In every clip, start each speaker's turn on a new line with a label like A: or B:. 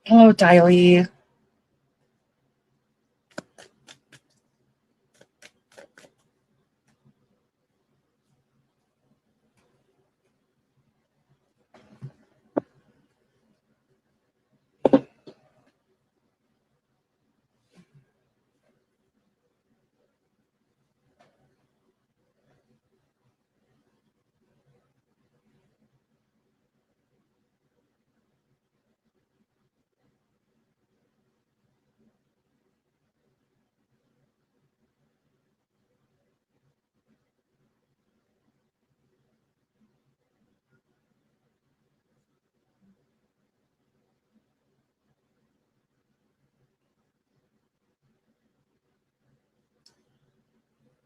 A: Hello, Diley.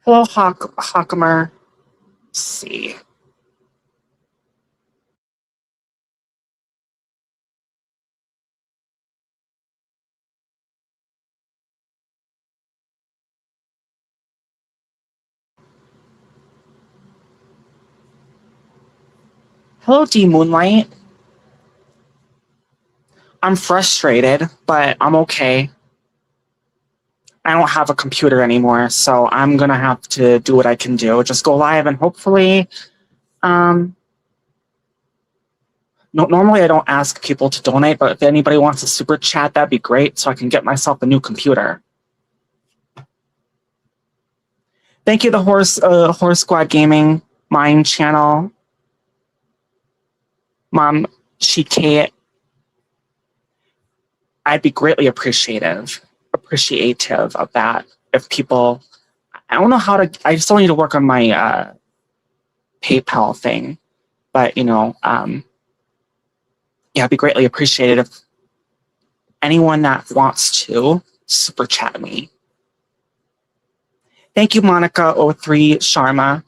A: Hello, Hawkamer. Let's see. Hello, D Moonlight. I'm frustrated, but I'm okay. I don't have a computer anymore, so I'm gonna have to do what I can do. Just go live and hopefully, no, normally I don't ask people to donate, but if anybody wants a super chat, that'd be great, so I can get myself a new computer. Thank you, the Horse Squad Gaming Mine channel. Mom, Shikate. I'd be greatly appreciative of that if people. I don't know how to. I still need to work on my PayPal thing, but yeah, it'd be greatly appreciated if anyone that wants to super chat me. Thank you, Monica03 Sharma.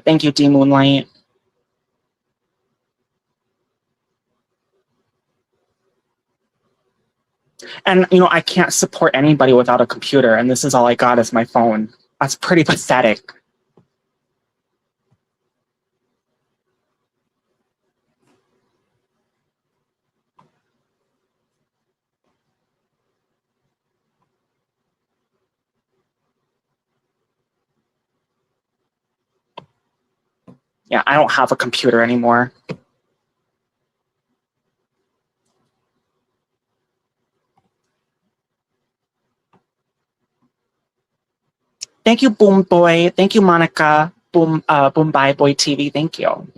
A: Thank you, D Moonlight. And I can't support anybody without a computer, and this is all I got is my phone. That's pretty pathetic. Yeah, I don't have a computer anymore. Thank you, Boom Boy. Thank you, Monica. Boom Bye Boy TV. Thank you.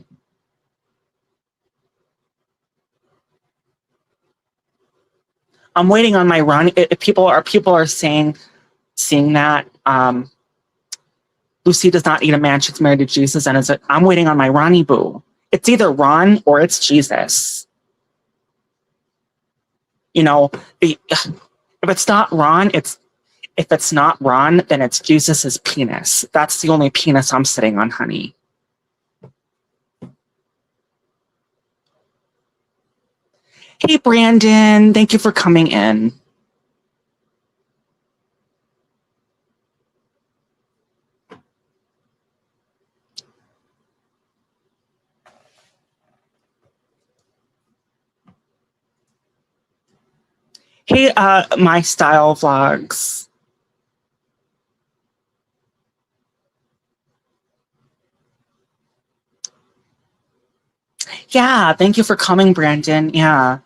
A: I'm waiting on my run. If people are seeing that Lucy does not eat a man. She's married to Jesus, and I'm waiting on my Ronnie Boo. It's either Ron or it's Jesus. If it's not Ron, if it's not Ron, then it's Jesus's penis. That's the only penis I'm sitting on, honey. Hey, Brandon. Thank you for coming in. Hey, My Style Vlogs. Yeah, thank you for coming, Brandon. Yeah.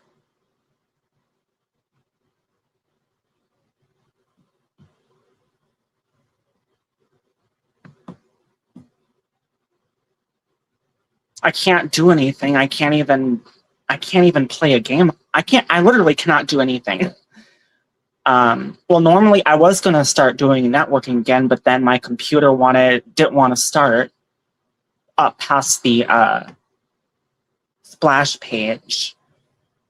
A: I can't do anything. I can't even play a game. I literally cannot do anything. Well, normally I was gonna start doing networking again, but then my computer didn't want to start up past the splash page.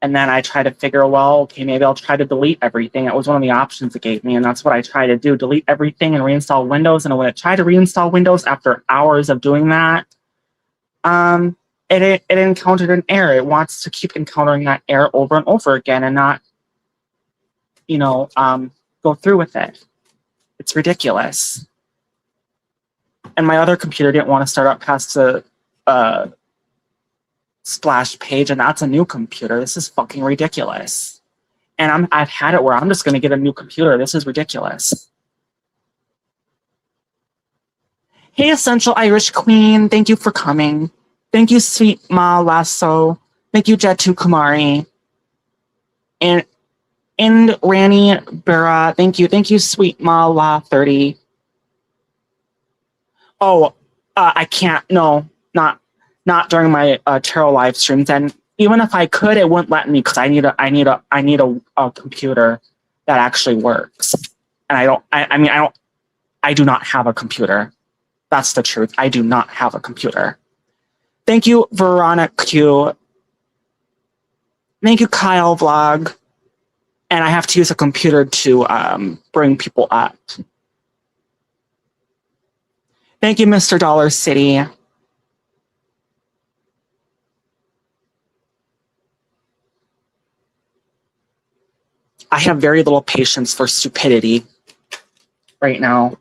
A: And then I tried to figure, well, okay, maybe I'll try to delete everything. It was one of the options it gave me, and that's what I tried to do, delete everything and reinstall Windows. And when I tried to reinstall Windows after hours of doing that, it encountered an error. It wants to keep encountering that error over and over again and not, go through with it. It's ridiculous. and my other computer didn't want to start up past the splash page, and that's a new computer. This is fucking ridiculous. And I've had it where I'm just going to get a new computer. This is ridiculous. Hey, Essential Irish Queen. Thank you for coming. Thank you, Sweet Ma Lasso. Thank you, Jetu Kumari. And Rani Bera. Thank you. Thank you, Sweet Ma La 30. Oh, I can't. No, not during my tarot live streams. And even if I could, it wouldn't let me because I need a computer that actually works. And I do not have a computer. That's the truth. I do not have a computer. Thank you, Veronica Q. Thank you, Kyle Vlog. And I have to use a computer to bring people up. Thank you, Mr. Dollar City. I have very little patience for stupidity right now.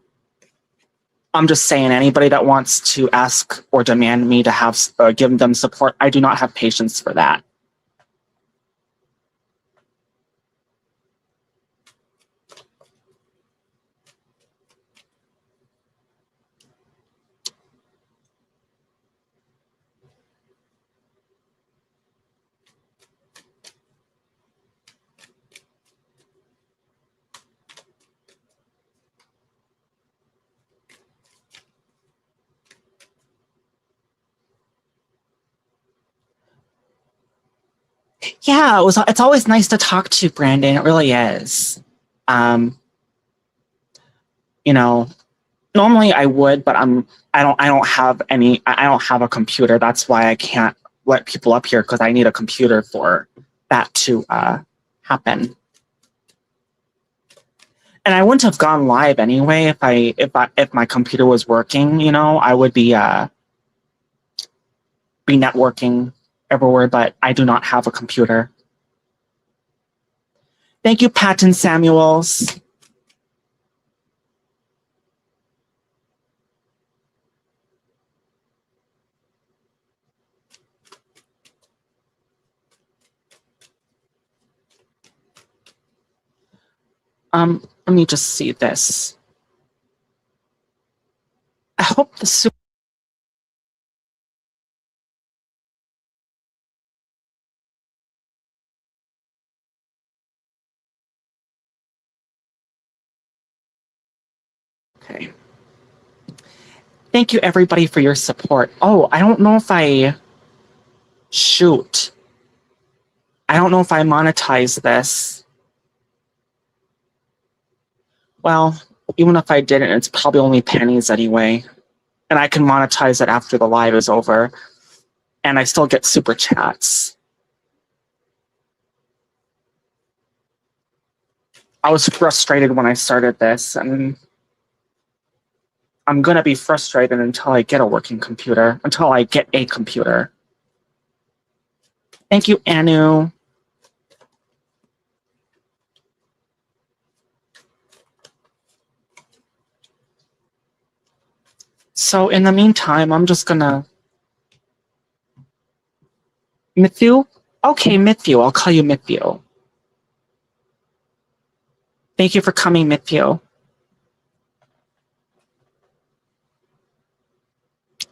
A: I'm just saying, anybody that wants to ask or demand me to have give them support, I do not have patience for that. Yeah, it's always nice to talk to you, Brandon. It really is. You know, normally I would, but I don't have a computer. That's why I can't let people up here, because I need a computer for that to happen. And I wouldn't have gone live anyway if my computer was working. You know, I would be networking everywhere, but I do not have a computer. Thank you, Patton Samuels. Let me just see this. I hope the super. Okay. Thank you, everybody, for your support. Oh, I don't know if I... Shoot. I don't know if I monetize this. Well, even if I didn't, it's probably only pennies anyway. And I can monetize it after the live is over. And I still get super chats. I was frustrated when I started this, and I'm going to be frustrated until I get a working computer, until I get a computer. Thank you, Anu. So in the meantime, I'm just going to... Matthew? Okay, Matthew. I'll call you Matthew. Thank you for coming, Matthew.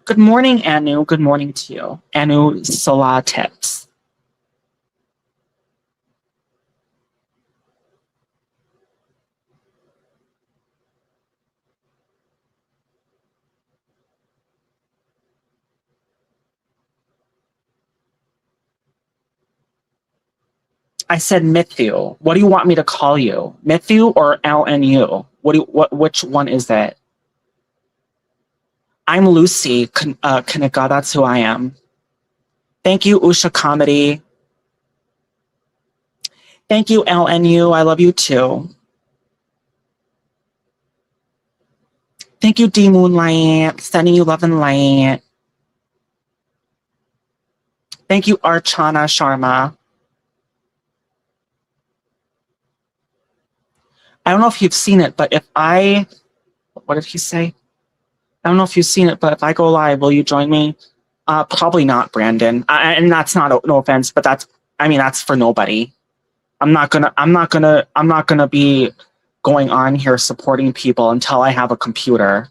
A: Good morning, Anu. Good morning to you. Anu Salah Tips. I said Matthew. What do you want me to call you? Matthew or LNU? Which one is that? I'm Lucy Kanika. That's who I am. Thank you, Usha Comedy. Thank you, LNU. I love you too. Thank you, D Moonlight. Sending you love and light. Thank you, Archana Sharma. I don't know if you've seen it, but if I... What did he say? I don't know if you've seen it, but if I go live, will you join me? Probably not, Brandon. And that's not no offense, but that's for nobody. I'm not gonna be going on here supporting people until I have a computer.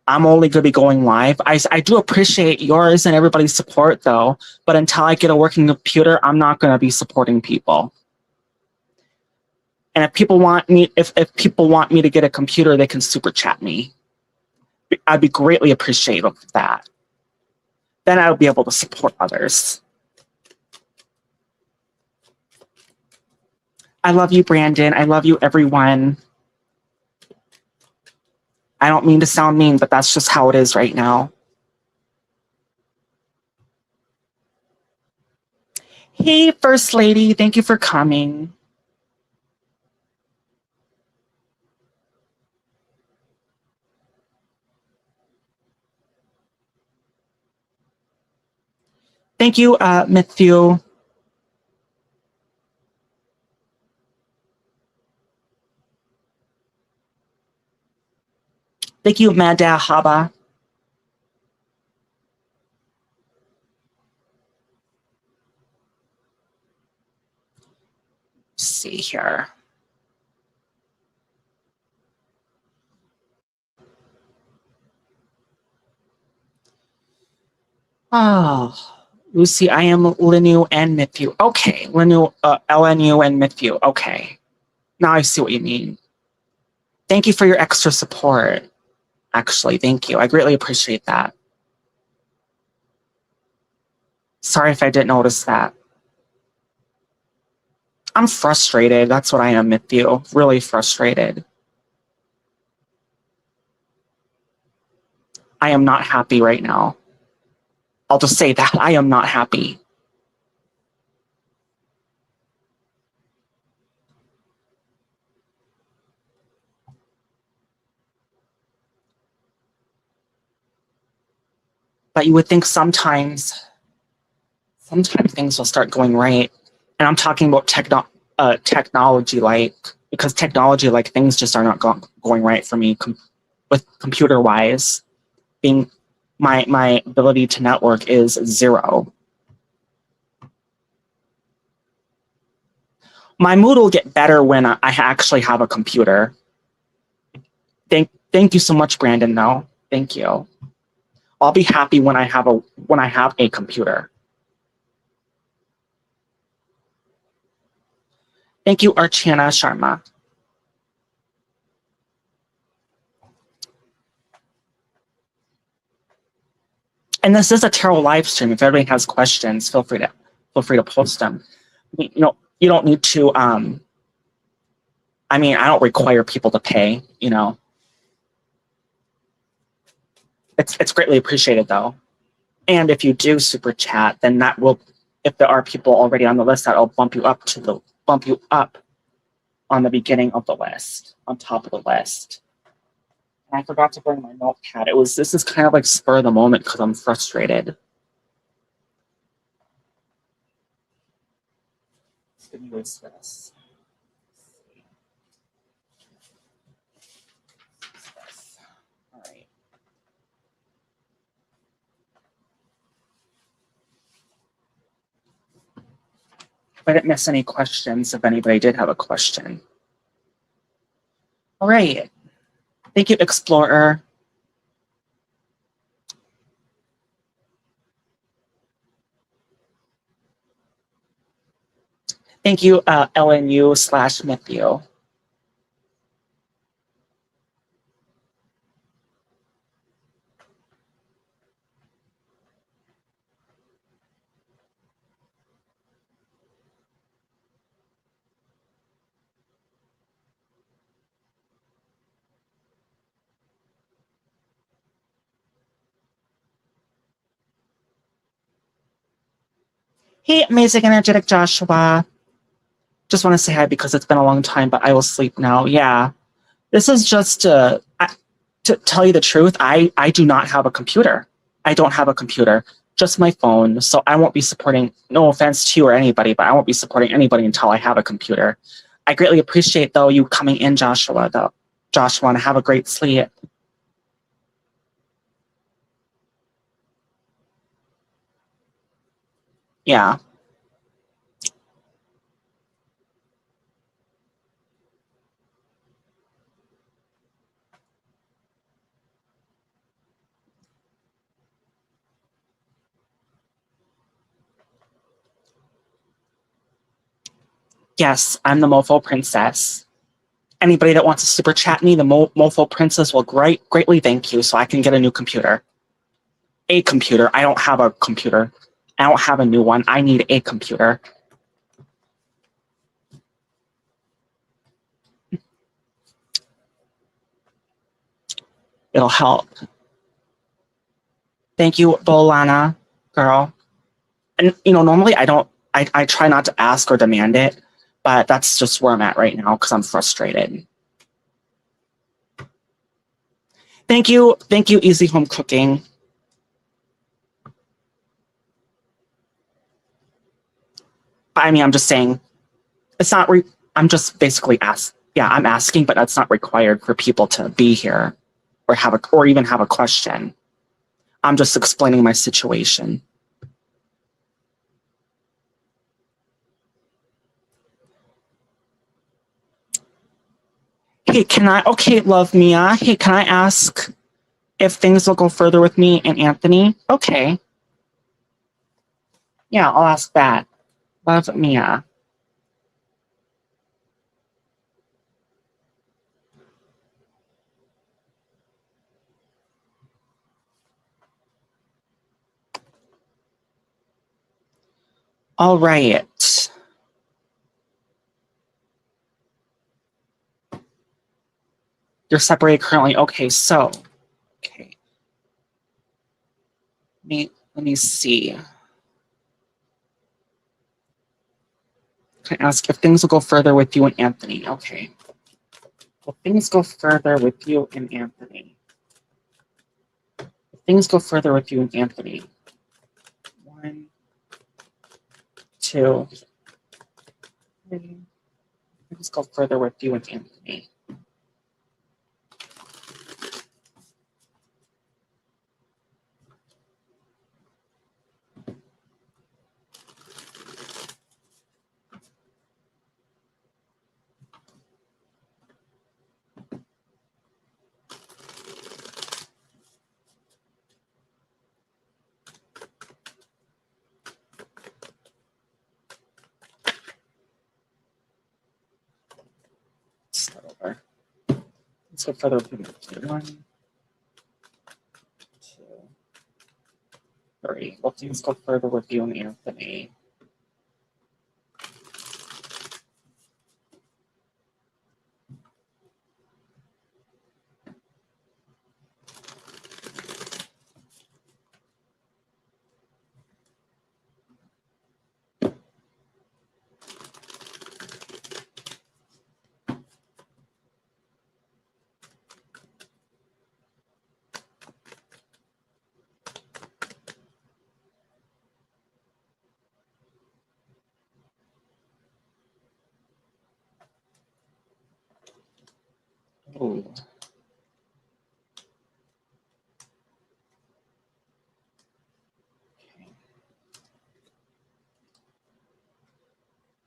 A: I'm only gonna be going live. I do appreciate yours and everybody's support though, but until I get a working computer, I'm not gonna be supporting people. And if people want me to get a computer, they can super chat me. I'd be greatly appreciative of that. Then I would be able to support others. I love you, Brandon. I love you, everyone. I don't mean to sound mean, but that's just how it is right now. Hey, First Lady, thank you for coming. Thank you, Matthew. Thank you, Mada Haba. Let's see here. Oh, Lucy, I am Linu and Matthew. Okay, Linu, LNU and Matthew. Okay, now I see what you mean. Thank you for your extra support. Actually, thank you. I greatly appreciate that. Sorry if I didn't notice that. I'm frustrated. That's what I am, Matthew. Really frustrated. I am not happy right now. I'll just say that. I am not happy. But you would think sometimes things will start going right. And I'm talking about technology, because technology, things just are not going right for me with computer-wise. Being my ability to network is 0. My mood will get better when I actually have a computer. Thank you so much, Brandon, though. Thank you. I'll be happy when I have a computer. Thank you, Archana Sharma. And this is a tarot live stream. If everybody has questions, feel free to post them. You don't need to. I don't require people to pay. It's greatly appreciated though. And if you do super chat, then that will, if there are people already on the list, that'll bump you up on the beginning of the list, on top of the list. And I forgot to bring my notepad. This is kind of like spur of the moment because I'm frustrated. Let me erase this. All right. I didn't miss any questions if anybody did have a question. All right. Thank you, Explorer. Thank you, LNU/Matthew. Hey, amazing, energetic Joshua. Just want to say hi because it's been a long time, but I will sleep now. Yeah, this is just to tell you the truth. I do not have a computer. I don't have a computer, just my phone. So I won't be supporting, no offense to you or anybody, but I won't be supporting anybody until I have a computer. I greatly appreciate, though, you coming in, Joshua, and have a great sleep. Yeah. Yes, I'm the Mofo Princess. Anybody that wants to super chat me, the Mofo Princess will greatly thank you so I can get a new computer. A computer. I don't have a computer. I don't have a new one. I need a computer. It'll help. Thank you, Bolana, girl. And, normally I try not to ask or demand it, but that's just where I'm at right now because I'm frustrated. Thank you, Easy Home Cooking. I mean, I'm just saying, it's not, I'm just basically I'm asking, but that's not required for people to be here or even have a question. I'm just explaining my situation. Hey, love Mia. Hey, can I ask if things will go further with me and Anthony? Okay. Yeah, I'll ask that. Love Mia. All right. You're separated currently. Okay, so. Okay. Let me see. Can I ask if things will go further with you and Anthony? Okay. Will things go further with you and Anthony? If things go further with you and Anthony. 1, 2, 3. Things go further with you and Anthony. Start over. Let's go further with you and Anthony. 1, 2, 3. Will things go further with you and Anthony? Ooh.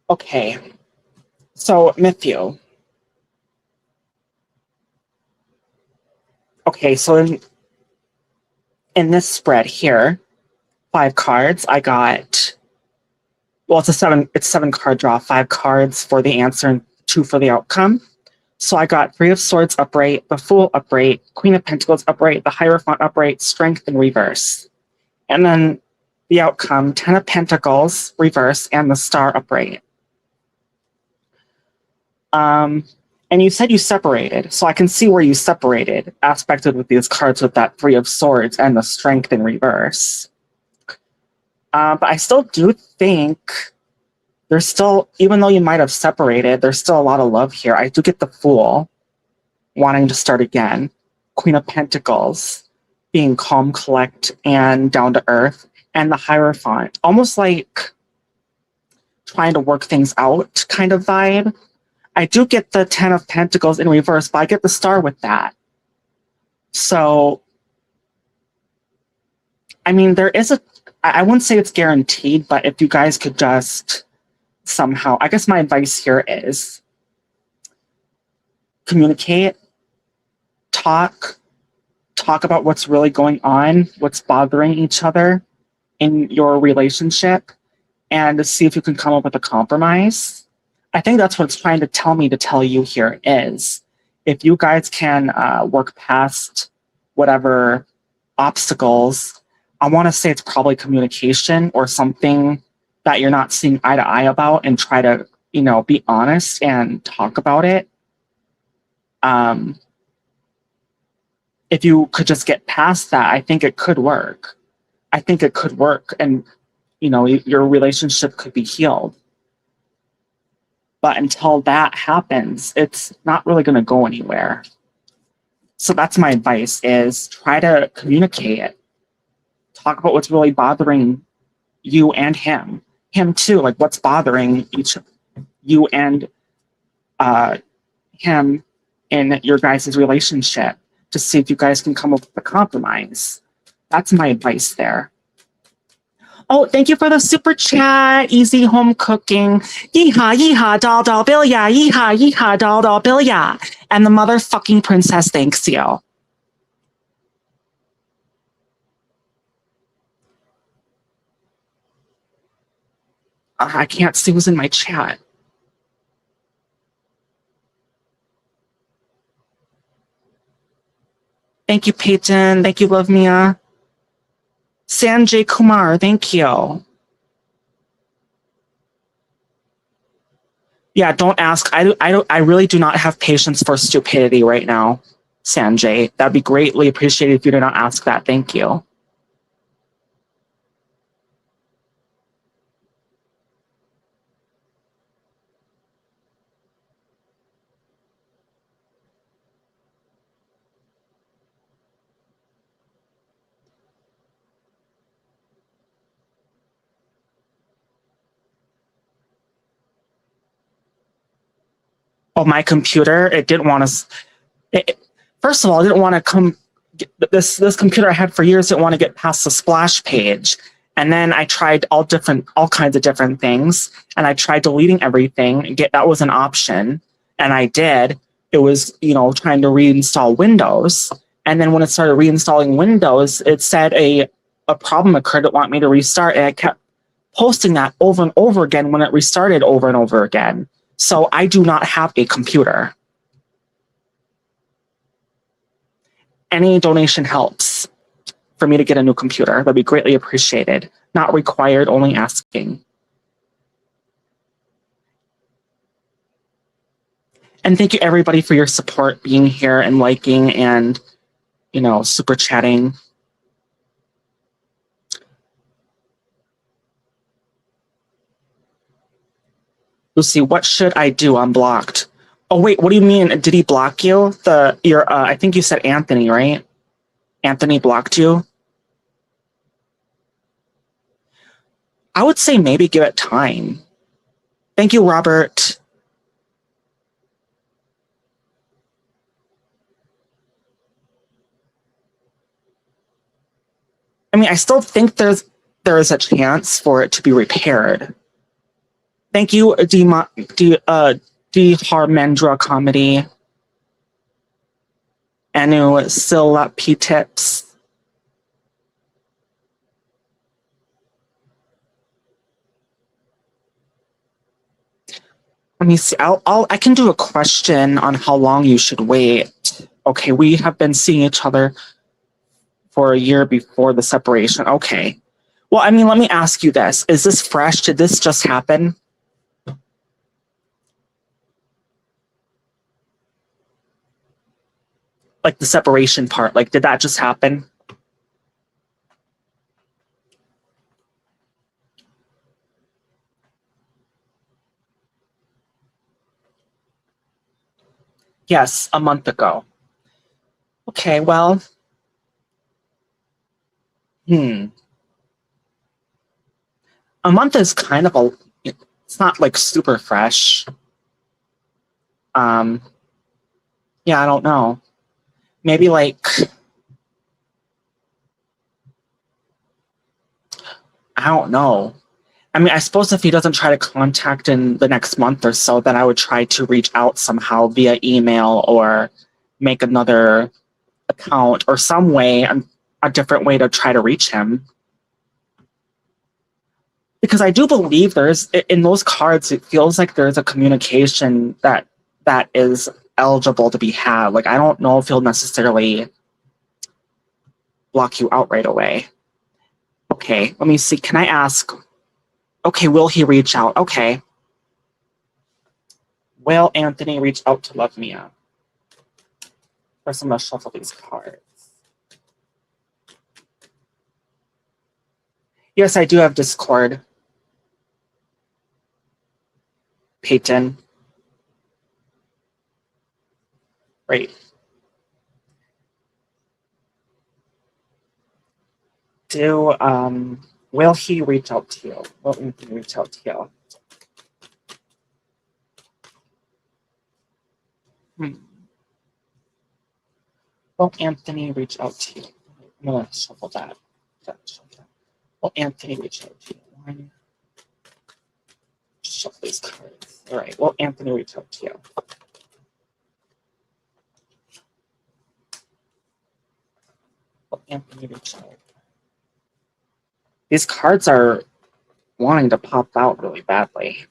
A: Okay. So, Matthew. Okay, so in this spread here, 5 cards, I got, well, it's 7 card draw, 5 cards for the answer and 2 for the outcome. So I got 3 of Swords upright, the Fool upright, Queen of Pentacles upright, the Hierophant upright, Strength in reverse. And then the outcome, 10 of Pentacles reverse, and the Star upright. And you said you separated, so I can see where you separated, aspected with these cards with that 3 of Swords and the Strength in reverse. But I still do think there's still, even though you might have separated, there's still a lot of love here. I do get the Fool wanting to start again. Queen of Pentacles being calm, collect, and down to earth. And the Hierophant, almost like trying to work things out kind of vibe. I do get the 10 of Pentacles in reverse, but I get the Star with that. So, I mean, there is I wouldn't say it's guaranteed, but if you guys could just somehow, I guess my advice here is communicate, talk about what's really going on, what's bothering each other in your relationship, and see if you can come up with a compromise. I think that's what it's trying to tell me to tell you here is if you guys can work past whatever obstacles, I want to say it's probably communication or something that you're not seeing eye to eye about, and try to, be honest and talk about it. If you could just get past that, I think it could work. And, your relationship could be healed. But until that happens, it's not really going to go anywhere. So that's my advice, is try to communicate it. Talk about what's really bothering you and him. Him too, like what's bothering you and him in your guys' relationship, to see if you guys can come up with a compromise. That's my advice there. Oh, thank you for the super chat. Easy home cooking. Yeehaw, yeehaw, doll, doll, bill, yeah. Yeehaw, yeehaw, doll, doll, bill, yeah. And the motherfucking princess thanks you. I can't see who's in my chat. Thank you, Peyton. Thank you, Love Mia. Sanjay Kumar, thank you. Yeah, don't ask. I really do not have patience for stupidity right now, Sanjay. That'd be greatly appreciated if you did not ask that. Thank you. Oh, my computer, it didn't want to. First of all, I didn't want to come. This computer I had for years didn't want to get past the splash page. And then I tried all kinds of different things, and I tried deleting everything. That was an option, and I did. It was, trying to reinstall Windows, and then when it started reinstalling Windows, it said a problem occurred. It wanted me to restart, and I kept posting that over and over again when it restarted over and over again. So I do not have a computer. Any donation helps for me to get a new computer. That'd be greatly appreciated. Not required, only asking. And thank you everybody for your support, being here and liking and, super chatting. Lucy, what should I do? I'm blocked. Oh wait, what do you mean? Did he block you? I think you said Anthony, right? Anthony blocked you? I would say maybe give it time. Thank you, Robert. I mean, I still think there is a chance for it to be repaired. Thank you, D Harmendra Comedy. Anu Silla P Tips. Let me see. I can do a question on how long you should wait. Okay, we have been seeing each other for a year before the separation. Okay. Well, I mean, let me ask you this. Is this fresh? Did this just happen? Like the separation part, like did that just happen? Yes, a month ago. Okay, well, a month is kind of it's not like super fresh. Yeah, I don't know. Maybe like, I don't know. I mean, I suppose if he doesn't try to contact in the next month or so, then I would try to reach out somehow via email or make another account or some way, a different way to try to reach him. Because I do believe there's, in those cards, it feels like there's a communication that is eligible to be had. Like, I don't know if he'll necessarily block you out right away. Okay, let me see. Can I ask? Okay, will he reach out? Okay. Will Anthony reach out to Love Mia? First, I'm going to shuffle these cards. Yes, I do have Discord. Peyton. Great. Will he reach out to you? Will Anthony reach out to you? Will Anthony reach out to you? I'm going to shuffle that. Will Anthony reach out to you? Shuffle these cards. All right. Will Anthony reach out to you? Will Anthony reach out? These cards are wanting to pop out really badly.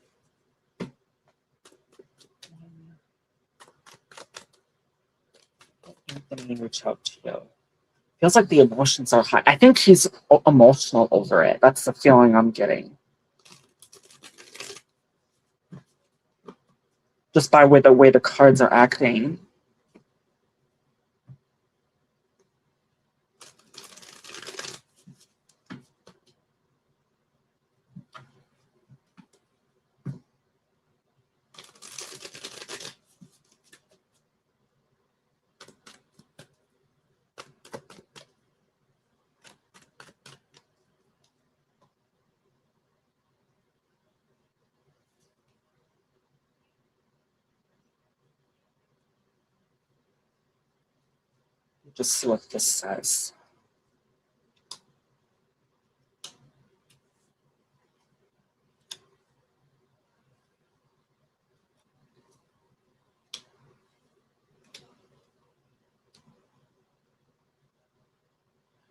A: Will Anthony reach out to you? Feels like the emotions are high. I think he's emotional over it. That's the feeling I'm getting. Just by the way the cards are acting. Just see what this says.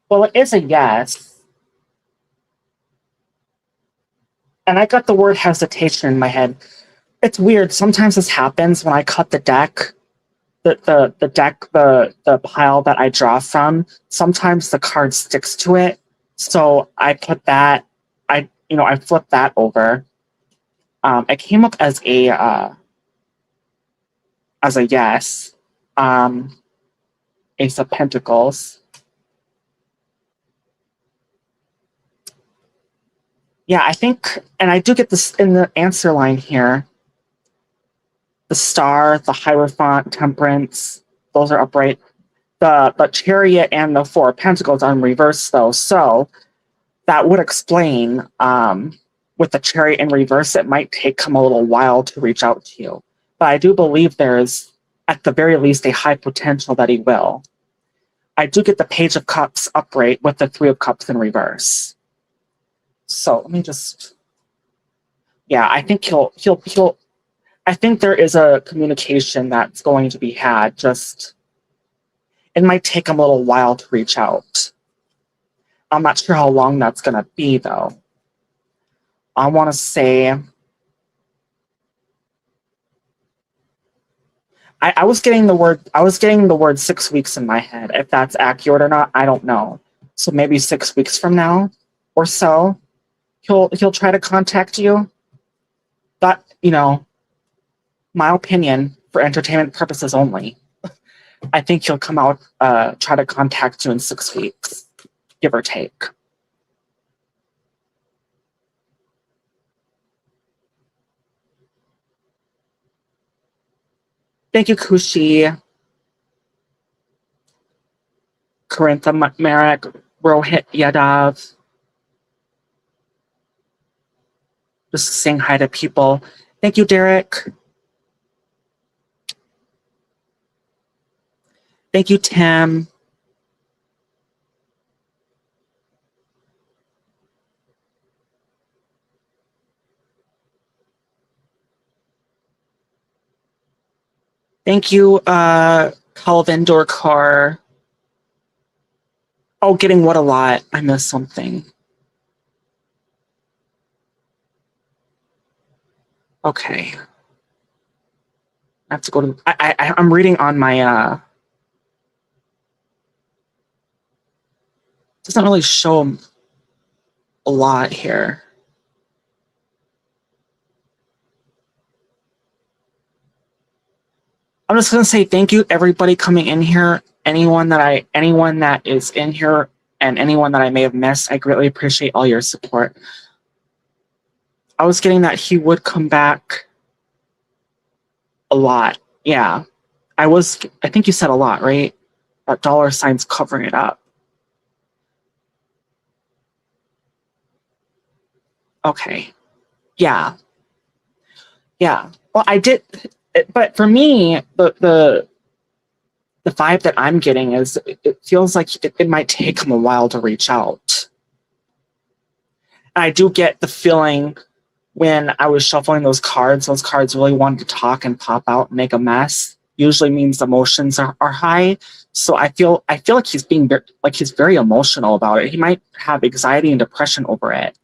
A: Well, it is a yes. And I got the word hesitation in my head. It's weird. Sometimes this happens when I cut the deck. The pile that I draw from, sometimes the card sticks to it. So I put that, I flip that over. It came up as a yes. Ace of Pentacles. Yeah, I think, and I do get this in the answer line here. The Star, the Hierophant, Temperance, those are upright. The Chariot and the Four of Pentacles are in reverse, though. So that would explain, with the Chariot in reverse, it might take him a little while to reach out to you. But I do believe there's, at the very least, a high potential that he will. I do get the Page of Cups upright with the Three of Cups in reverse. So let me just, yeah, I think I think there is a communication that's going to be had. Just, it might take him a little while to reach out. I'm not sure how long that's going to be, though. I want to say, I was getting the word 6 weeks in my head. If that's accurate or not, I don't know. So maybe 6 weeks from now or so, he'll try to contact you. But, my opinion, for entertainment purposes only, I think he'll come out, try to contact you in 6 weeks, give or take. Thank you, Kushi. Carintha Merrick, Rohit Yadav. Just saying hi to people. Thank you, Derek. Thank you, Tim. Thank you, Calvin Dorcar. Oh, getting what a lot. I missed something. Okay. I have to go to. I'm reading on my. Doesn't really show a lot here. I'm just gonna say thank you, everybody coming in here. Anyone that is in here, and anyone that I may have missed, I greatly appreciate all your support. I was getting that he would come back a lot. Yeah, I think you said a lot, right? That dollar sign's covering it up. Okay. Yeah. Yeah. Well, I did, but for me, the vibe that I'm getting is it feels like it might take him a while to reach out. And I do get the feeling when I was shuffling those cards really wanted to talk and pop out and make a mess. Usually means emotions are high. So I feel like he's very emotional about it. He might have anxiety and depression over it.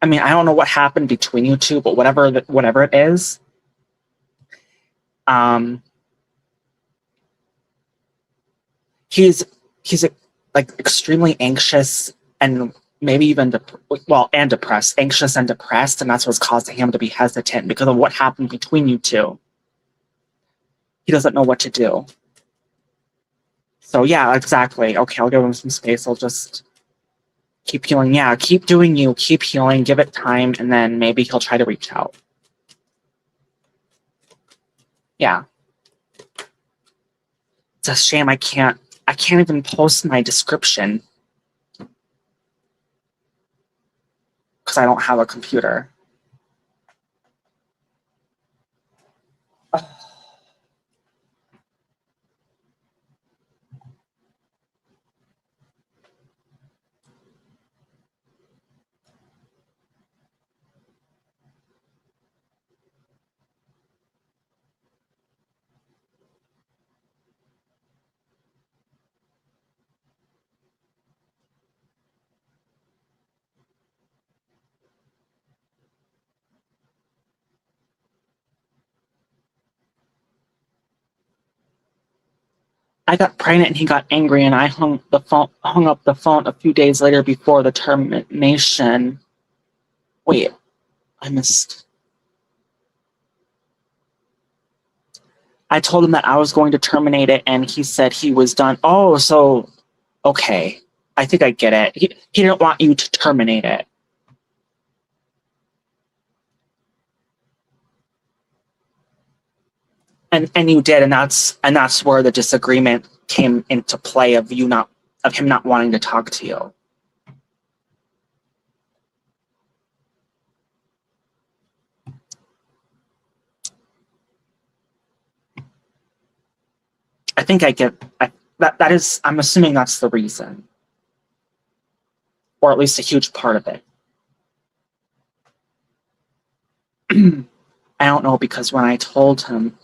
A: I mean, I don't know what happened between you two, but whatever it is, um, he's like extremely anxious and maybe even and depressed, anxious and depressed, and that's what's causing him to be hesitant because of what happened between you two. He doesn't know what to do. So yeah, exactly. Okay, I'll give him some space. I'll just keep healing. Yeah, keep doing you, keep healing, give it time, and then maybe he'll try to reach out. Yeah. It's a shame I can't even post my description because I don't have a computer. I got pregnant and he got angry and I hung up the phone a few days later before the termination. Wait, I missed. I told him that I was going to terminate it and he said he was done. Oh, so okay. I think I get it. He didn't want you to terminate it. And you did, and that's where the disagreement came into play of him not wanting to talk to you. I think I get that is, I'm assuming that's the reason, or at least a huge part of it. I don't know, because when I told him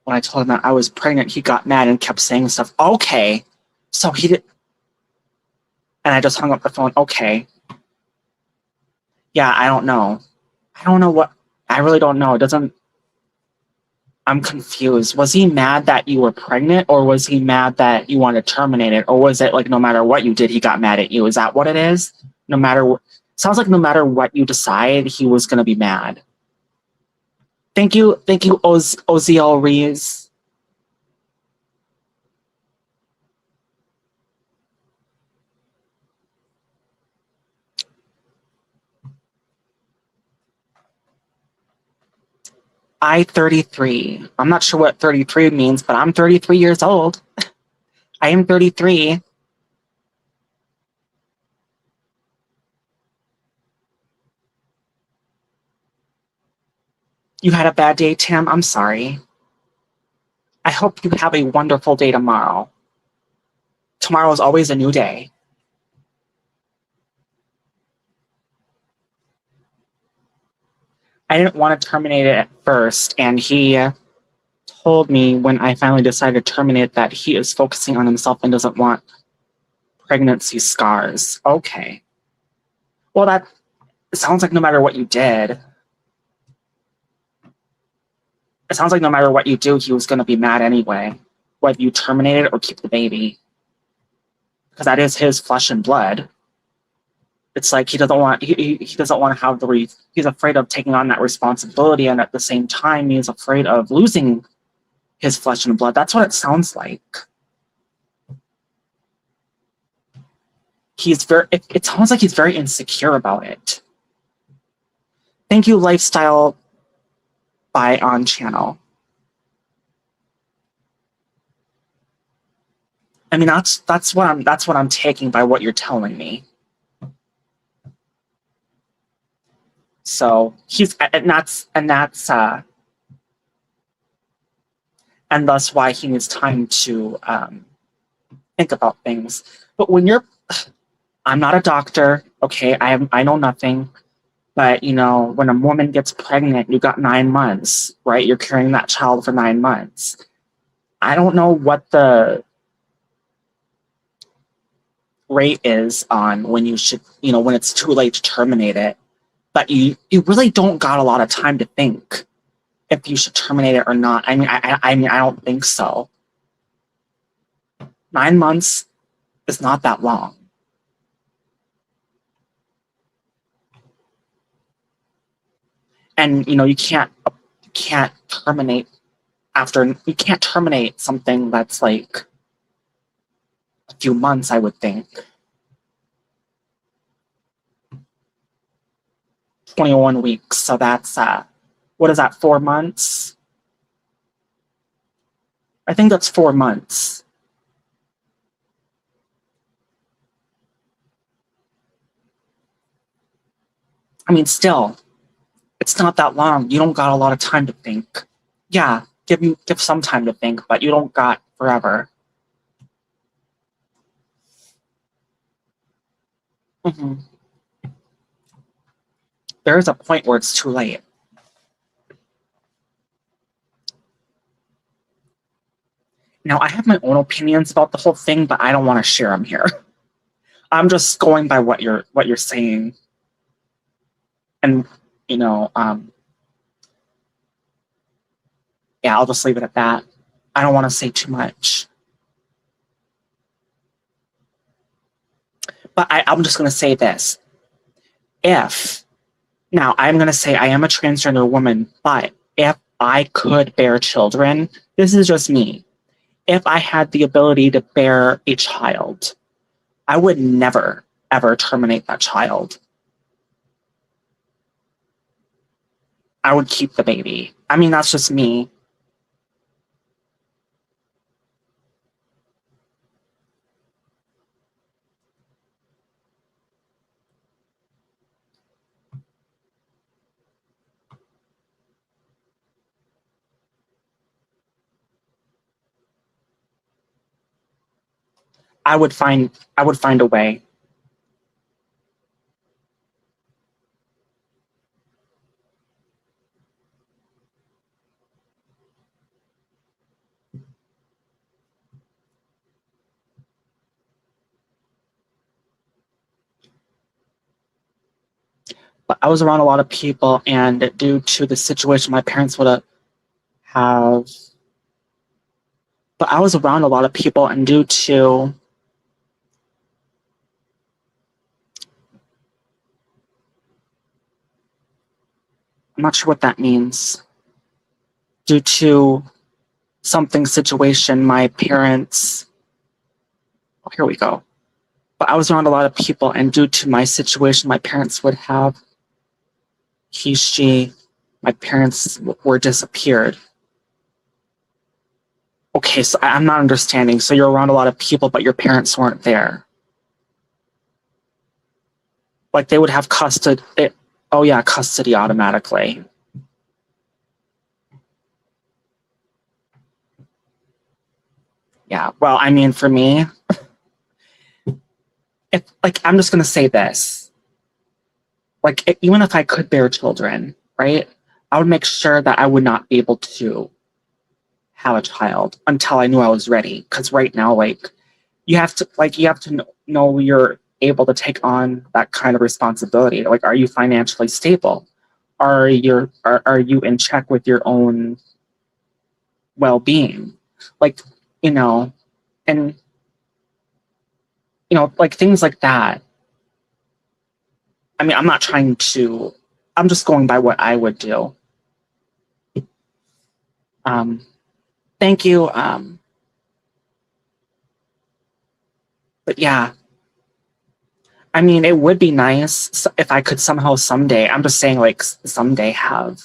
A: that I was pregnant, he got mad and kept saying stuff. Okay, so he did, and I just hung up the phone. Okay, yeah, I don't know. I don't know what. I really don't know. It doesn't. I'm confused. Was he mad that you were pregnant, or was he mad that you wanted to terminate it, or was it like no matter what you did, he got mad at you? Is that what it is? No matter what, sounds like no matter what you decide, he was gonna be mad. Thank you, Oziel Reeves. 33. I'm not sure what 33 means, but I'm 33 years old. I am 33. You had a bad day, Tim? I'm sorry. I hope you have a wonderful day tomorrow. Tomorrow is always a new day. I didn't want to terminate it at first, and he told me when I finally decided to terminate that he is focusing on himself and doesn't want pregnancy scars. Okay. Well, that sounds like no matter what you did, it sounds like no matter what you do, he was going to be mad anyway, whether you terminate it or keep the baby. Because that is his flesh and blood. It's like he doesn't want to have he's afraid of taking on that responsibility, and at the same time he's afraid of losing his flesh and blood. That's what it sounds like. It sounds like he's very insecure about it. Thank you, Lifestyle by On Channel. I mean, that's what I'm taking by what you're telling me. So and that's why he needs time to think about things. But I'm not a doctor, okay? I know nothing. But when a woman gets pregnant, you got 9 months, right? You're carrying that child for 9 months. I don't know what the rate is on when you should, when it's too late to terminate it. But you really don't got a lot of time to think if you should terminate it or not. I mean, I don't think so. 9 months is not that long. And you can't terminate something that's like a few months, I would think. 21 weeks, so that's what is that, 4 months? I think that's 4 months. I mean, still, it's not that long. You don't got a lot of time to think. Yeah, give some time to think, but you don't got forever. Mm-hmm. There is a point where it's too late. Now, I have my own opinions about the whole thing, but I don't want to share them here. I'm just going by what you're saying. And, yeah, I'll just leave it at that. I don't want to say too much. But I'm just going to say this. Now, I'm going to say I am a transgender woman, but if I could bear children, this is just me. If I had the ability to bear a child, I would never, ever terminate that child. I would keep the baby. I mean, that's just me. I would find a way. But I was around a lot of people, and due to the situation, my parents would have. But I was around a lot of people, and due to I'm not sure what that means. Due to situation, my parents. Oh, here we go. But I was around a lot of people, and due to my situation, my parents would have he, she my parents were disappeared. Okay, so I'm not understanding. So you're around a lot of people, but your parents weren't there. Like they would have custody. Oh yeah, custody automatically. Yeah. Well, I mean, for me, if like I'm just gonna say this, like even if I could bear children, right, I would make sure that I would not be able to have a child until I knew I was ready. Because right now, like you have to know you're able to take on that kind of responsibility. Like, are you financially stable? Are you in check with your own well-being? Like, you know, and like things like that. I mean, I'm just going by what I would do. Um, thank you. But yeah, I mean, it would be nice if I could somehow someday, I'm just saying like someday have,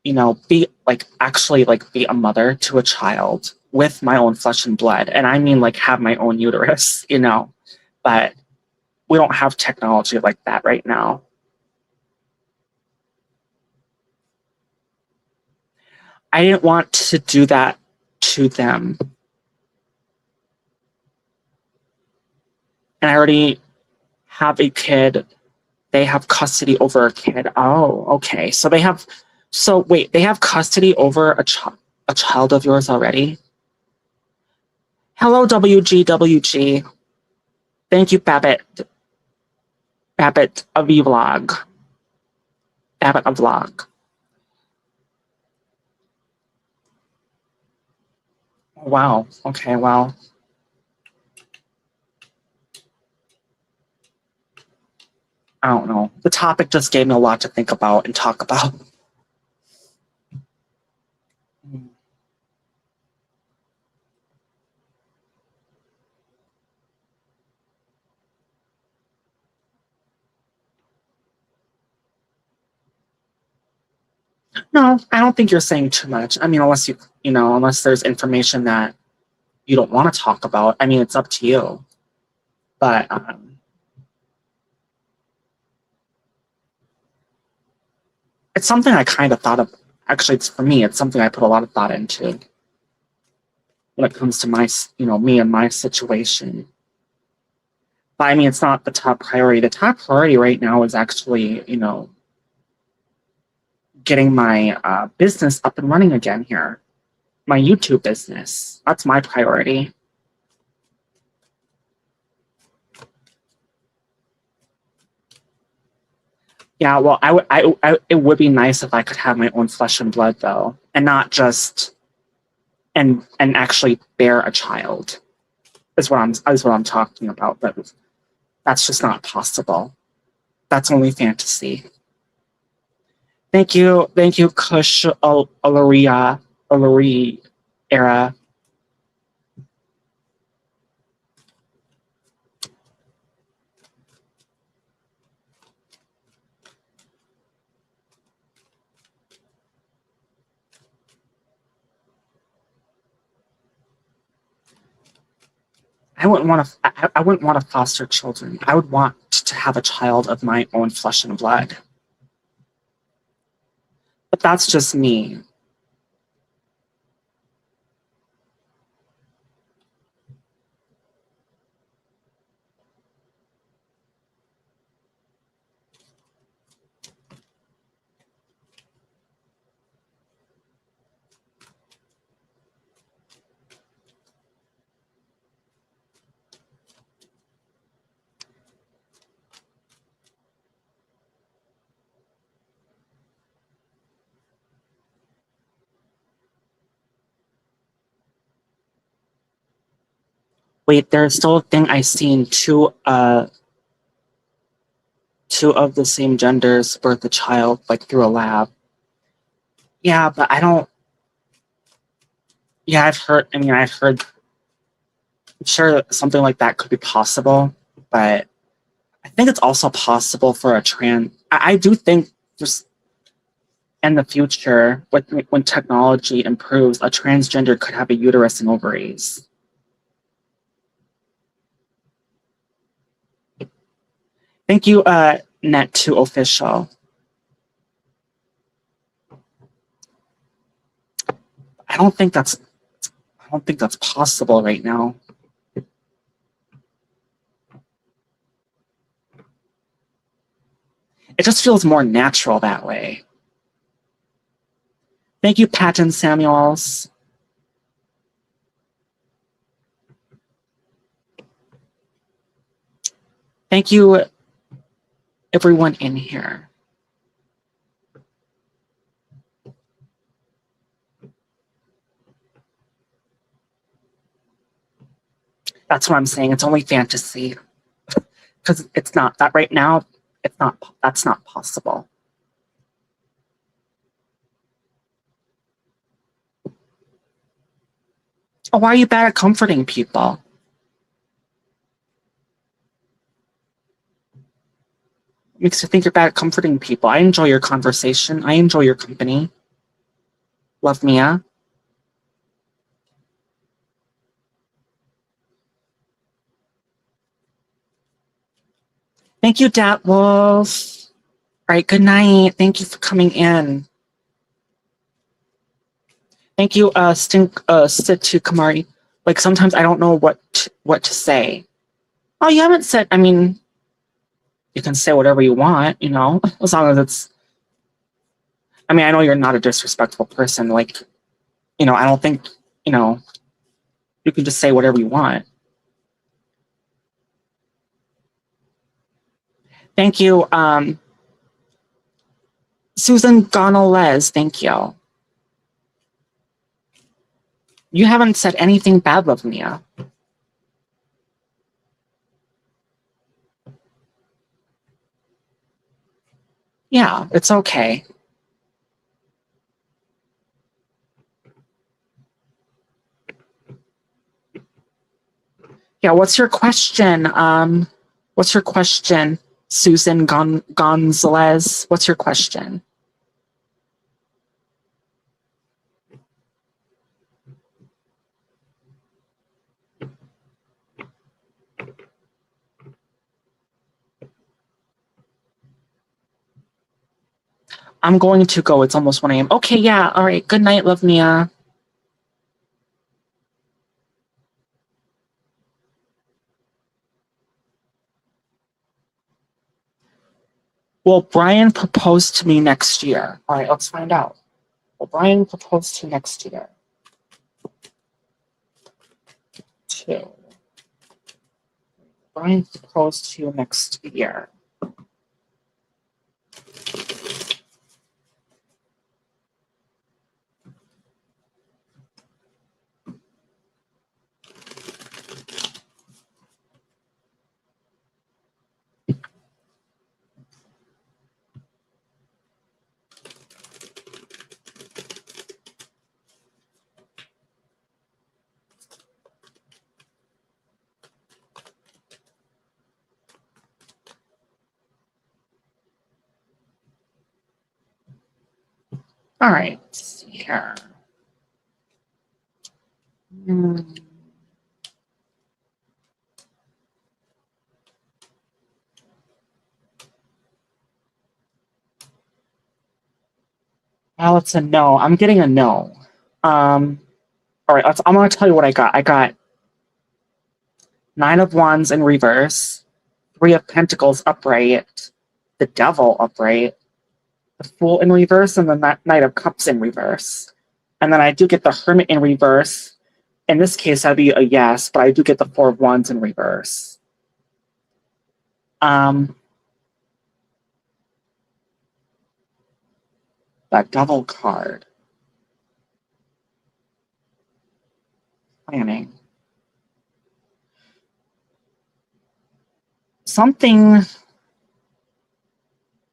A: be like actually like be a mother to a child with my own flesh and blood. And I mean like have my own uterus, but we don't have technology like that right now. I didn't want to do that to them. And I already have a kid. They have custody over a kid. Oh, okay. Wait, they have custody over a child of yours already? Hello, WGWG. Thank you, Babbitt. Babbitt of vlog. Babbitt of vlog. Wow. Okay, well. I don't know. The topic just gave me a lot to think about and talk about. No, I don't think you're saying too much. I mean, unless there's information that you don't want to talk about. I mean, it's up to you. But it's something I kind of thought of. Actually, for me, it's something I put a lot of thought into when it comes to me and my situation. But I mean, it's not the top priority. The top priority right now is actually, getting my business up and running again here. My YouTube business. That's my priority. Yeah, well, it would be nice if I could have my own flesh and blood, though, and not just and actually bear a child. Is what I'm talking about. But that's just not possible. That's only fantasy. Thank you, Kush Alaria era. I wouldn't want to foster children. I would want to have a child of my own flesh and blood. But that's just me. Wait, there's still a thing I seen two of the same genders birth a child like through a lab. Yeah, but I don't. Yeah, I've heard. I'm sure something like that could be possible, but I think it's also possible for a trans. I do think in the future, when technology improves, a transgender could have a uterus and ovaries. Thank you, Net2Official. I don't think that's possible right now. It just feels more natural that way. Thank you, Patton Samuels. Thank you, everyone in here. That's what I'm saying. It's only fantasy. Because it's not that right now, that's not possible. Oh, why are you bad at comforting people? Makes you think you're bad at comforting people. I enjoy your conversation. I enjoy your company. Love, Mia. Thank you, Dat Wolf. All right, good night. Thank you for coming in. Thank you, Situ Kamari. Like, sometimes I don't know what to say. Oh, you haven't said, I mean, you can say whatever you want, you know, as long as it's, I mean, I know you're not a disrespectful person. Like, you know, I don't think, you know, you can just say whatever you want. Thank you, Susan Gonzalez. Thank you. You haven't said anything bad of Mia. Yeah, it's okay. Yeah, what's your question? What's your question, Susan Gonzalez? What's your question? I'm going to go. It's almost 1 a.m. Okay, yeah. All right. Good night, love, Mia. Will Brian propose to me next year? All right, let's find out. Will Brian propose to you next year? 2. Brian propose to you next year. All right, let's see here. Well, it's a no. I'm getting a no. All right, I'm going to tell you what I got. I got 9 of Wands in reverse, 3 of Pentacles upright, the Devil upright, the Fool in reverse, and the Knight of Cups in reverse. And then I do get the Hermit in reverse. In this case, that'd be a yes, but I do get the 4 of Wands in reverse. That Devil card. Planning.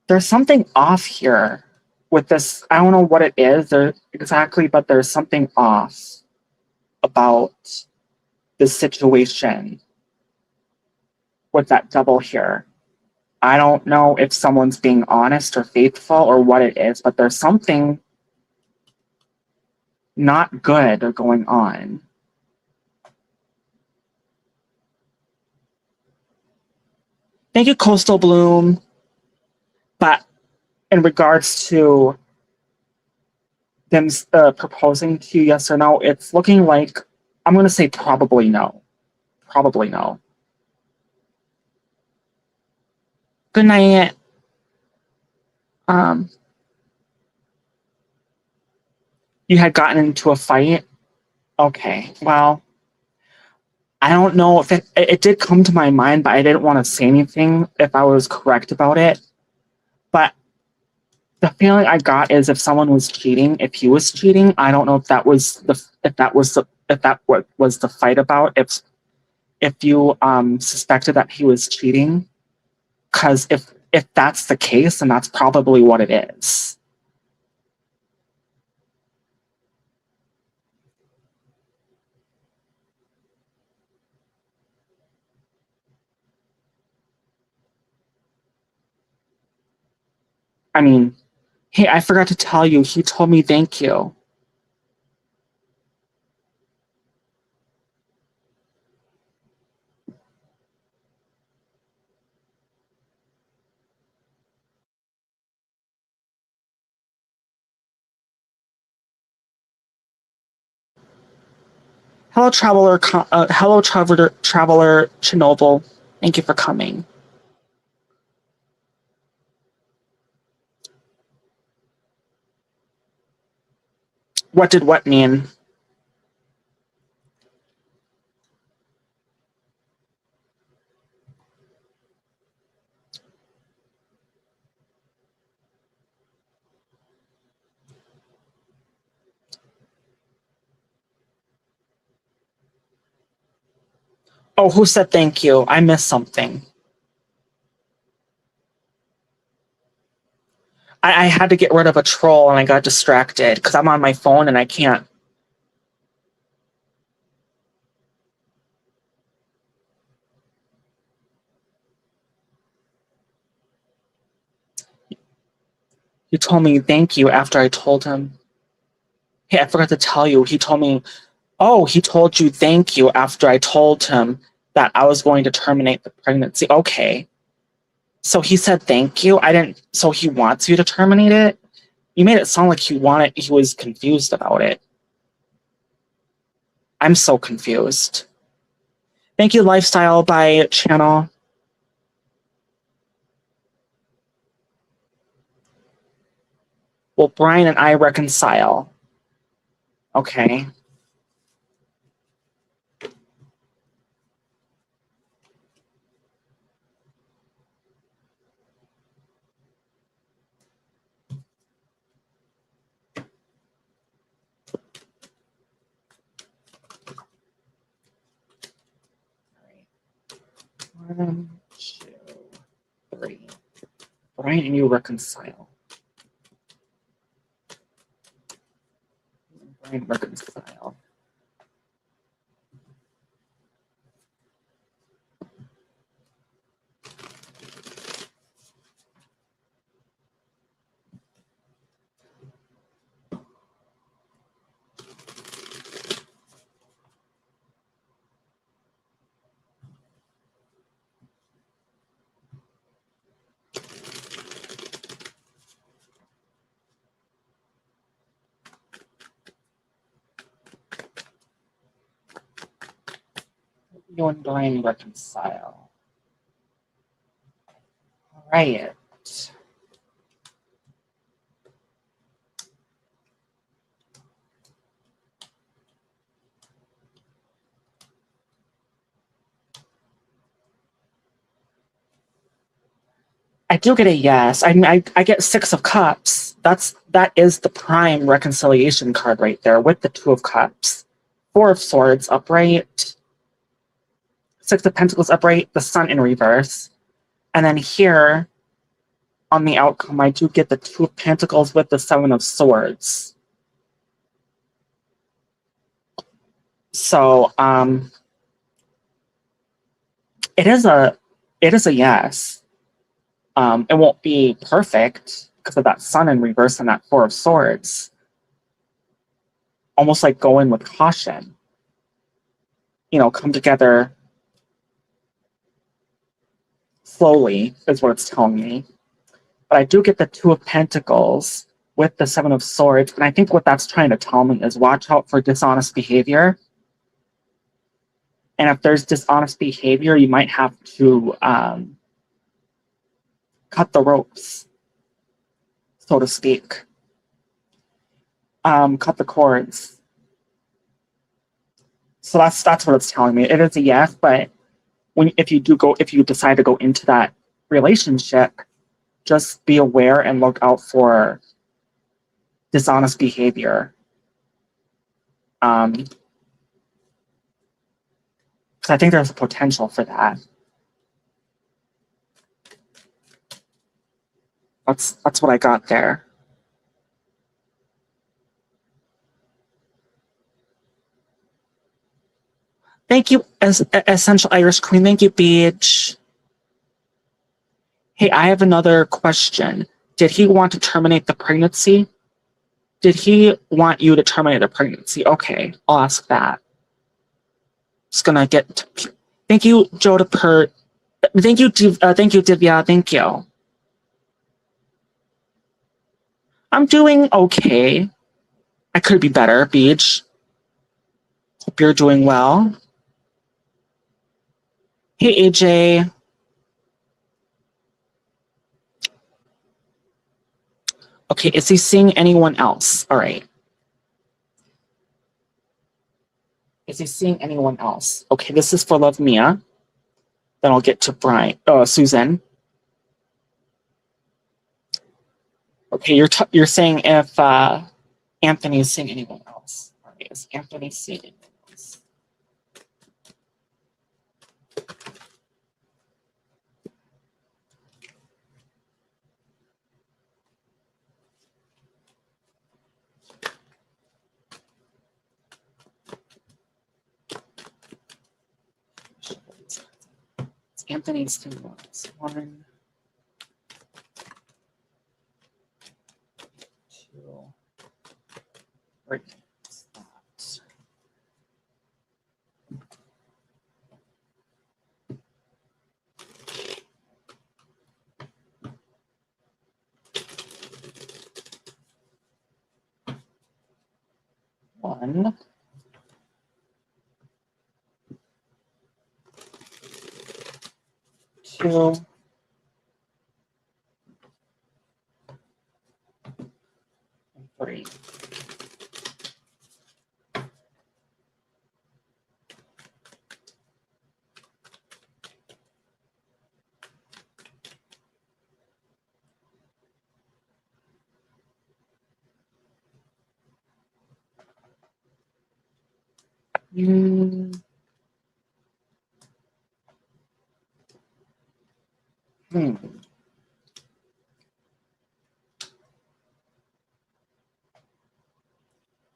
A: There's something off here with this. I don't know what it is exactly, but there's something off about this situation with that Devil here. I don't know if someone's being honest or faithful or what it is, but there's something not good going on. Thank you, Coastal Bloom. But in regards to them proposing to you, yes or no, it's looking like I'm going to say probably no. Probably no. Good night. You had gotten into a fight? Okay, well, I don't know if it did come to my mind, but I didn't want to say anything if I was correct about it. But the feeling I got is if someone was cheating, if he was cheating, I don't know if that was what was the fight about. If you suspected that he was cheating, because if that's the case, then that's probably what it is. I mean, hey, I forgot to tell you, he told me thank you. Hello, traveler Chernobyl. Thank you for coming. What did what mean? Oh, who said thank you? I missed something. I had to get rid of a troll and I got distracted because I'm on my phone and I can't. He told me thank you after I told him. Hey, I forgot to tell you. He told me, oh, he told you thank you after I told him that I was going to terminate the pregnancy. Okay. So he said thank you. I didn't. So he wants you to terminate it? You made it sound like he was confused about it. I'm so confused. Thank you, Lifestyle by Channel. Well, Brian and I reconcile. Okay. One, two, three. Brian and you reconcile. Brian reconcile. You and Brian reconcile. All right. I do get a yes. I mean, I get 6 of Cups. That is the prime reconciliation card right there with the 2 of Cups. 4 of Swords upright. 6 of Pentacles upright. The Sun in reverse. And then here, on the outcome, I do get the 2 of Pentacles with the 7 of Swords. So, it is a yes. It won't be perfect because of that sun in reverse and that Four of Swords. Almost like go in with caution. You know, come together slowly is what it's telling me. But I do get the Two of Pentacles with the Seven of Swords, and I think what that's trying to tell me is watch out for dishonest behavior. And if there's dishonest behavior, you might have to cut the ropes, so to speak. Cut the cords. So that's what it's telling me. It is a yes, but if you decide to go into that relationship, just be aware and look out for dishonest behavior. Because I think there's a potential for that. That's what I got there. Thank you, Essential Irish Queen. Thank you, Beach. Hey, I have another question. Did he want to terminate the pregnancy? Did he want you to terminate the pregnancy? Okay, I'll ask that. Just gonna get. Thank you, Joe to Pert. Thank you, Divya. Thank you. I'm doing okay. I could be better, Beach. Hope you're doing well. Hey, AJ. Okay, is he seeing anyone else? All right. Is he seeing anyone else? Okay, this is for Love Mia. Then I'll get to Susan. Okay, you're saying if Anthony is seeing anyone else. All right, is Anthony seeing anyone else? Anthony's two ones. 1, 2, 3. One. 2. 3.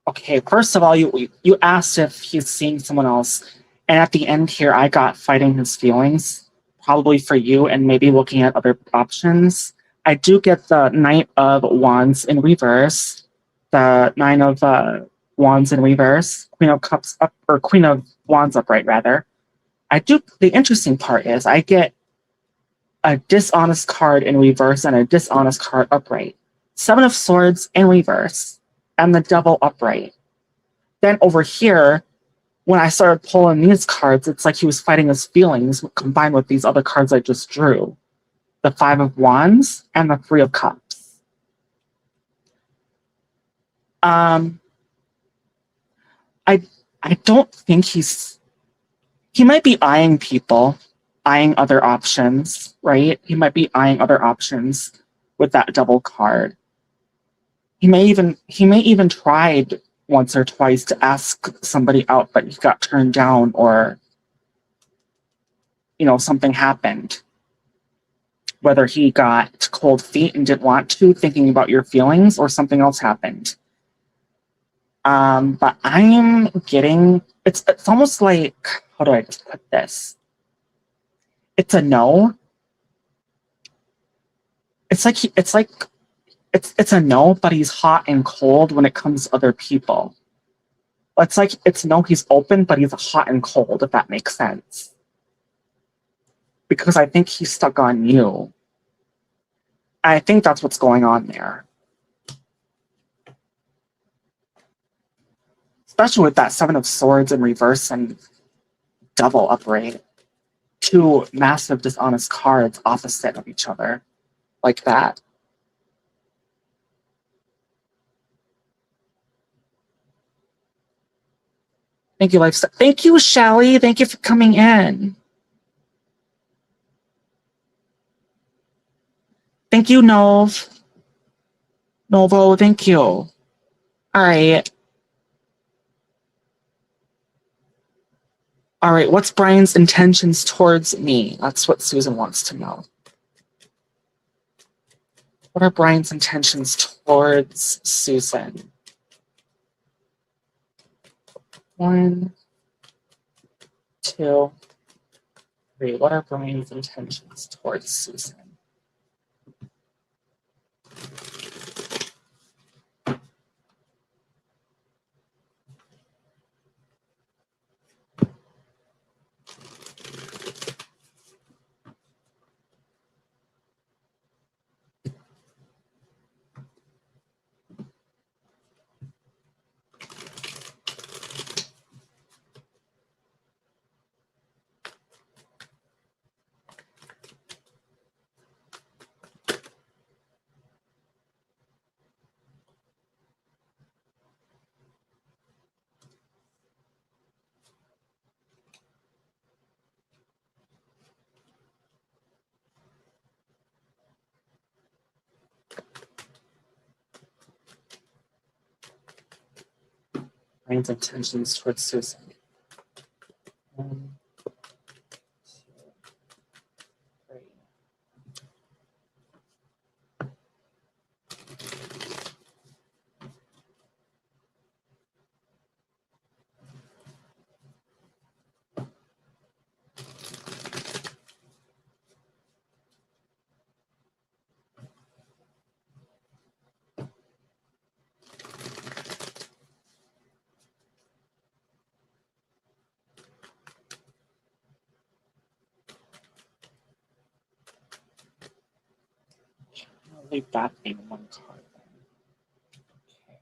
A: Okay, first of all, you asked if he's seeing someone else, and at the end here, I got fighting his feelings, probably for you, and maybe looking at other options. I do get the Knight of Wands in reverse, the Nine of Wands in reverse, Queen of Cups up, or Queen of Wands upright, rather. The interesting part is I get a dishonest card in reverse and a dishonest card upright. Seven of Swords in reverse, and the Devil upright. Then over here, when I started pulling these cards, it's like he was fighting his feelings combined with these other cards I just drew. The Five of Wands and the Three of Cups. I don't think he might be eyeing people, eyeing other options, right? He might be eyeing other options with that double card. He may even tried once or twice to ask somebody out, but he got turned down, or something happened. Whether he got cold feet and didn't want to, thinking about your feelings, or something else happened. But I'm getting it's almost like, how do I put this? It's a no. It's like it's a no, but he's hot and cold when it comes to other people. It's like it's no, he's open, but he's hot and cold, if that makes sense. Because I think he's stuck on you. I think that's what's going on there. Especially with that Seven of Swords in reverse and double upright. Two massive dishonest cards opposite of each other. Like that. Thank you, Lifestyle. Thank you, Shelly. Thank you for coming in. Thank you, Novo, thank you. All right. All right, what's Brian's intentions towards me? That's what Susan wants to know. What are Brian's intentions towards Susan? 1, 2, 3. What are Brian's intentions towards Susan? Brian's intentions towards Susan. 1, 2, 3. I'll leave that being one card. Okay.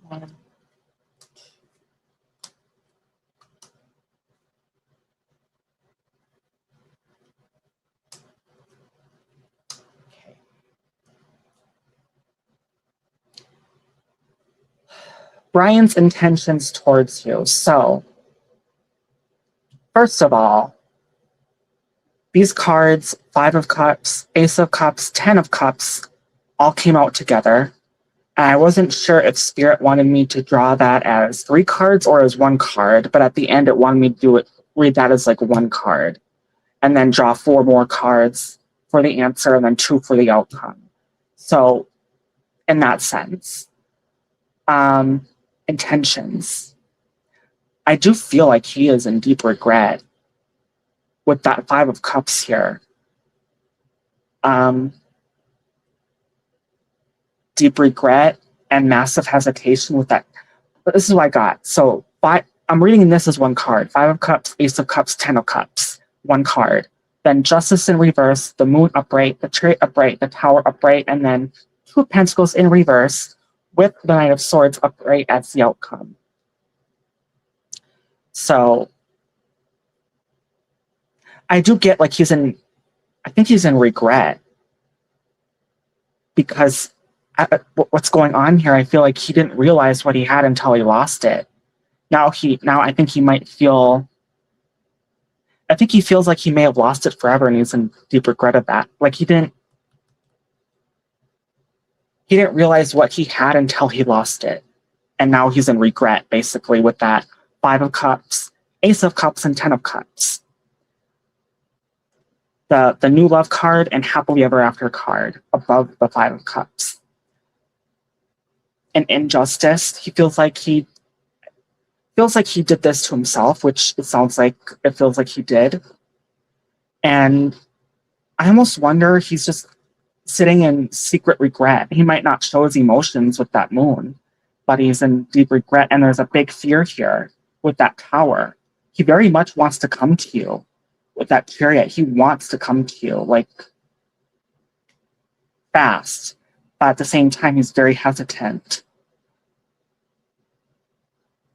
A: One. Okay. Brian's intentions towards you. So, first of all, these cards, 5 of Cups, Ace of Cups, 10 of Cups, all came out together. And I wasn't sure if Spirit wanted me to draw that as 3 cards or as 1 card, but at the end it wanted me to read that as like 1 card. And then draw 4 more cards for the answer and then 2 for the outcome. So, in that sense. Intentions. I do feel like he is in deep regret with that 5 of Cups here. Deep regret and massive hesitation with that. But this is what I got. So I'm reading this as 1 card. 5 of Cups, Ace of Cups, 10 of Cups. 1 card. Then Justice in reverse, the Moon upright, the Chariot upright, the Tower upright, and then 2 of Pentacles in reverse with the Knight of Swords upright as the outcome. So I do get like I think he's in regret because what's going on here, I feel like he didn't realize what he had until he lost it. Now I think he might feel, I think he feels like he may have lost it forever and he's in deep regret of that. Like he didn't realize what he had until he lost it. And now he's in regret basically with that 5 of Cups, Ace of Cups, and 10 of Cups. The new love card and happily ever after card above the 5 of Cups. An injustice. He feels like feels like he did this to himself, which it sounds like it feels like he did. And I almost wonder he's just sitting in secret regret. He might not show his emotions with that moon, but he's in deep regret. And there's a big fear here with that tower. He very much wants to come to you with that chariot. He wants to come to you, like, fast. But at the same time, he's very hesitant.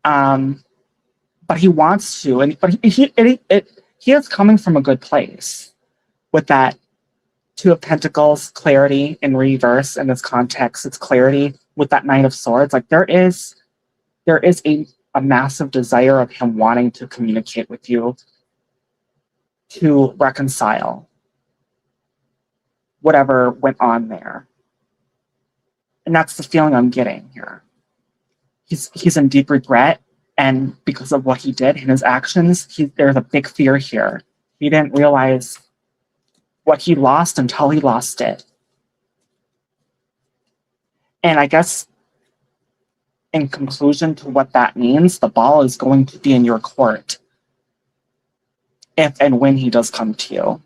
A: But he wants to, but he is coming from a good place with that Two of Pentacles, clarity in reverse in this context. It's clarity with that Nine of Swords. Like there is a massive desire of him wanting to communicate with you, to reconcile whatever went on there. And that's the feeling I'm getting here. He's in deep regret, and because of what he did and his actions, there's a big fear here. He didn't realize what he lost until he lost it. And I guess in conclusion to what that means, the ball is going to be in your court if and when he does come to you.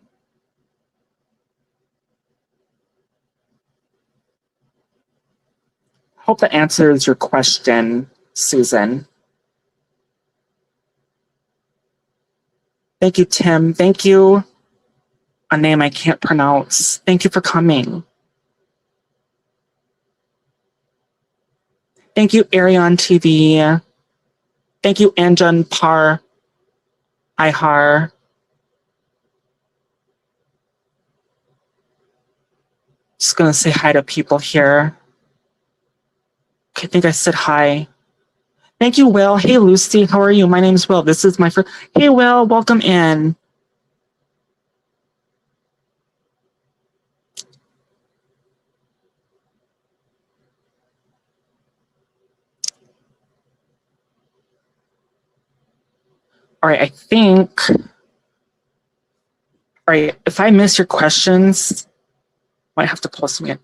A: Hope that answers your question, Susan. Thank you, Tim. Thank you. A name I can't pronounce. Thank you for coming. Thank you, Arion TV. Thank you, Anjan Par Ihar. Just gonna say hi to people here. Okay, I think I said hi. Thank you, Will. Hey, Lucy, how are you? My name's Will. This is my first. Hey, Will, welcome in. All right, I think. All right, if I miss your questions, might have to post them again.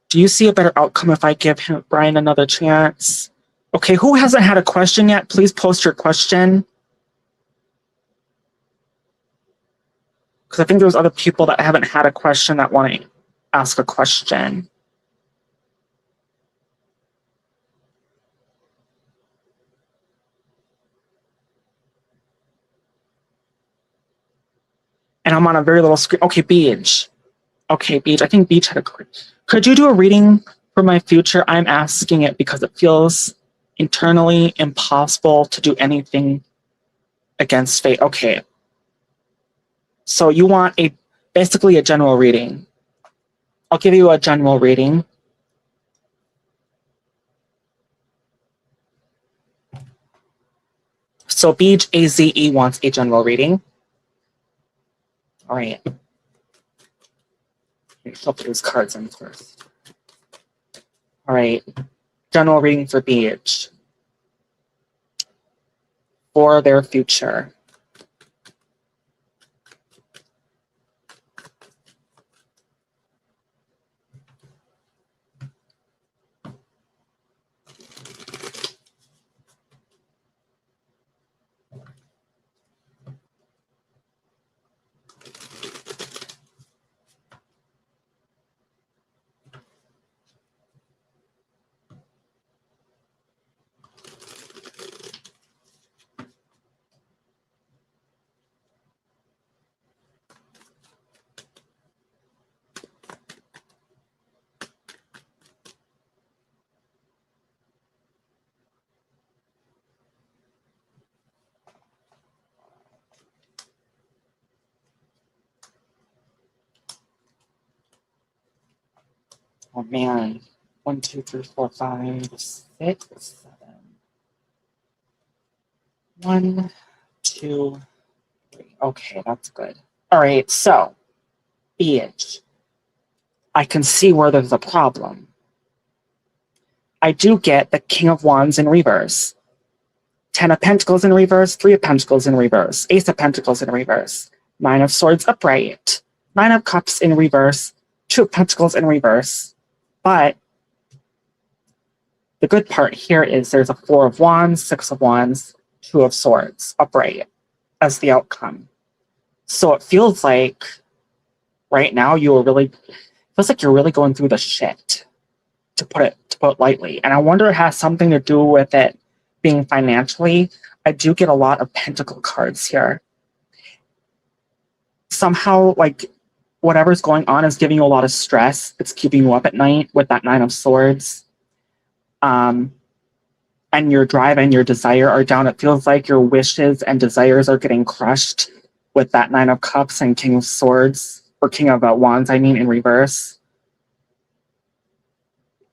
A: Do you see a better outcome if I give Brian another chance? Okay, who hasn't had a question yet? Please post your question. Because I think there's other people that haven't had a question that want to ask a question. And I'm on a very little screen. Okay, Beach. Okay, Beach. I think Beach had a question. Could you do a reading for my future? I'm asking it because it feels internally impossible to do anything against fate. Okay. So you want basically a general reading. I'll give you a general reading. So Beach AZE wants a general reading. All right. I'll put these cards in first. All right. General reading for Beach. For their future. Oh man. 1, 2, 3, 4, 5, 6, 7. 1, 2, 3. Okay, that's good. All right, so Beach. I can see where there's a problem. I do get the King of Wands in reverse. 10 of Pentacles in reverse, 3 of Pentacles in reverse, Ace of Pentacles in reverse, 9 of Swords upright, 9 of Cups in reverse, 2 of Pentacles in reverse. But the good part here is there's a 4 of Wands, 6 of Wands, Two of Swords upright as the outcome. So it feels like right now you're really going through the shit, to put it lightly. And I wonder if it has something to do with it being financially. I do get a lot of pentacle cards here. Somehow, like, whatever's going on is giving you a lot of stress. It's keeping you up at night with that Nine of Swords. And your drive and your desire are down. It feels like your wishes and desires are getting crushed with that Nine of Cups and King of Swords, or King of Wands, I mean, in reverse.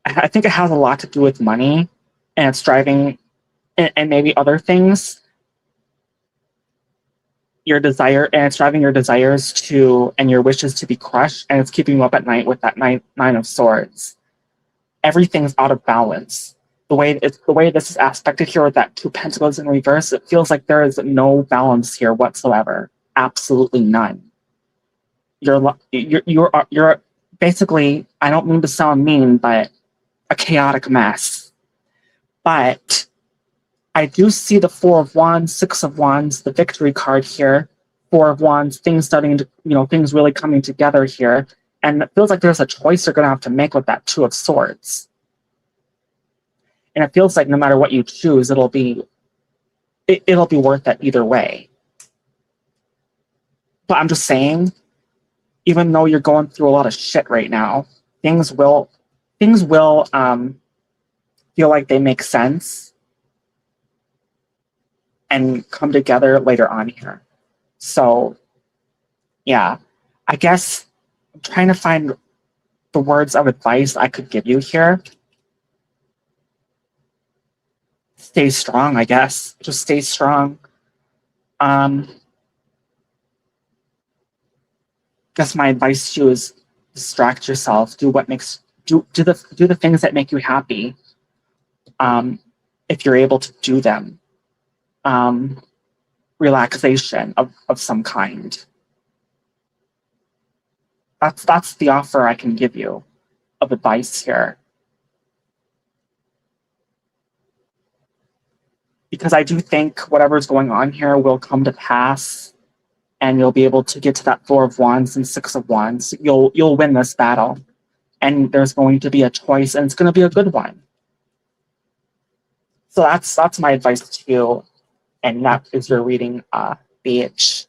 A: I think it has a lot to do with money, and it's driving, and maybe other things, your desire, and it's driving your desires to, and your wishes to be crushed, and it's keeping you up at night with that nine of Swords. Everything's out of balance. The way this is aspected here with that Two Pentacles in reverse, it feels like there is no balance here whatsoever. Absolutely none. You're basically, I don't mean to sound mean, but a chaotic mess. But I do see the Four of Wands, Six of Wands, the Victory card here, Four of Wands, things starting to, things really coming together here. And it feels like there's a choice you're going to have to make with that Two of Swords. And it feels like no matter what you choose, it'll be worth it either way. But I'm just saying, even though you're going through a lot of shit right now, things will feel like they make sense and come together later on here. So, yeah, I guess I'm trying to find the words of advice I could give you here. Stay strong, I guess. Just stay strong. Guess my advice to you is distract yourself. Do the things that make you happy. If you're able to do them. Relaxation of some kind. That's the offer I can give you of advice here. Because I do think whatever's going on here will come to pass, and you'll be able to get to that Four of Wands and Six of Wands. You'll win this battle, and there's going to be a choice, and it's going to be a good one. So that's my advice to you, and that is your reading, BH.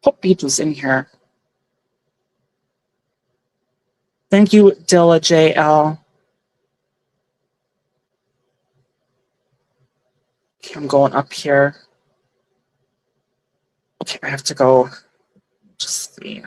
A: Hope Beach was in here. Thank you, Dilla JL. Okay, I'm going up here. Okay, I have to go. Just see.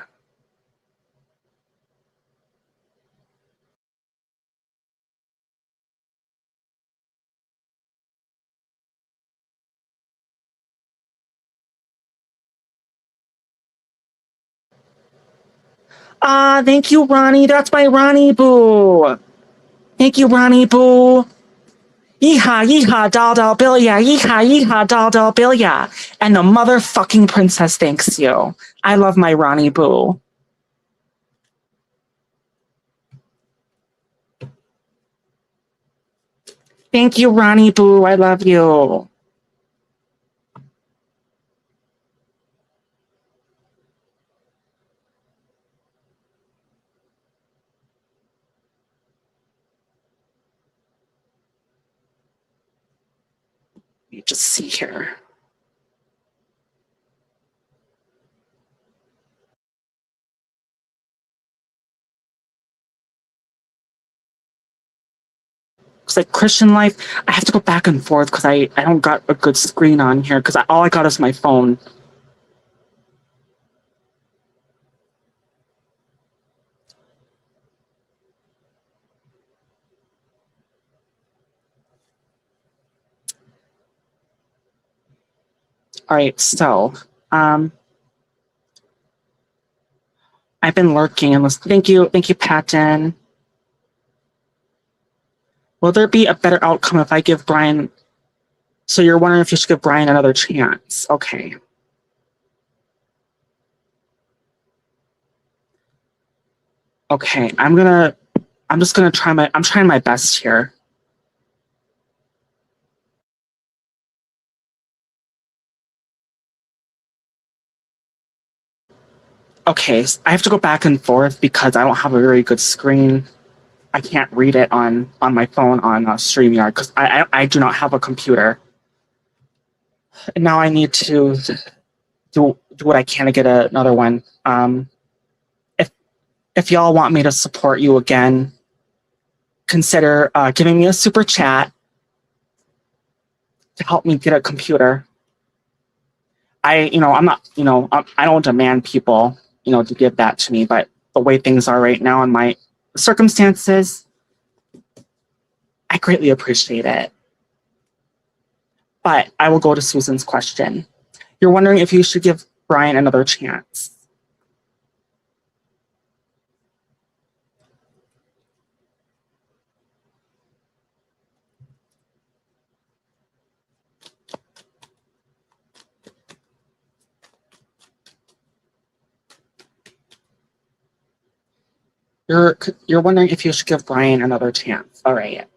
A: Thank you, Ronnie. That's my Ronnie Boo. Thank you, Ronnie Boo. Yeehaw, yeehaw, doll, bilya. Yeehaw, yeehaw, doll, bilya. And the motherfucking princess thanks you. I love my Ronnie Boo. Thank you, Ronnie Boo. I love you. Let me just see here. It's like Christian life. I have to go back and forth because I don't got a good screen on here because all I got is my phone. All right, so I've been lurking and thank you, Patton. Will there be a better outcome if I give Brian? So you're wondering if you should give Brian another chance? Okay. Okay, I'm gonna I'm just gonna I'm trying my best here. Okay, so I have to go back and forth because I don't have a very good screen. I can't read it on my phone on StreamYard because I do not have a computer. And now I need to do what I can to get another one. If y'all want me to support you again, consider giving me a super chat to help me get a computer. I'm not, I don't demand people, to give that to me, but the way things are right now in my circumstances, I greatly appreciate it. But I will go to Susan's question. You're wondering if you should give Brian another chance. You're wondering if you should give Brian another chance. All right.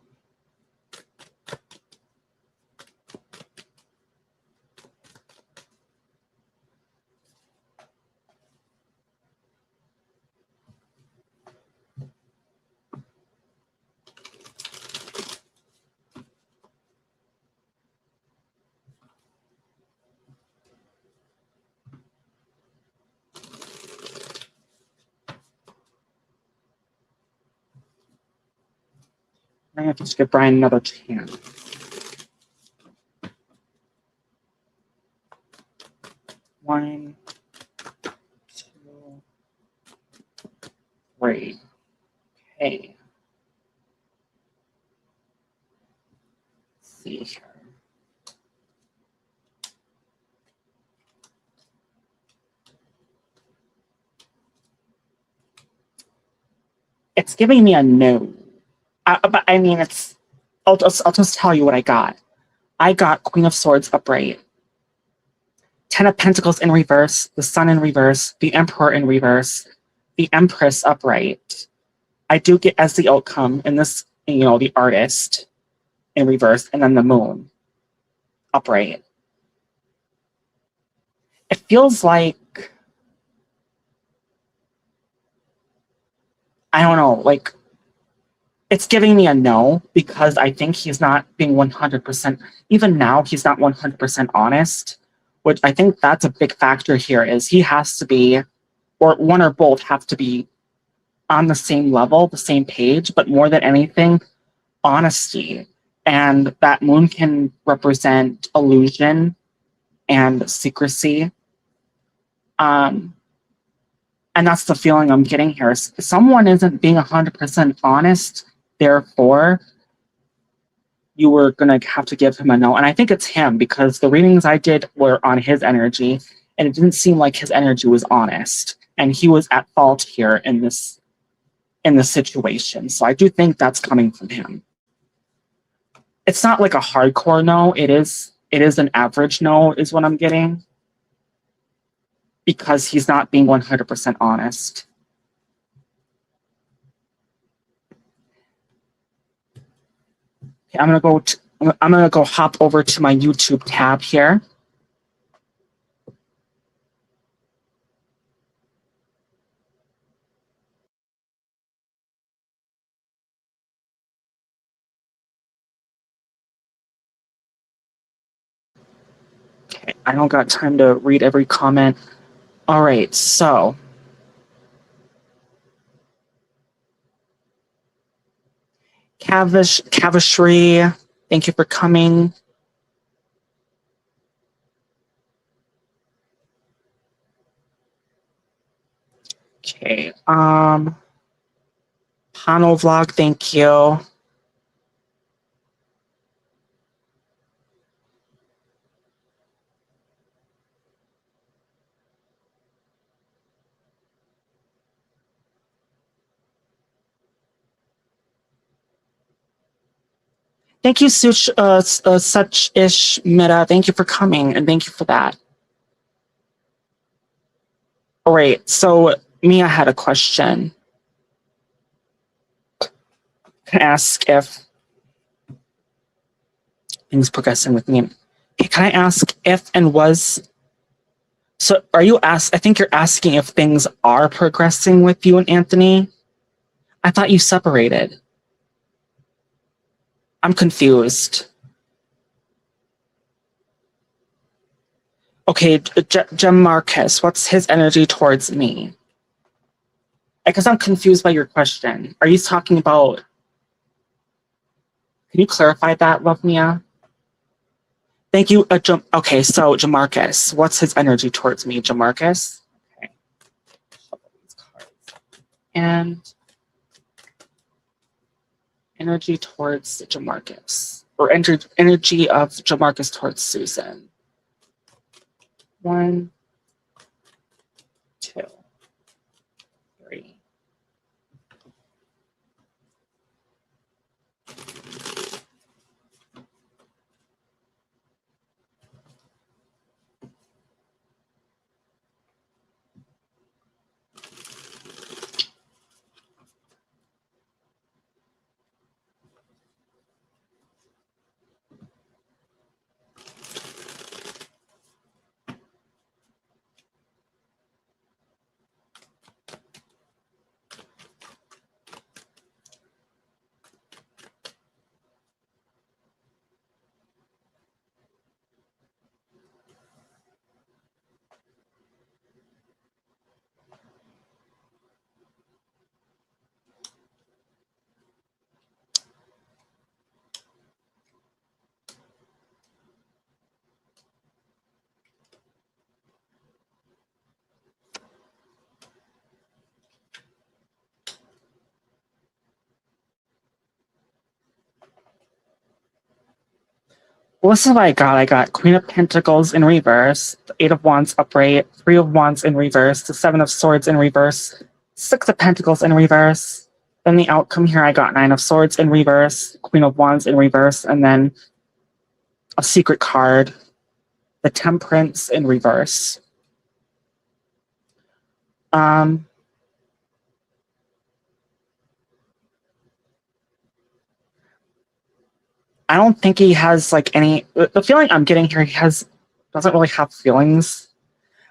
A: I have to give Brian another chance. One, two, three. Okay. Let's see here. It's giving me a no. But I mean, I'll just tell you what I got. I got Queen of Swords upright, Ten of Pentacles in reverse, the Sun in reverse, the Emperor in reverse, the Empress upright. I do get as the outcome in this, the Artist in reverse, and then the Moon upright. It feels like, I don't know, like it's giving me a no because I think he's not being 100%, even now, he's not 100% honest, which I think that's a big factor here is he has to be, or one or both have to be on the same level, the same page, but more than anything, honesty. And that moon can represent illusion and secrecy. And that's the feeling I'm getting here. Someone isn't being 100% honest, therefore, you were going to have to give him a no. And I think it's him because the readings I did were on his energy, and it didn't seem like his energy was honest. And he was at fault here in this situation. So I do think that's coming from him. It's not like a hardcore no. It is an average no is what I'm getting. Because he's not being 100% honest. Okay, I'm gonna go hop over to my YouTube tab here. Okay, I don't got time to read every comment. All right, so Cavishry, thank you for coming. Okay, Pano Vlog, thank you. Thank you, Such-ish Meta. Thank you for coming, and thank you for that. All right, so Mia had a question. Can I ask if things progressing with me? Okay, can I ask if and was... So are you I think you're asking if things are progressing with you and Anthony? I thought you separated. I'm confused. Okay, Jamarcus, what's his energy towards me? I guess I'm confused by your question. Are you talking about... Can you clarify that, Love Mia? Thank you. Okay, so Jamarcus, what's his energy towards me, Jamarcus? Okay. And energy towards Jamarcus, or energy of Jamarcus towards Susan. 1, 2, 3. Well, this is what I got. I got Queen of Pentacles in reverse, the 8 of Wands upright, 3 of Wands in reverse, the 7 of Swords in reverse, 6 of Pentacles in reverse. Then the outcome here, I got 9 of Swords in reverse, Queen of Wands in reverse, and then a secret card, the Temperance in reverse. I don't think he has like any... The feeling I'm getting here, doesn't really have feelings.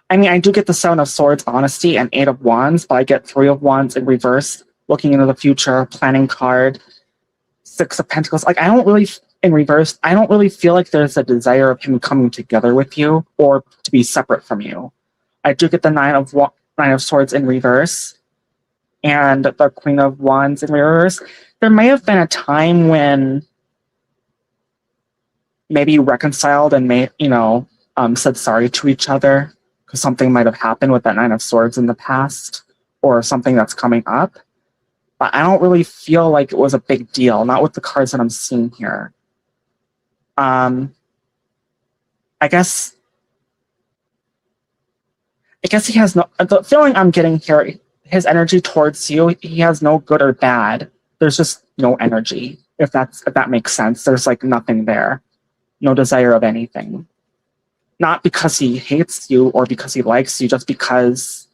A: I mean, I do get the 7 of Swords, Honesty, and 8 of Wands, but I get 3 of Wands in reverse, looking into the future, planning card, 6 of Pentacles. Like, in reverse, I don't really feel like there's a desire of him coming together with you or to be separate from you. I do get the 9 of Swords in reverse and the Queen of Wands in reverse. There may have been a time when maybe you reconciled and said sorry to each other because something might have happened with that 9 of Swords in the past or something that's coming up. But I don't really feel like it was a big deal, not with the cards that I'm seeing here. I guess he has no... The feeling I'm getting here, his energy towards you, he has no good or bad. There's just no energy, if that makes sense. There's like nothing there. No desire of anything. Not because he hates you or because he likes you, just because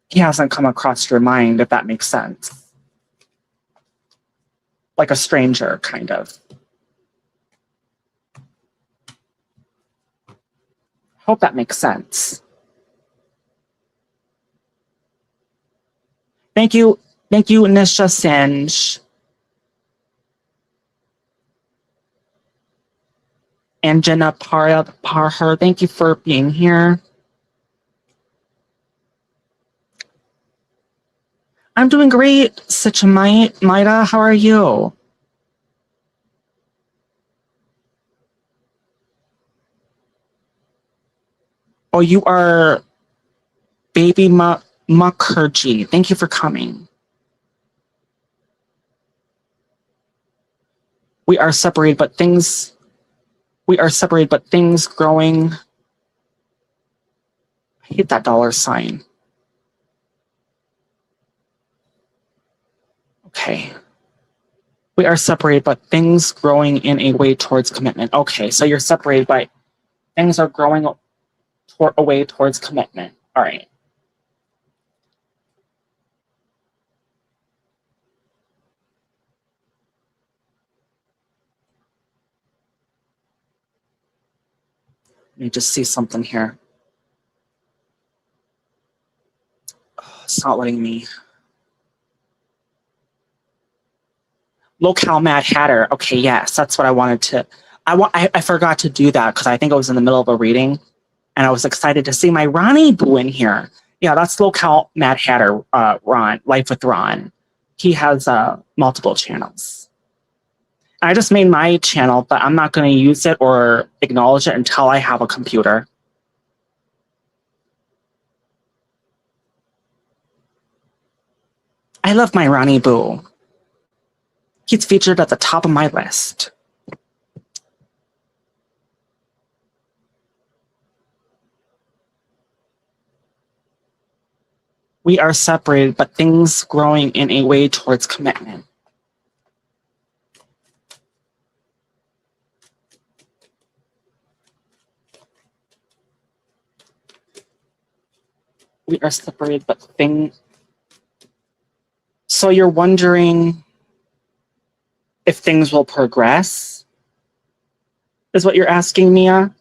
A: he hasn't come across your mind, if that makes sense. Like a stranger, kind of. Hope that makes sense. Thank you, Nisha Singe. And Jenna Parher, thank you for being here. I'm doing great, Maida, how are you? Oh, you are Baby Mukherjee. Thank you for coming. We are separated, but things growing. I hate that $sign. Okay. We are separated, but things growing in a way towards commitment. Okay, so you're separated, but things are growing a way towards commitment. All right. Let me just see something here. Oh, it's not letting me. Locale Mad Hatter. Okay, yes, that's what I wanted to. I forgot to do that because I think I was in the middle of a reading, and I was excited to see my Ronnie Boo in here. Yeah, that's Locale Mad Hatter. Ron, Life with Ron. He has multiple channels. I just made my channel, but I'm not going to use it or acknowledge it until I have a computer. I love my Ronnie Boo. He's featured at the top of my list. We are separated, but things growing in a way towards commitment. We are separated, but things. So you're wondering if things will progress? Is what you're asking, Mia?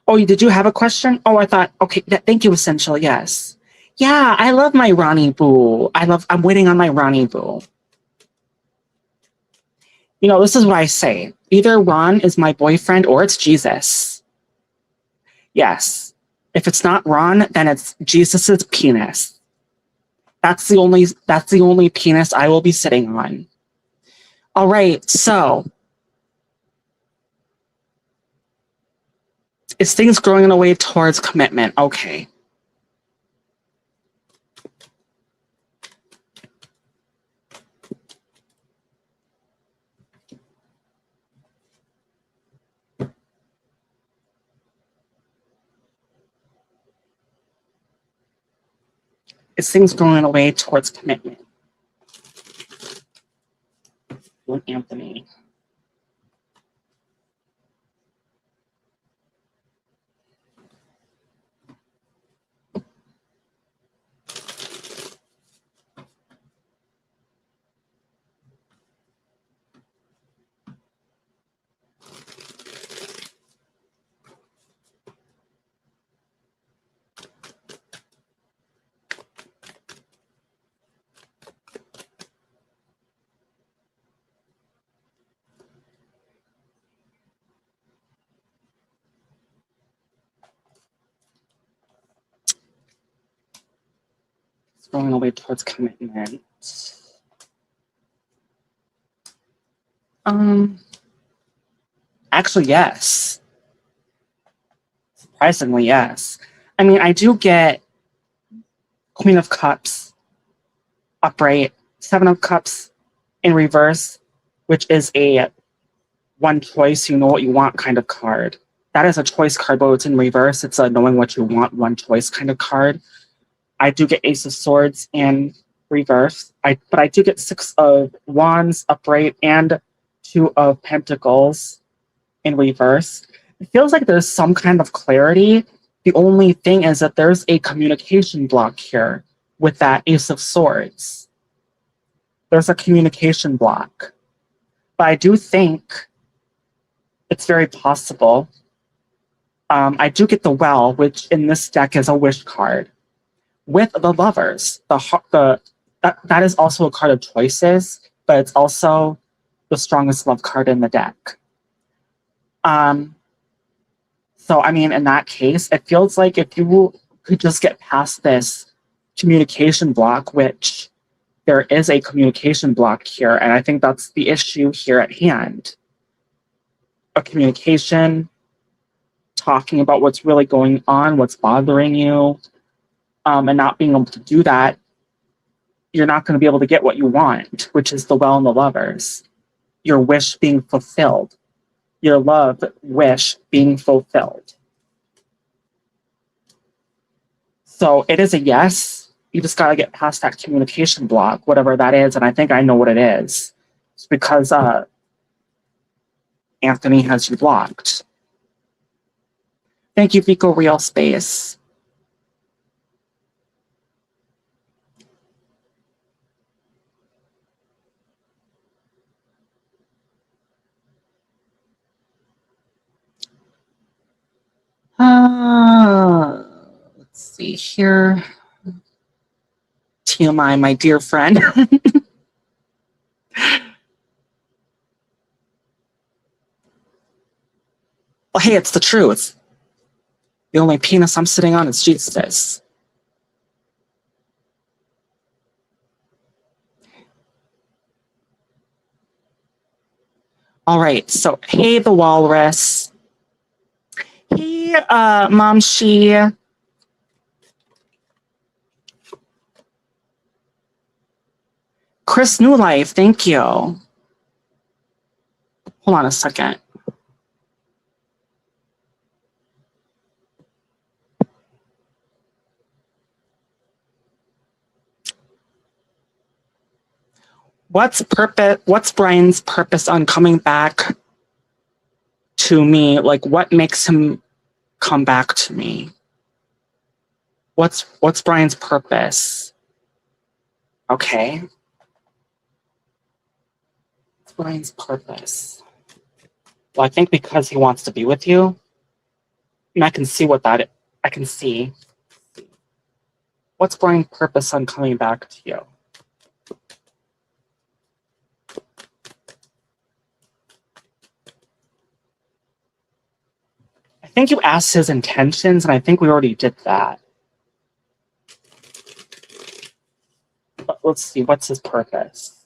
A: Oh, did you have a question? Oh, I thought, okay, thank you, Essential, yes. Yeah, I love my Ronnie Boo. I'm waiting on my Ronnie Boo. You know, this is what I say. Either Ron is my boyfriend or it's Jesus. Yes. If it's not Ron, then it's Jesus's penis. That's the only penis I will be sitting on. All right, so is things growing in a way towards commitment? Okay. Is things growing in a way towards commitment? Anthony. Going away towards commitment. Actually, yes. Surprisingly, yes. I mean, I do get Queen of Cups upright, Seven of Cups in reverse, which is a one choice, you know what you want kind of card. That is a choice card, but it's in reverse. It's a knowing what you want, one choice kind of card. I do get Ace of Swords in reverse, but I do get Six of Wands upright and Two of Pentacles in reverse. It feels like there's some kind of clarity. The only thing is that there's a communication block here with that Ace of Swords. There's a communication block. But I do think it's very possible. I do get the Well, which in this deck is a wish card. With the Lovers, that is also a card of choices, but it's also the strongest love card in the deck. So, I mean, in that case, it feels like if you could just get past this communication block, which there is a communication block here, and I think that's the issue here at hand. A communication, talking about what's really going on, what's bothering you, and not being able to do that, you're not going to be able to get what you want, which is the Well and the Lovers. Your wish being fulfilled. Your love wish being fulfilled. So it is a yes. You just got to get past that communication block, whatever that is, and I think I know what it is. It's because Anthony has you blocked. Thank you, Vico Real Space. Let's see here. TMI, my dear friend. Well, hey, it's the truth. The only penis I'm sitting on is Jesus. All right, so hey, the walrus. Hey, Mom She. Chris New Life, thank you. Hold on a second. What's Brian's purpose on coming back to me? Like, what makes him come back to me? What's Brian's purpose? Okay. What's Brian's purpose? Well, I think because he wants to be with you. And I can see what that is. I can see. What's Brian's purpose on coming back to you? I think you asked his intentions, and I think we already did that. But let's see, what's his purpose?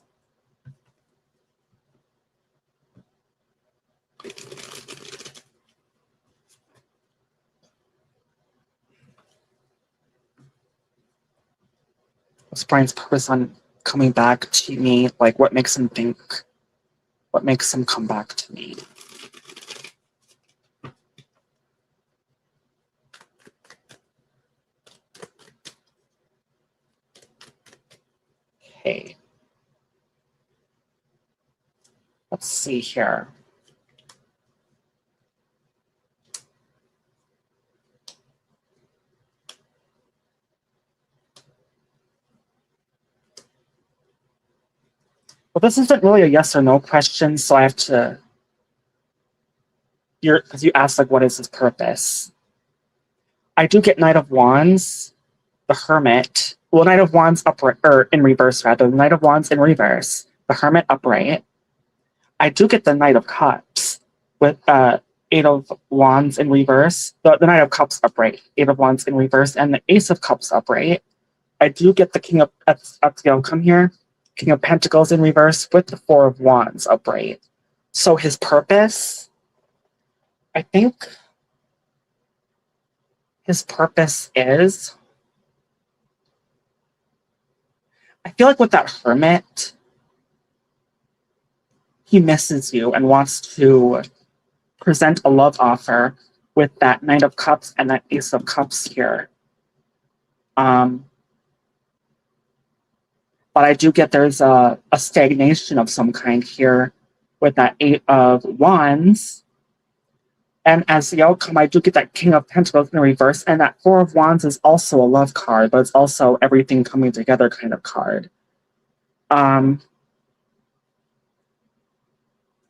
A: What's Brian's purpose on coming back to me? Like, what makes him come back to me? Okay. Let's see here. Well, this isn't really a yes or no question, so I have to. Because you asked, like, what is his purpose? I do get Knight of Wands, the Hermit. Well, Knight of Wands upright, or in reverse, rather. The Knight of Wands in reverse, the Hermit upright. I do get the Knight of Cups with Eight of Wands in reverse, the Knight of Cups upright, Eight of Wands in reverse, and the Ace of Cups upright. I do get the King of, come here, King of Pentacles in reverse with the Four of Wands upright. So his purpose, I think his purpose is, I feel like with that Hermit, he misses you and wants to present a love offer with that Knight of Cups and that Ace of Cups here. But I do get there's a stagnation of some kind here with that Eight of Wands. And as the outcome, I do get that King of Pentacles in reverse, and that Four of Wands is also a love card, but it's also everything coming together kind of card.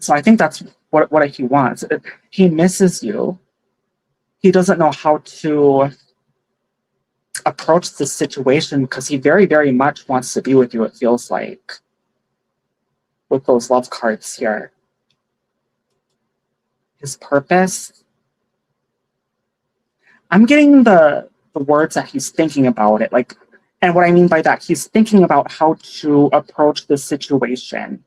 A: So I think that's what he wants. He misses you. He doesn't know how to approach this situation because he very, very much wants to be with you, it feels like, with those love cards here. His purpose, I'm getting the words that he's thinking about it, like, and what I mean by that, he's thinking about how to approach this situation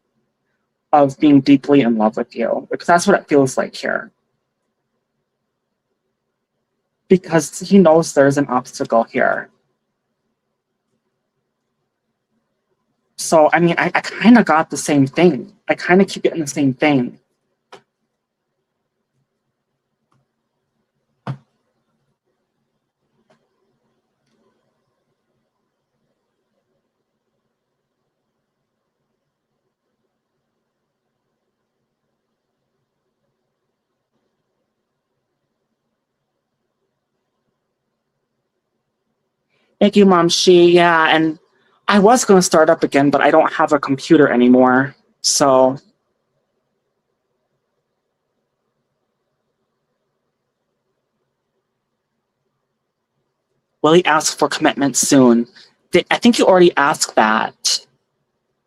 A: of being deeply in love with you, because that's what it feels like here. Because he knows there's an obstacle here. So, I mean, I kind of got the same thing. I kind of keep getting the same thing. Thank you, Mom. Yeah, and I was going to start up again, but I don't have a computer anymore. So will he ask for commitment soon? I think you already asked that.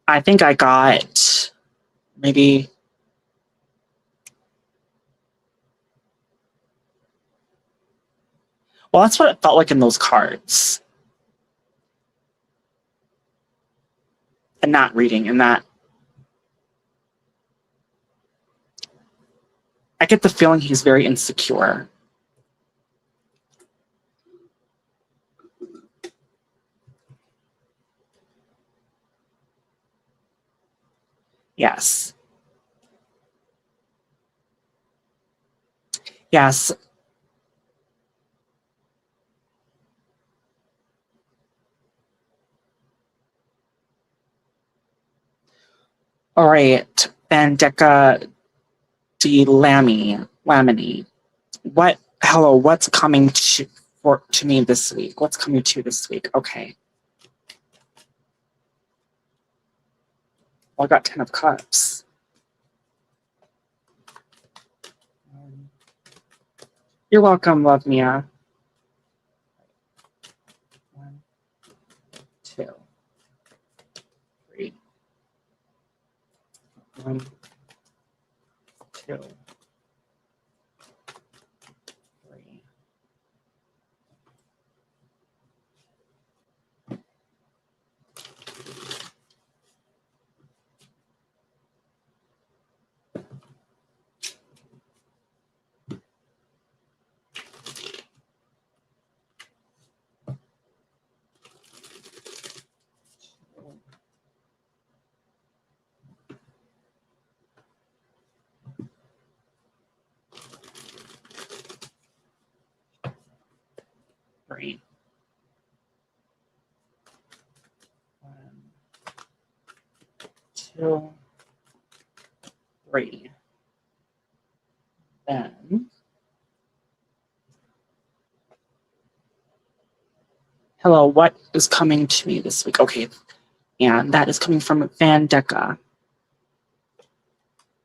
A: I think I got maybe. Well, that's what it felt like in those cards. And not reading, and that. I get the feeling he's very insecure. Yes. Yes. All right. Bandeka de Lamini. Hello, what's coming to me this week? What's coming to you this week? Okay. Well, I got 10 of Cups. You're welcome, love Mia. 1, 2, 3. 1, 2, 3. 3. 1, 2, 3. Then hello, what is coming to me this week? Okay, and that is coming from Vandeka.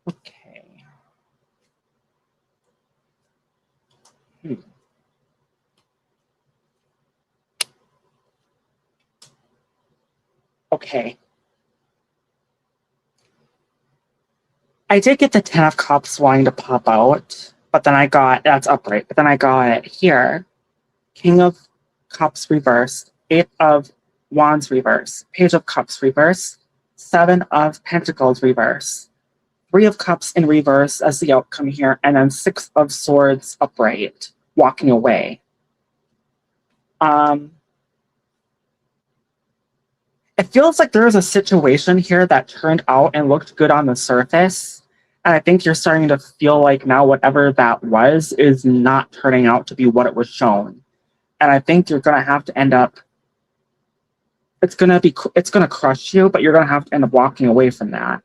A: Okay. Okay. I did get the 10 of Cups wanting to pop out, but then I got, that's upright, but then I got here, King of Cups reverse, 8 of Wands reverse, Page of Cups reverse, 7 of Pentacles reverse, 3 of Cups in reverse as the outcome here, and then 6 of Swords upright, walking away. It feels like there's a situation here that turned out and looked good on the surface. And I think you're starting to feel like now whatever that was is not turning out to be what it was shown. And I think you're going to have to end up, it's going to crush you, but you're going to have to end up walking away from that.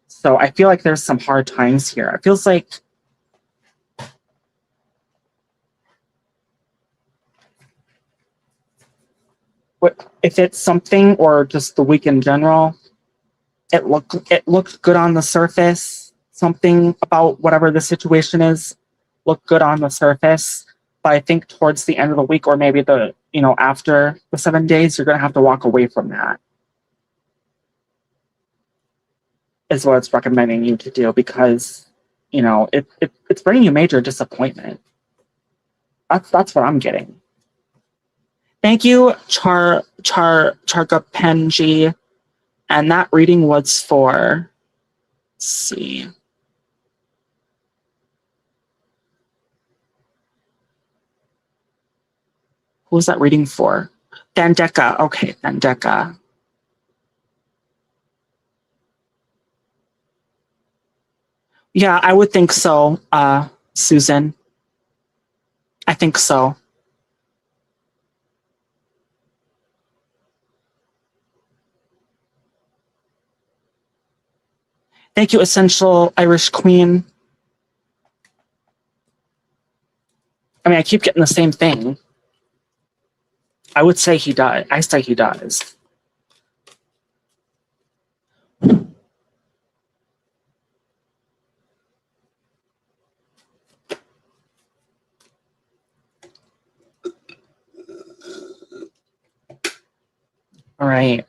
A: So I feel like there's some hard times here. It feels like if it's something or just the week in general, it looked good on the surface. Something about whatever the situation is looked good on the surface. But I think towards the end of the week or maybe after the 7 days, you're going to have to walk away from that. Is what it's recommending you to do because, it's bringing you major disappointment. That's what I'm getting. Thank you, Chargapenji. And that reading was for, let's see. Who was that reading for? Dandeka. Okay, Dandeka. Yeah, I would think so, Susan. I think so. Thank you, Essential Irish Queen. I mean, I keep getting the same thing. I would say he does. I say he does. All right.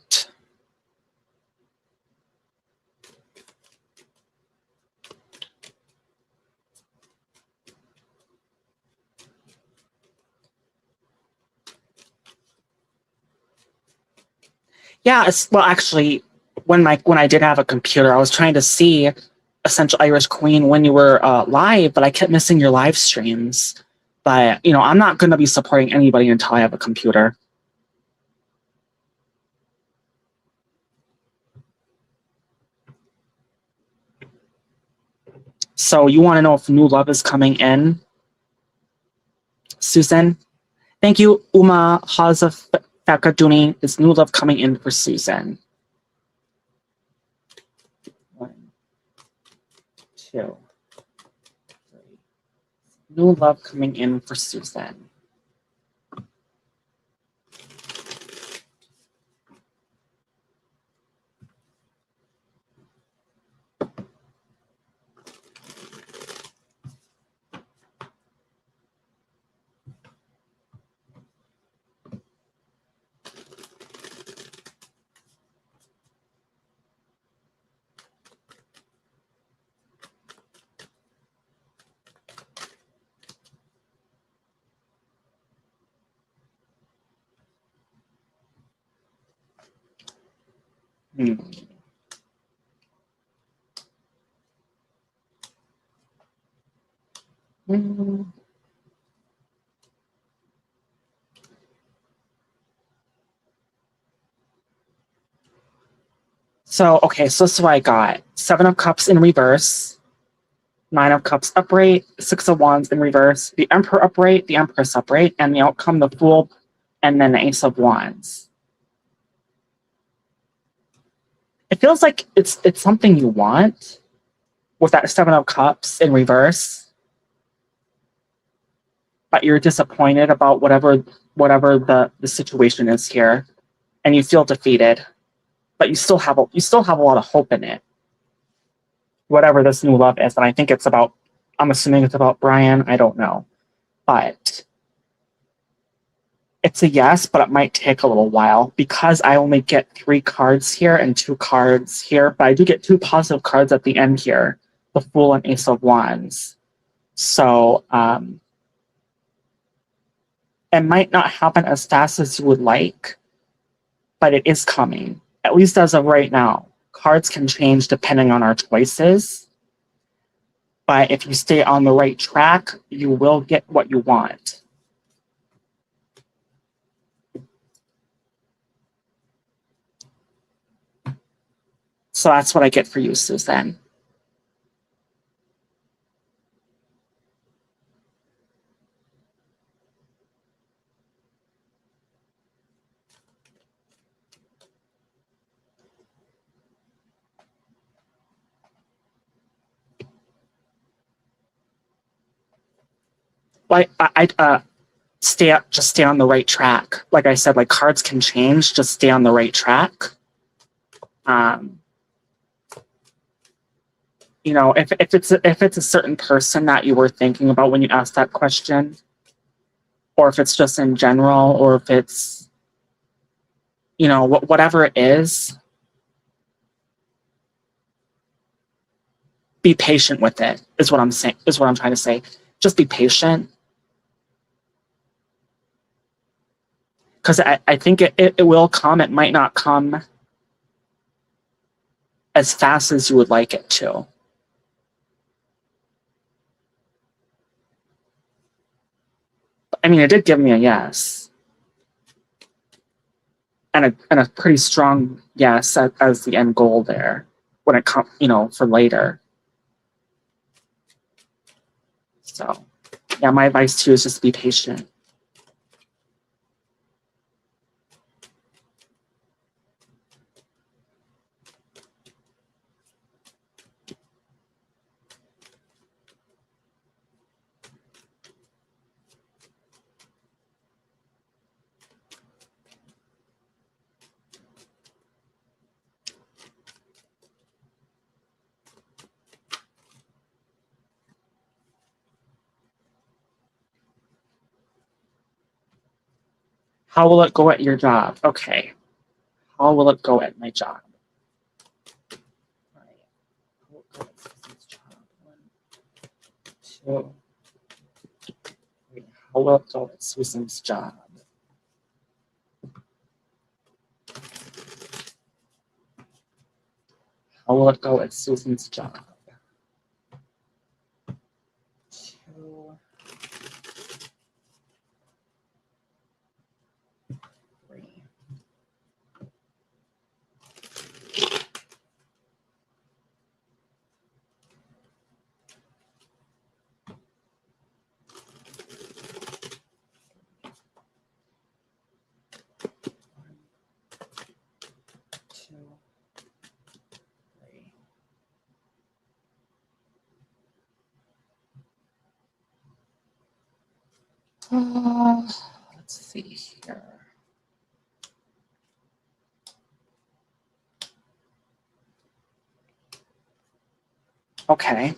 A: Yeah, well, actually, when I did have a computer, I was trying to see Essential Irish Queen when you were live, but I kept missing your live streams. But I'm not going to be supporting anybody until I have a computer. So you want to know if new love is coming in, Susan? Thank you, Uma Haza Fakaduni. Is new love coming in for Susan? 1, 2, 3. New love coming in for Susan. Hmm. Hmm. So, okay, so this is what I got. 7 of Cups in reverse, 9 of Cups upright, 6 of Wands in reverse, the Emperor upright, the Empress upright, and the outcome, the Fool, and then the Ace of Wands. It feels like it's something you want with that 7 of Cups in reverse, but you're disappointed about whatever the situation is here, and you feel defeated, but you still have a lot of hope in it. Whatever this new love is, and I think it's about. I'm assuming it's about Brian. I don't know, but it's a yes, but it might take a little while because I only get 3 cards here and 2 cards here, but I do get 2 positive cards at the end here, the Fool and Ace of Wands. So it might not happen as fast as you would like, but it is coming, at least as of right now. Cards can change depending on our choices, but if you stay on the right track, you will get what you want. So that's what I get for you, Susan. Like I just stay on the right track. Like I said, like cards can change. Just stay on the right track. If it's a certain person that you were thinking about when you asked that question, or if it's just in general, or if it's whatever it is, be patient with it. Is what I'm saying. Is what I'm trying to say. Just be patient, because I think it will come. It might not come as fast as you would like it to. I mean, it did give me a yes, and a pretty strong yes as the end goal there when it comes, for later. So, yeah, my advice to you is just be patient. How will it go at your job? Okay. How will it go at my job? All right. How will it go at Susan's job? 1, 2, 3. How will it go at Susan's job? How will it go at Susan's job? 2, 3. Let's see here. Okay.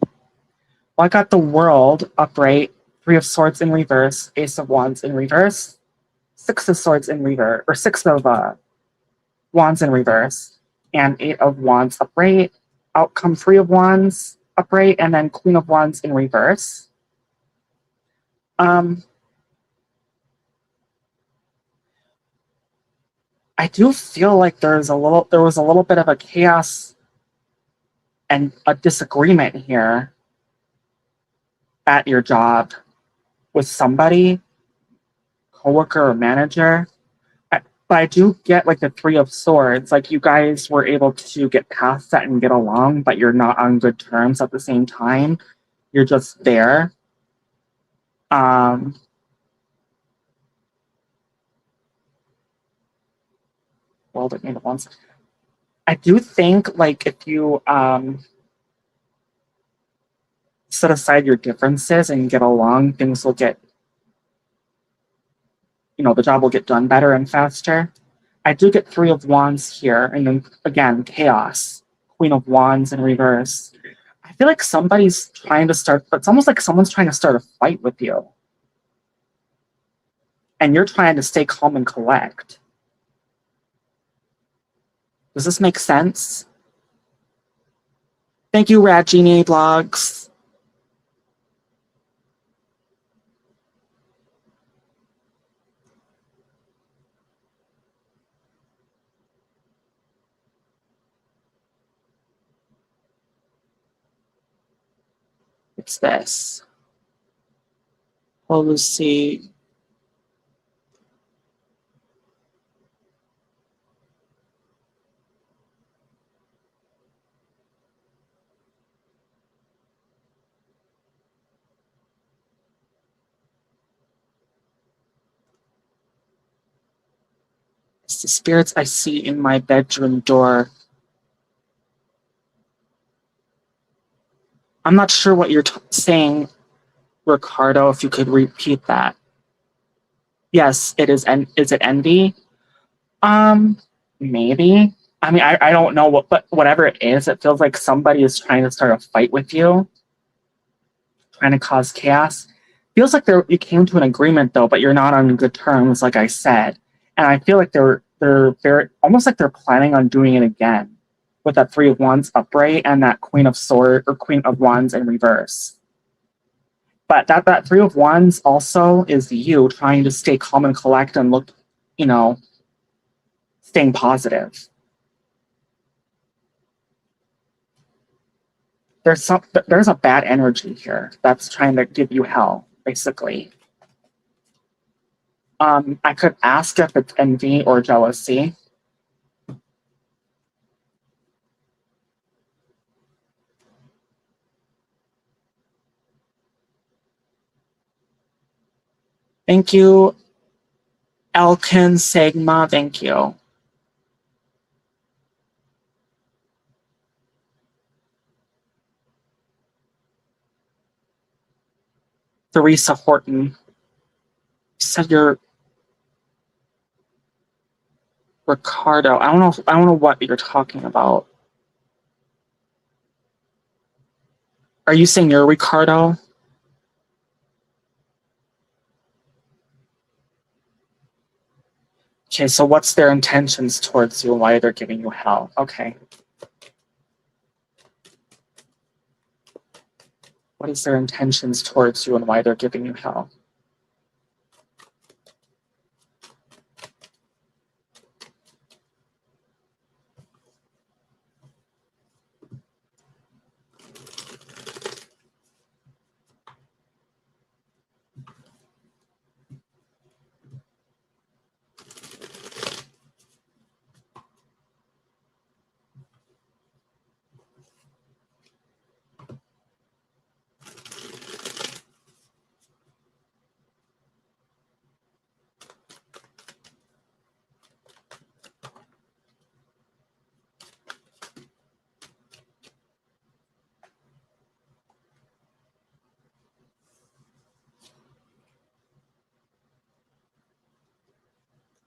A: Well, I got the World upright, 3 of Swords in reverse, Ace of Wands in reverse, 6 of Swords in reverse, or 6 of Wands in reverse, and 8 of Wands upright. Out come 3 of Wands upright, and then Queen of Wands in reverse. I do feel like there was a little bit of a chaos and a disagreement here at your job with somebody, coworker or manager. But I do get like the 3 of Swords, like you guys were able to get past that and get along, but you're not on good terms at the same time. You're just there. Well, it made it once. I do think like if you set aside your differences and get along, things will get, the job will get done better and faster. I do get 3 of Wands here, and then again, chaos. Queen of Wands in reverse. I feel like somebody's trying to start, but it's almost like someone's trying to start a fight with you. And you're trying to stay calm and collect. Does this make sense? Thank you, Rad Genie Blogs. It's this. Oh, Lucy. It's the spirits I see in my bedroom door. I'm not sure what you're saying, Ricardo, if you could repeat that. Yes, it is. Is it envy? Maybe. I mean, I don't know what, but whatever it is, it feels like somebody is trying to start a fight with you, trying to cause chaos. Feels like you came to an agreement though, but you're not on good terms, like I said. And I feel like they're very almost like they're planning on doing it again with that 3 of Wands upright and that Queen of Swords or Queen of Wands in reverse. But that 3 of Wands also is you trying to stay calm and collect and look, staying positive. There's a bad energy here that's trying to give you hell, basically. I could ask if it's envy or jealousy. Thank you, Elkin Sigma. Thank you. Theresa Horton. You said you're Ricardo. I don't know what you're talking about. Are you saying you're Ricardo? Okay, so what's their intentions towards you and why they're giving you hell? Okay. What is their intentions towards you and why they're giving you hell?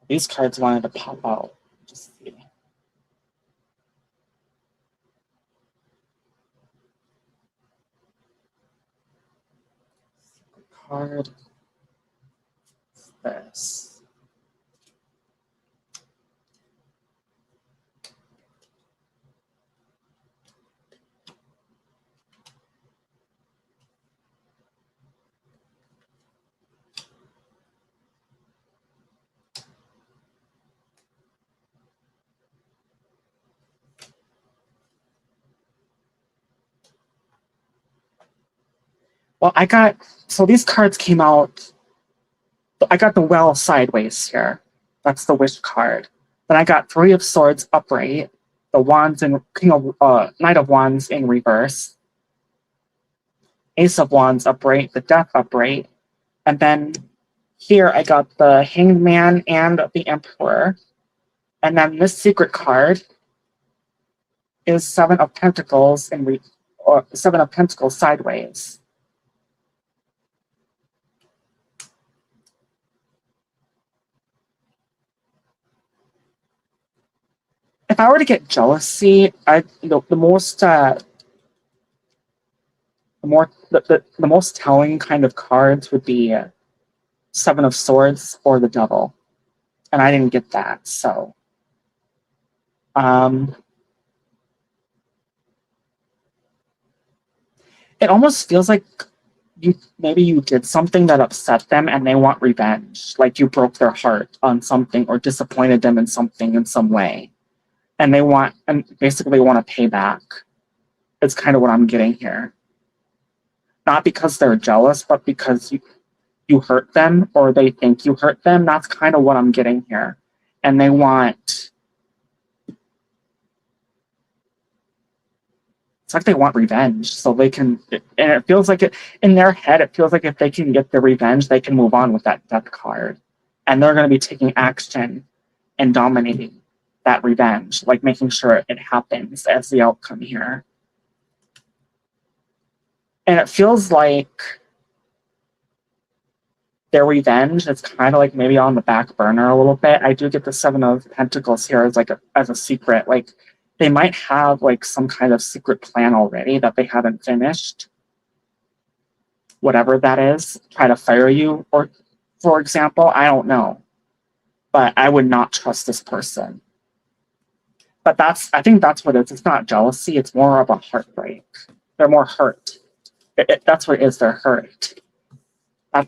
A: These cards wanted to pop out. Just see. Card. This. Well, so these cards came out. I got the Well sideways here. That's the Wish card. Then I got Three of Swords upright, the Wands and Knight of Wands in reverse, Ace of Wands upright, the Death upright, and then here I got the Hanged Man and the Emperor. And then this secret card is Seven of Pentacles or Seven of Pentacles sideways. If I were to get jealousy, the most telling kind of cards would be Seven of Swords or the Devil, and I didn't get that. So, it almost feels like maybe you did something that upset them, and they want revenge. Like you broke their heart on something or disappointed them in something in some way, and basically want to pay back. It's kind of what I'm getting here. Not because they're jealous, but because you hurt them or they think you hurt them. That's kind of what I'm getting here. And they want, it's like they want revenge. So they can, and it feels like in their head, it feels like if they can get the revenge, they can move on with that Death card. And they're going to be taking action and dominating that revenge, like making sure it happens as the outcome here. And it feels like their revenge is kind of like maybe on the back burner a little bit. I do get the Seven of Pentacles here as a secret. Like they might have like some kind of secret plan already that they haven't finished. Whatever that is, try to fire you, or for example, I don't know. But I would not trust this person. But I think that's what it is. It's not jealousy, it's more of a heartbreak. They're more hurt. That's what it is, they're hurt.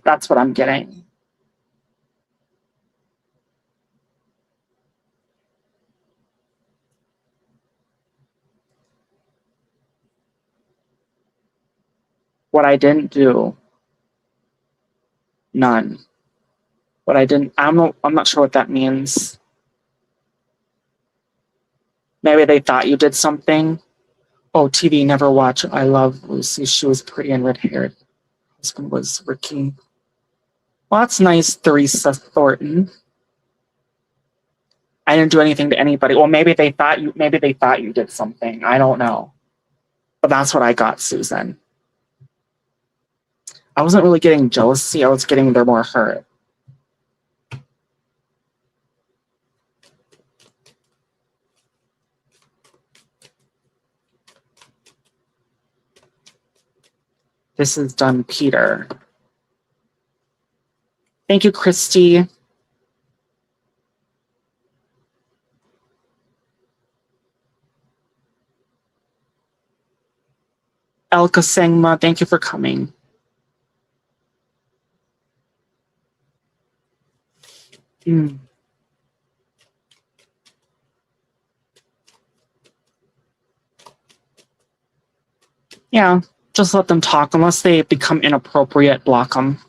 A: That's what I'm getting. What I didn't do, none. What I didn't, I'm not sure what that means. Maybe they thought you did something. Oh, TV, never watch. I love Lucy. She was pretty and red-haired. Husband was Ricky. Well, that's nice, Theresa Thornton. I didn't do anything to anybody. Well, maybe they thought you did something. I don't know. But that's what I got, Susan. I wasn't really getting jealousy. I was getting they're more hurt. This is done, Peter. Thank you, Christy. Elka Sengma, thank you for coming. Yeah, just let them talk. Unless they become inappropriate, block them.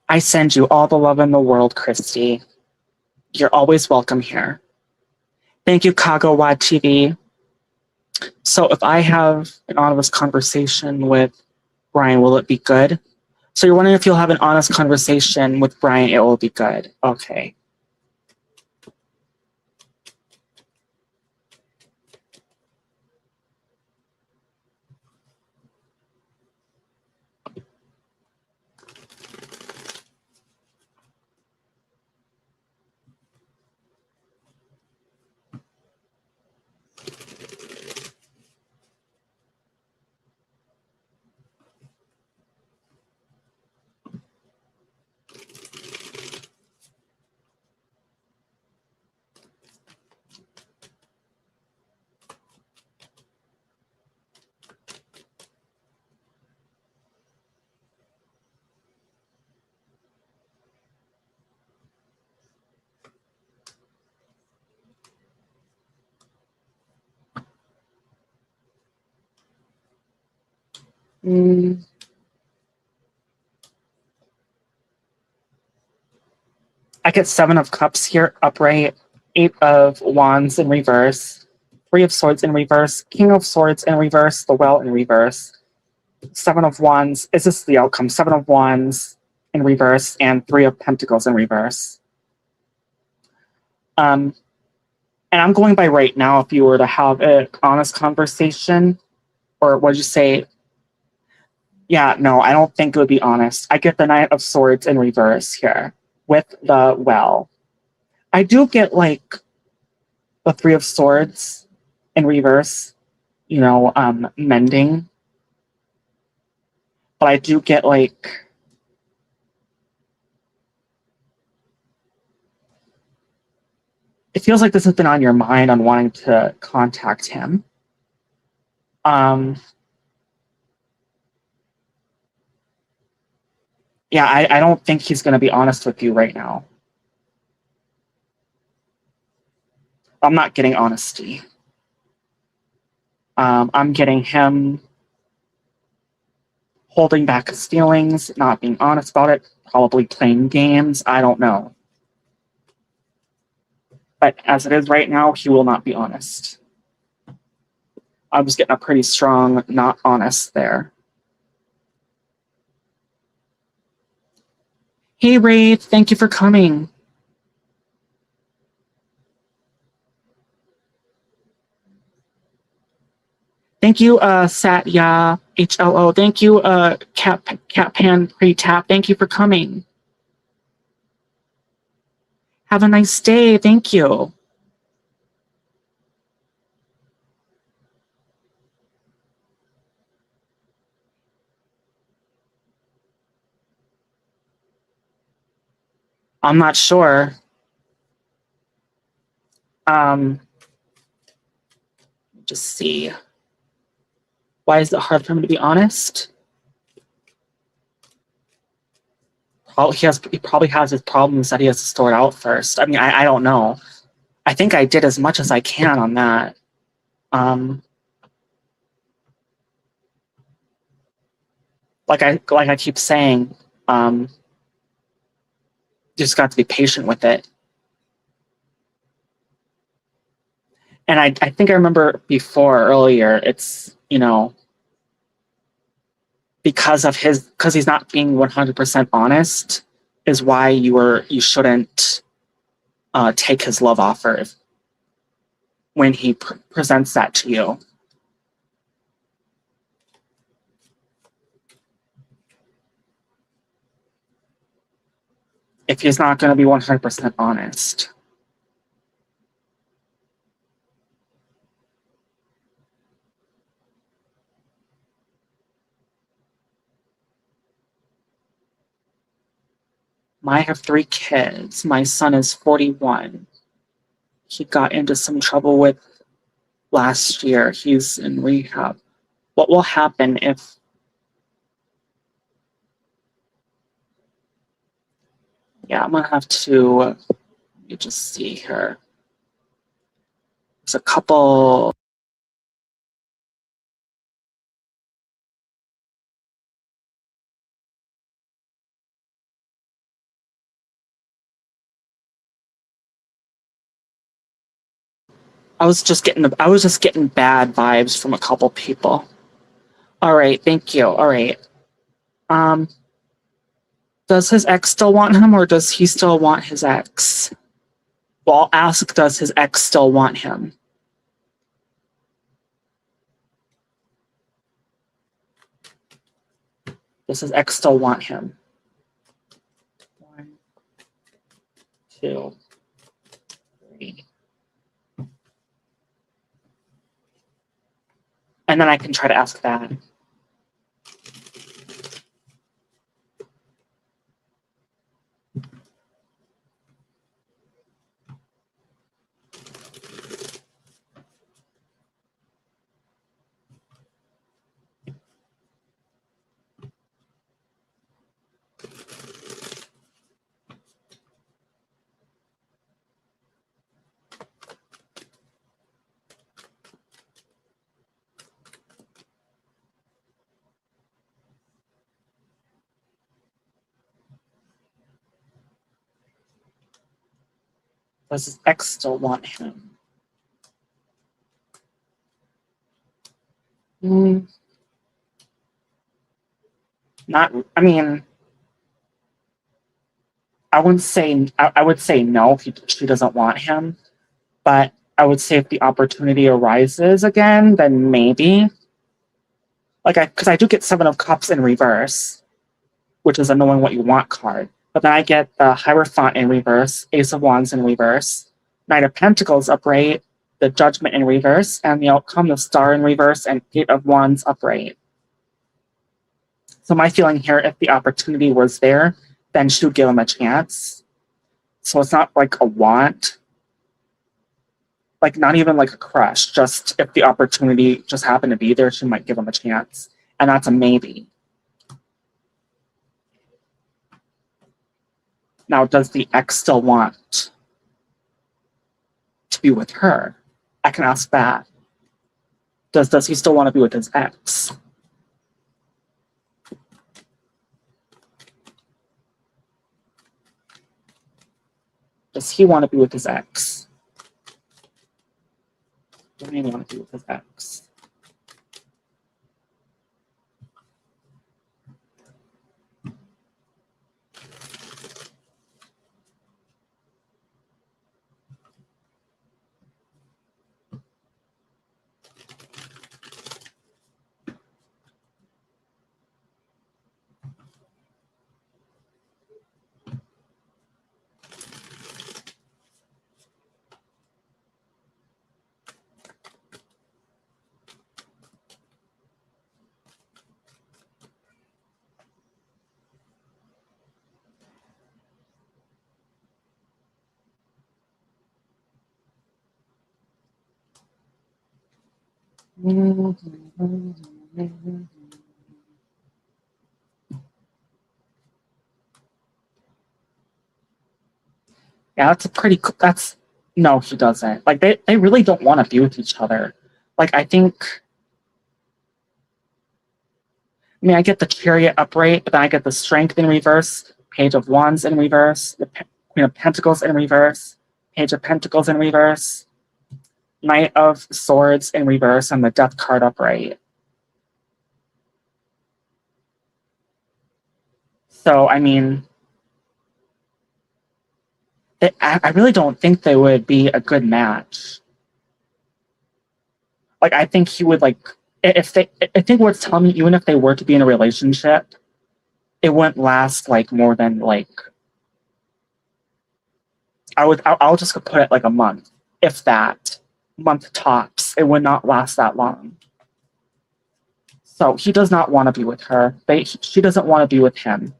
A: I send you all the love in the world, Christy. You're always welcome here. Thank you, Kagawa TV. So if I have an honest conversation with Brian, will it be good? So you're wondering if you'll have an honest conversation with Brian, it will be good. Okay. I get 7 of Cups here, upright, 8 of Wands in reverse, 3 of Swords in reverse, King of Swords in reverse, the Well in reverse, 7 of Wands. Is this the outcome? 7 of Wands in reverse, and 3 of Pentacles in reverse. And I'm going by right now. If you were to have an honest conversation, or what did you say? Yeah, no, I don't think it would be honest. I get the Knight of Swords in reverse here with the Well. I do get like the 3 of Swords in reverse, mending. But I do get like it feels like this has been on your mind on wanting to contact him. Yeah, I don't think he's going to be honest with you right now. I'm not getting honesty. I'm getting him holding back his feelings, not being honest about it, probably playing games. I don't know. But as it is right now, he will not be honest. I was getting a pretty strong not honest there. Hey, Wraith, thank you for coming. Thank you, Satya HLO. Thank you, Catpan Pre-Tap. Thank you for coming. Have a nice day. Thank you. I'm not sure. Just see. Why is it hard for him to be honest? He probably has his problems that he has to sort out first. I mean, I don't know. I think I did as much as I can on that. Like I keep saying, you just got to be patient with it. And I think I remember earlier, it's, because he's not being 100% honest is why you shouldn't take his love offer when he presents that to you. If he's not going to be 100% honest. I have 3 kids. My son is 41. He got into some trouble with last year. He's in rehab. What will happen if... Yeah, I'm gonna have to... Let me just see here. There's a couple... I was just getting bad vibes from a couple people. All right, thank you. All right. Does his ex still want him, or does he still want his ex? Well, I'll ask, does his ex still want him? Does his ex still want him? 1, 2, 3. And then I can try to ask that. Does his ex still want him? Not, I mean, I would say no, she doesn't want him. But I would say if the opportunity arises again, then maybe. Because I do get 7 of Cups in reverse, which is a knowing what you want card. But then I get the Hierophant in reverse, Ace of Wands in reverse, Knight of Pentacles upright, the Judgment in reverse, and the outcome, the Star in reverse, and 8 of Wands upright. So my feeling here, if the opportunity was there, then she would give him a chance. So it's not like a want, like not even like a crush, just if the opportunity just happened to be there, she might give him a chance. And that's a maybe. Now, does the ex still want to be with her? I can ask that. Does he still want to be with his ex? Does he want to be with his ex? Does he want to be with his ex? Yeah, no, he doesn't. Like, they really don't want to be with each other. Like, I mean, I get the Chariot upright, but then I get the Strength in reverse, Page of Wands in reverse, the Queen of Pentacles in reverse, Page of Pentacles in reverse, Knight of Swords in reverse, and the Death card upright. So, I mean, I really don't think they would be a good match. Like, I think he would, like, I think what's telling me, even if they were to be in a relationship, it wouldn't last, like, more than, like, I'll just put it like a month, if that. Month tops. It would not last that long. So he does not want to be with her. She doesn't want to be with him.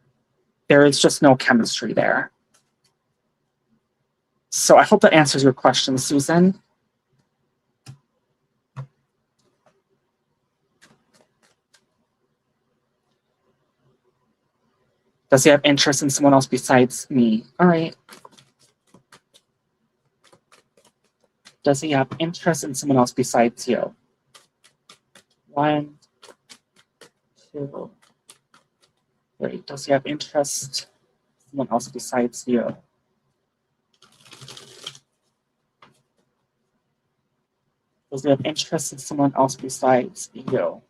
A: there is just no chemistry there. So I hope that answers your question, Susan. Does he have interest in someone else besides me? All right. Does he have interest in someone else besides you? 1, 2, 3. Does he have interest in someone else besides you? Does he have interest in someone else besides you?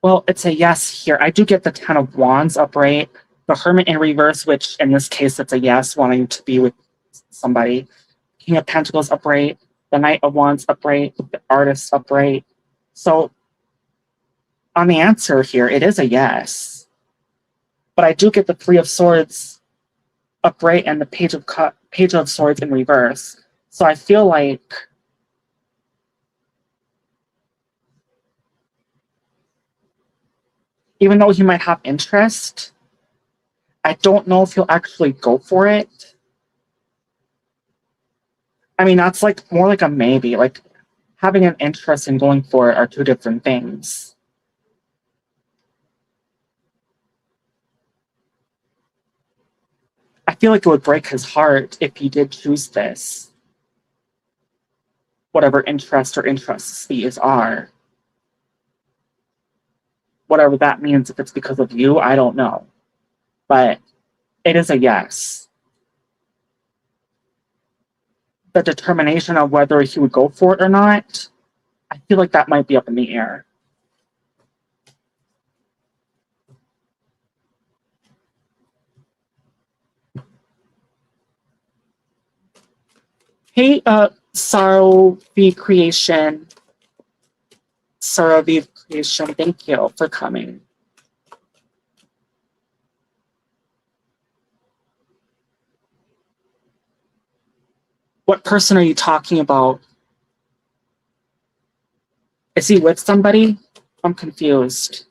A: Well, it's a yes here. I do get the Ten of Wands upright, the Hermit in reverse, which in this case, it's a yes, wanting to be with somebody. King of Pentacles upright, the Knight of Wands upright, the Artist upright. So on the answer here, it is a yes. But I do get the Three of Swords upright and the Page of Swords in reverse. So I feel like even though he might have interest, I don't know if he'll actually go for it. I mean, that's like more like a maybe. Like having an interest and going for it are two different things. I feel like it would break his heart if he did choose this. Whatever interest or interests these are. Whatever that means, if it's because of you, I don't know. But it is a yes. The determination of whether he would go for it or not, I feel like that might be up in the air. Hey, Sarovi Creation. Sarovi Creation, thank you for coming. What person are you talking about? Is he with somebody? I'm confused.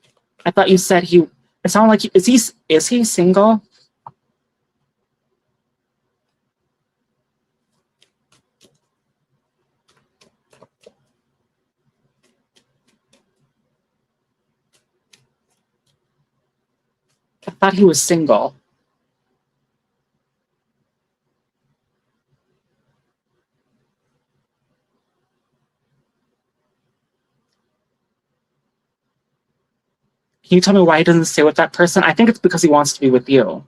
A: I thought you said he. It sounded like is he single? I thought he was single. Can you tell me why he doesn't stay with that person? I think it's because he wants to be with you.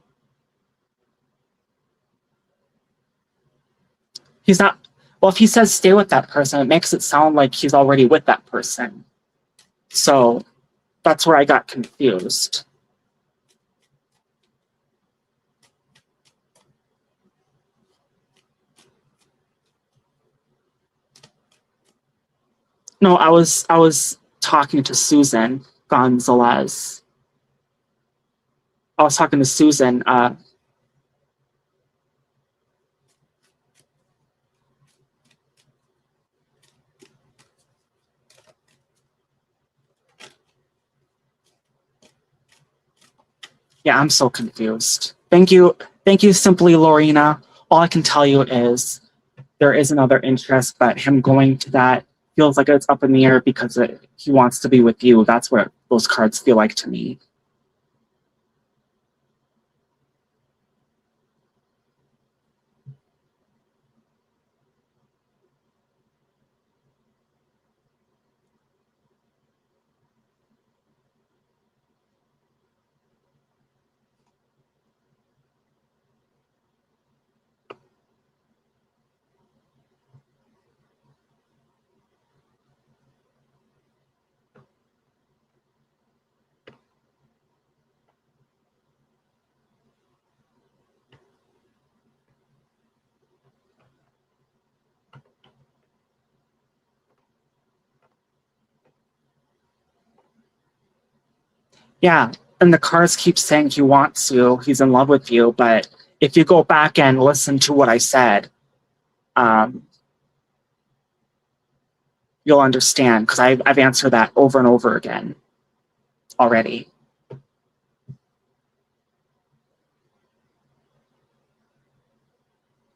A: He's not. Well, if he says stay with that person, it makes it sound like he's already with that person. So that's where I got confused. No, I was talking to Susan Gonzalez. I was talking to Susan. Yeah, I'm so confused. Thank you, Simply Lorena. All I can tell you is there is another interest, but him going to that feels like it's up in the air because he wants to be with you. That's what those cards feel like to me. Yeah, and the cards keep saying he wants you, he's in love with you, but if you go back and listen to what I said, um, you'll understand because I've answered that over and over again already.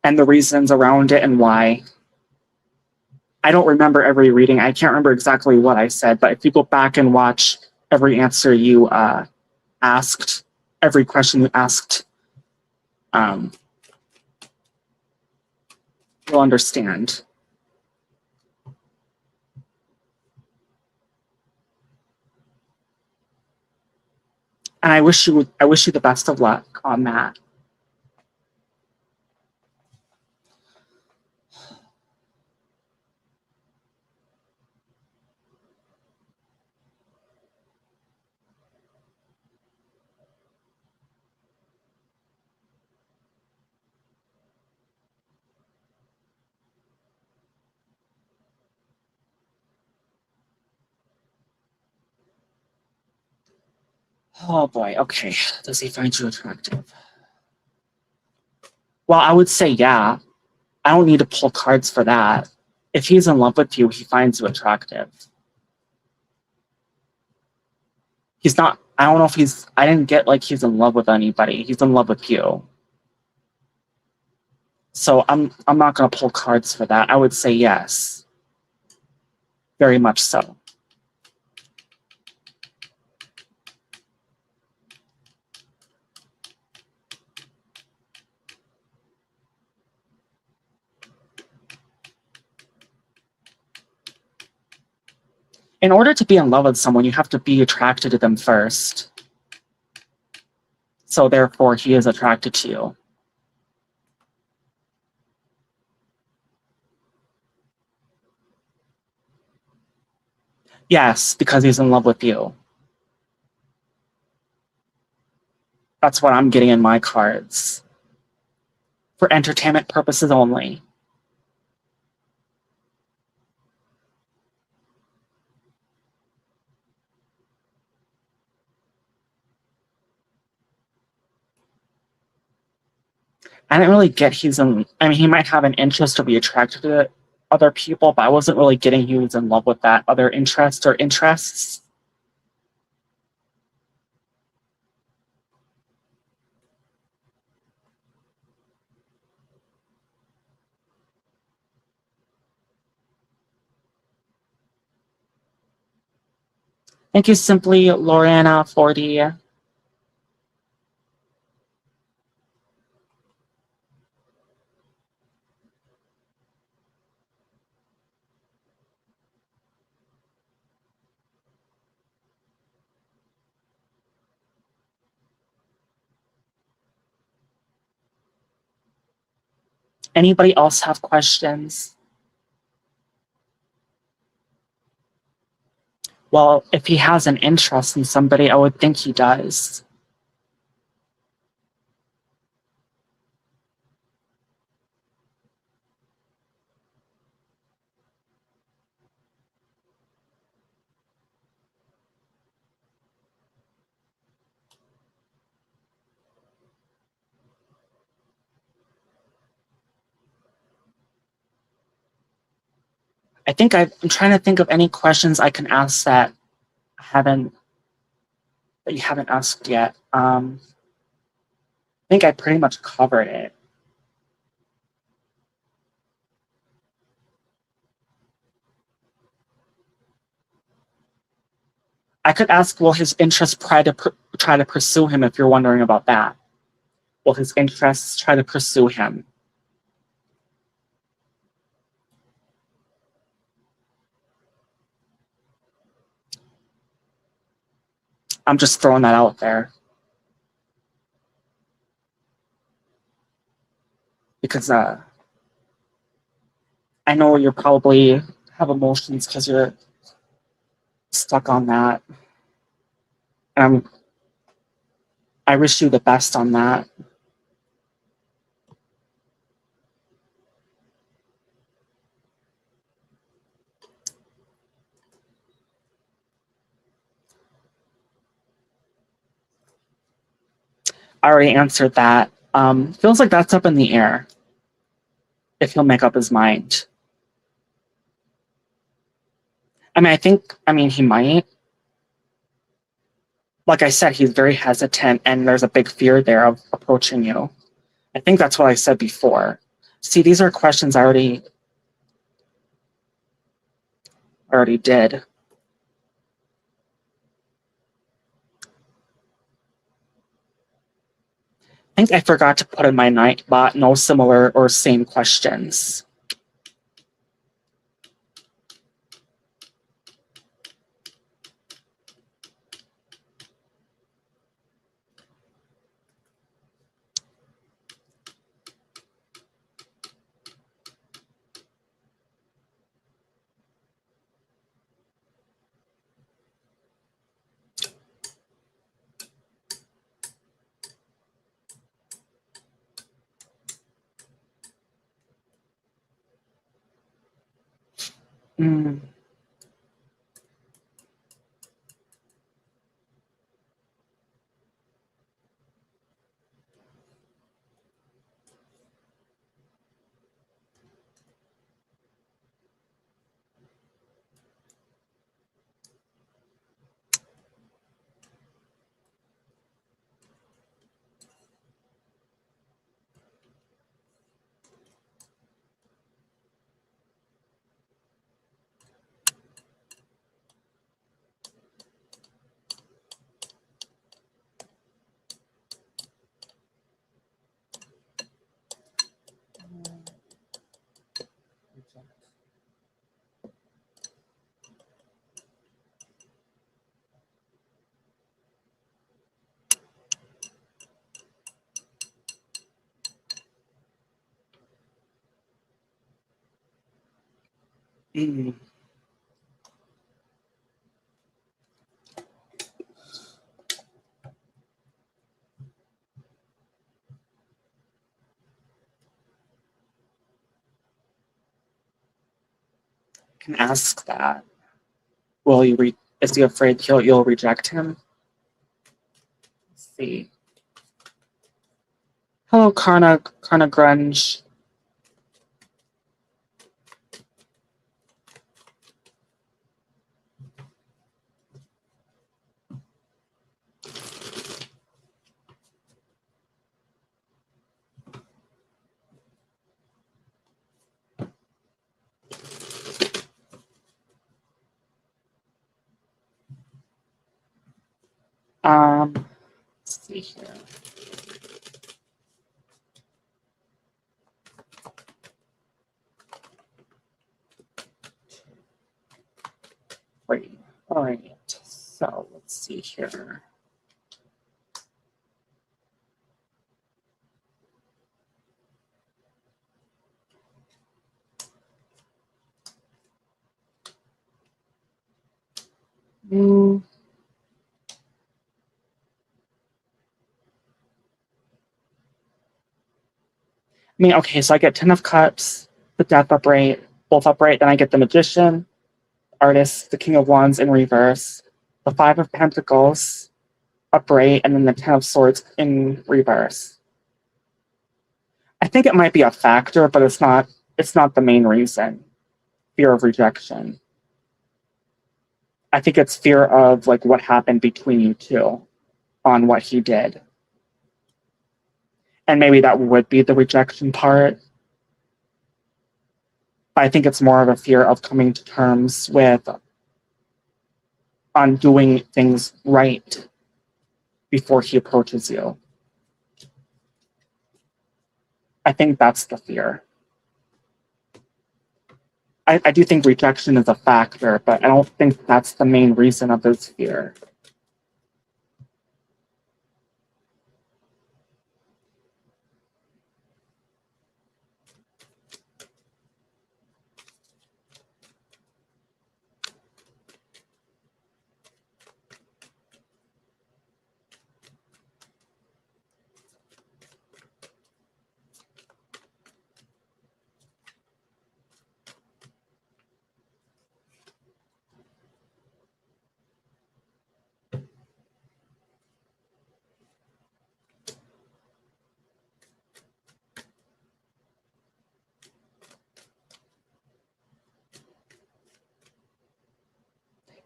A: And the reasons around it and why. I don't remember every reading. I can't remember exactly what I said, but if you go back and watch every answer you asked, every question you asked, um, you'll understand. And I wish you the best of luck on that. Oh boy, okay. Does he find you attractive? Well, I would say yeah. I don't need to pull cards for that. If he's in love with you, he finds you attractive. He's not, I don't know if I didn't get like he's in love with anybody. He's in love with you. So I'm not going to pull cards for that. I would say yes. Very much so. In order to be in love with someone, you have to be attracted to them first. So therefore, he is attracted to you. Yes, because he's in love with you. That's what I'm getting in my cards. For entertainment purposes only. I didn't really get I mean, he might have an interest or be attracted to other people, but I wasn't really getting he was in love with that other interest or interests. Thank you, Simply Lorana 40. Anybody else have questions? Well, if he has an interest in somebody, I would think he does. I'm trying to think of any questions I can ask haven't that you haven't asked yet. I think I pretty much covered it. I could ask, will his interests try to pursue him if you're wondering about that? Will his interests try to pursue him? I'm just throwing that out there because I know you probably have emotions because you're stuck on that. And I wish you the best on that. I already answered that. Feels like that's up in the air if he'll make up his mind. I mean, he might. Like I said, he's very hesitant and there's a big fear there of approaching you. I think that's what I said before. See, these are questions I already did. I think I forgot to put in my Nightbot no similar or same questions. Mm. Mm. Can ask that. Is he afraid you'll reject him? Let's see. Hello, Karna Grunge. Let's see here. Wait, all right. So let's see here. Mm. I mean, okay, so I get 10 of Cups, the Death upright, both upright, then I get the Magician, Artist, the King of Wands in reverse, the Five of Pentacles upright, and then the 10 of Swords in reverse. I think it might be a factor, but it's not the main reason. Fear of rejection. I think it's fear of like what happened between you two on what he did. And maybe that would be the rejection part. I think it's more of a fear of coming to terms with on doing things right before he approaches you. I think that's the fear. I do think rejection is a factor, but I don't think that's the main reason of his fear.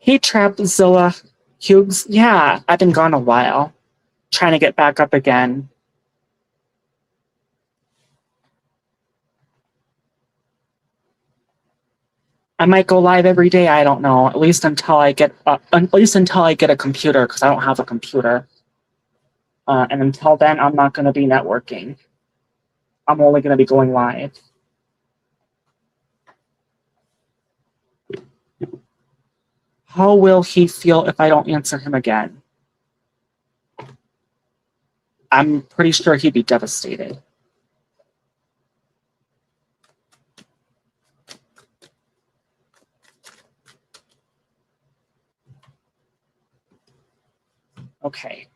A: Hey, Trapzilla Hughes. Yeah, I've been gone a while. Trying to get back up again. I might go live every day. I don't know. At least until I get a computer, because I don't have a computer. And until then, I'm not going to be networking. I'm only going to be going live. How will he feel if I don't answer him again? I'm pretty sure he'd be devastated. Okay.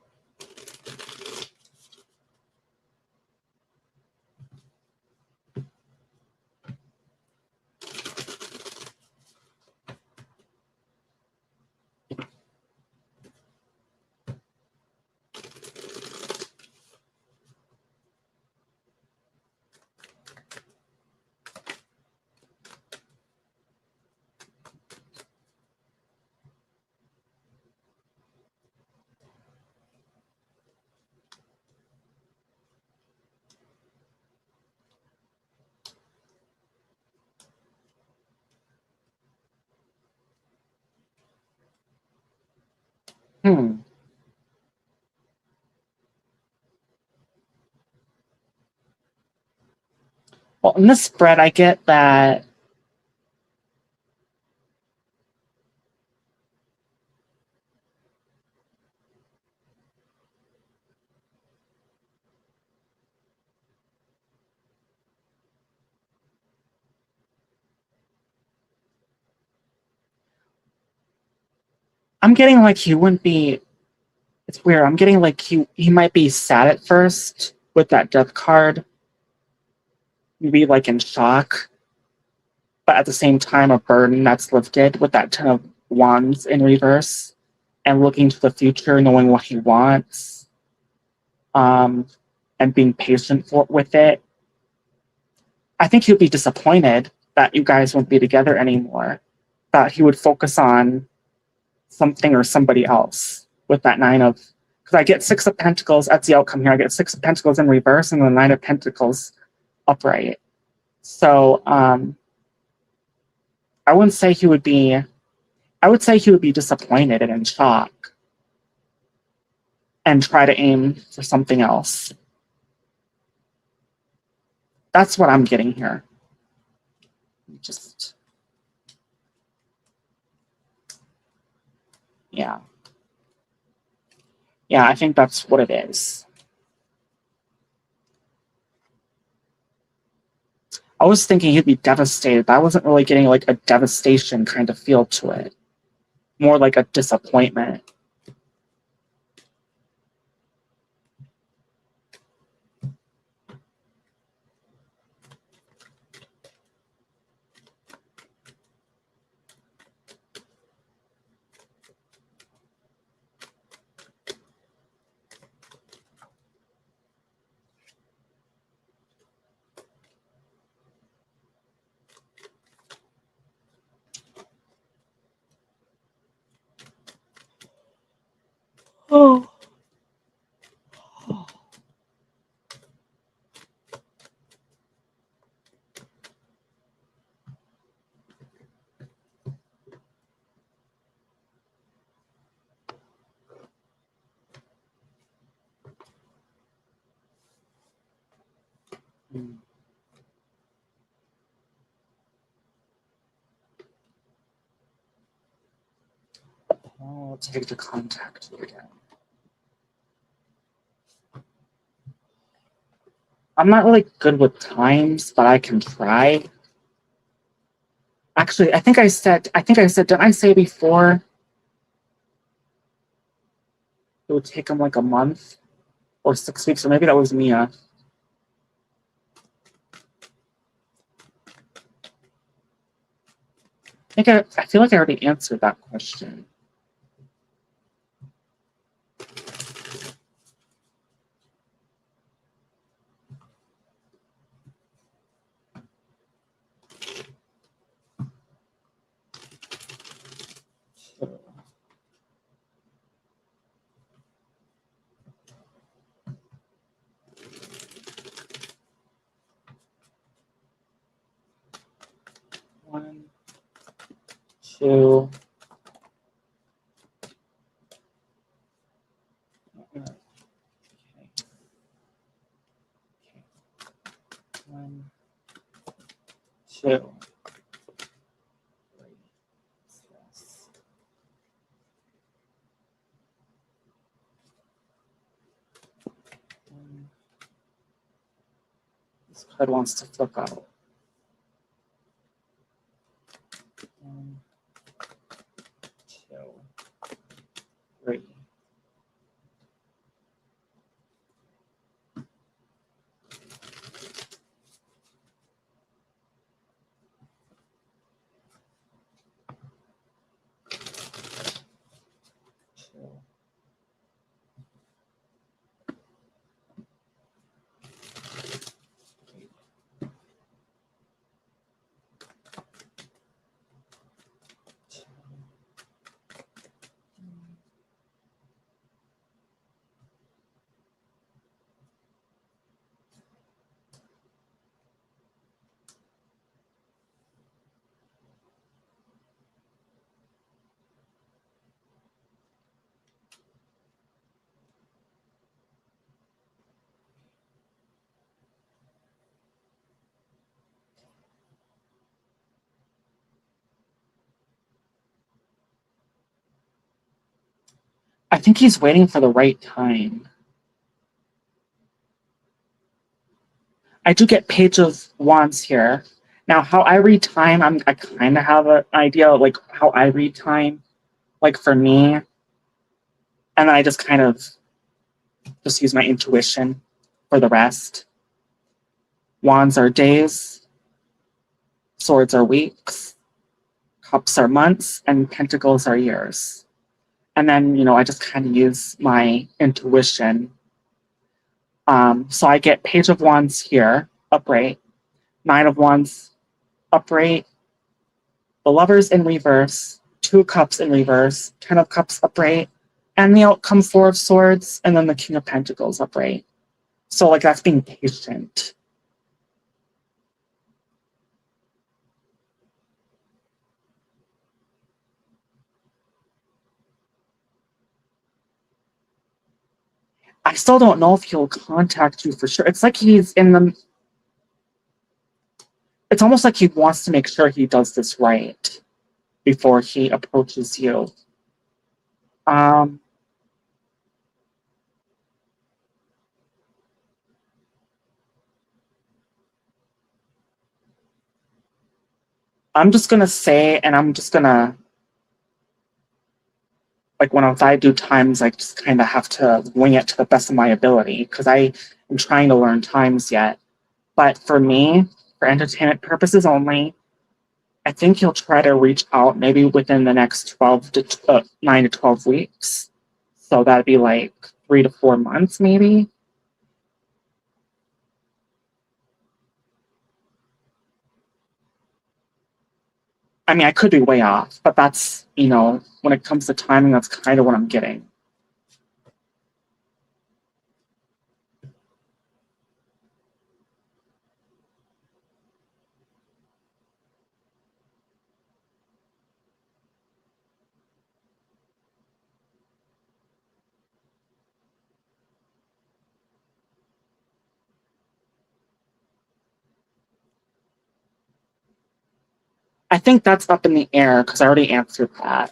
A: Well, in this spread, I get that I'm getting like he wouldn't be. It's weird. I'm getting like he might be sad at first with that death card, maybe like in shock, but at the same time a burden that's lifted with that Ten of Wands in reverse, and looking to the future, knowing what he wants, and being patient with it. I think he'd be disappointed that you guys won't be together anymore. That he would focus on something or somebody else with that Nine of, because I get Six of Pentacles. That's the outcome here. I get Six of Pentacles in reverse and the Nine of Pentacles upright. So I wouldn't say he would be. I would say he would be disappointed and in shock, and try to aim for something else. That's what I'm getting here. Just yeah. Yeah, I think that's what it is. I was thinking he'd be devastated, but I wasn't really getting like a devastation kind of feel to it. More like a disappointment. Oh. I'll take the contact again. I'm not really good with times, but I can try. Actually, I think I said, didn't I say before it would take him like a month or 6 weeks, or maybe that was Mia. I feel like I already answered that question. 2. Okay. 1, 2. This card wants to flip out. 1, 2, 3. I think he's waiting for the right time. I do get Page of Wands here. Now, how I read time, I kind of have an idea of like how I read time, like for me, and then I just kind of just use my intuition for the rest. Wands are days, swords are weeks, cups are months, and pentacles are years. And then, I just kind of use my intuition. So I get Page of Wands here, upright, Nine of Wands, upright, the Lovers in reverse, Two of Cups in reverse, Ten of Cups upright, and the outcome Four of Swords, and then the King of Pentacles upright. So, like, that's being patient. I still don't know if he'll contact you for sure. It's like he's in the... It's almost like he wants to make sure he does this right before he approaches you. I'm just going to say, and I'm just going to... Like, when I do times, I just kind of have to wing it to the best of my ability, because I am trying to learn times yet. But for me, for entertainment purposes only, I think he'll try to reach out maybe within the next 9 to 12 weeks. So that'd be like 3 to 4 months, maybe. I mean, I could be way off, but that's, when it comes to timing, that's kind of what I'm getting. I think that's up in the air because I already answered that.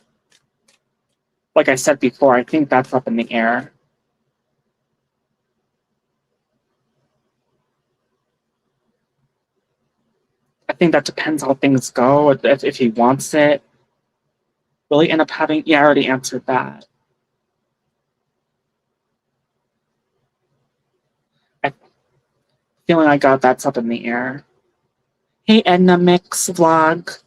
A: Like I said before, I think that's up in the air. I think that depends how things go. If he wants it, will he end up having... Yeah, I already answered that. I feeling I got that's up in the air. Hey, Edna Mix vlog.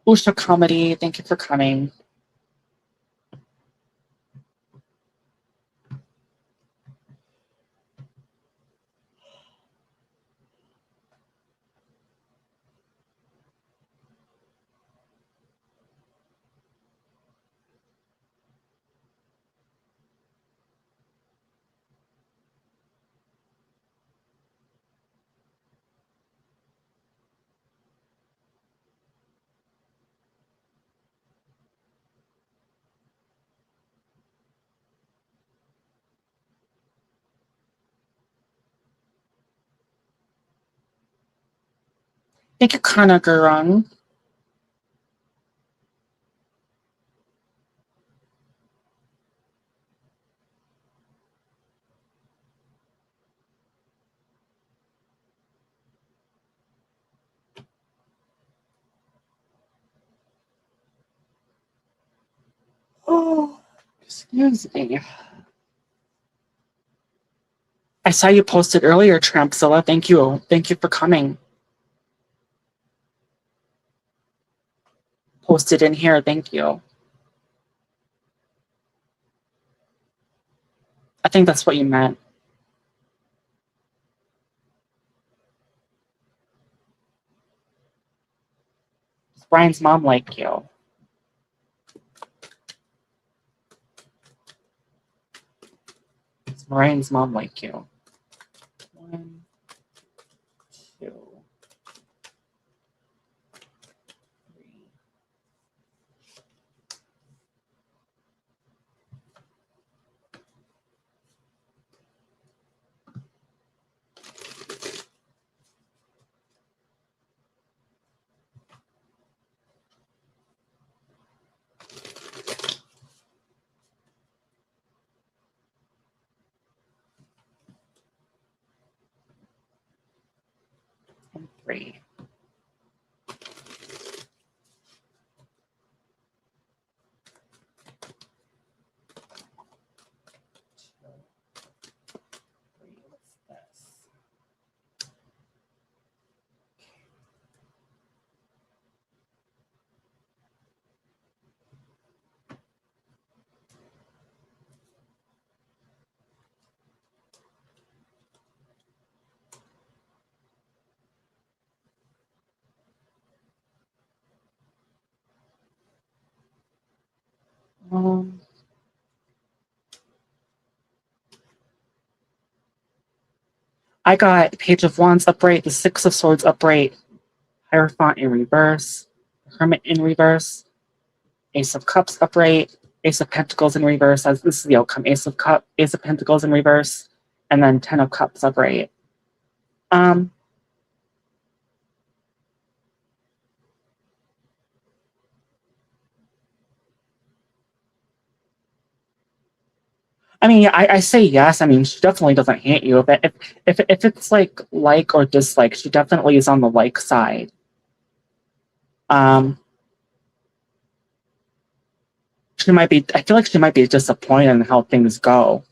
A: Usha Comedy, thank you for coming. Thank you, Kanagurung. Oh, excuse me. I saw you posted earlier, Trampzilla. Thank you. Thank you for coming. Posted in here. Thank you. I think that's what you meant. Does Brian's mom like you? Does Brian's mom like you? 1, 2, 3. And 3. What's this? I got Page of Wands upright, the Six of Swords upright, Hierophant in reverse, Hermit in reverse, Ace of Cups upright, Ace of Pentacles in reverse. As this is the outcome: Ace of Pentacles in reverse, and then Ten of Cups upright. I mean, I say yes. I mean, she definitely doesn't hate you. If it's like or dislike, she definitely is on the like side. She might be. I feel like she might be disappointed in how things go,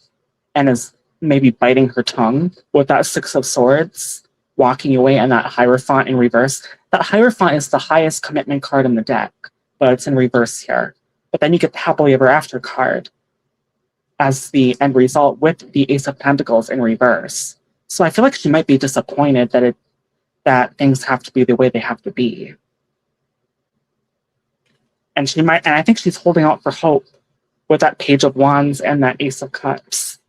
A: and is maybe biting her tongue with that Six of Swords, walking away, and that Hierophant in reverse. That Hierophant is the highest commitment card in the deck, but it's in reverse here. But then you get the Happily Ever After card as the end result with the Ace of Pentacles in reverse. So I feel like she might be disappointed that things have to be the way they have to be. And I think she's holding out for hope with that Page of Wands and that Ace of Cups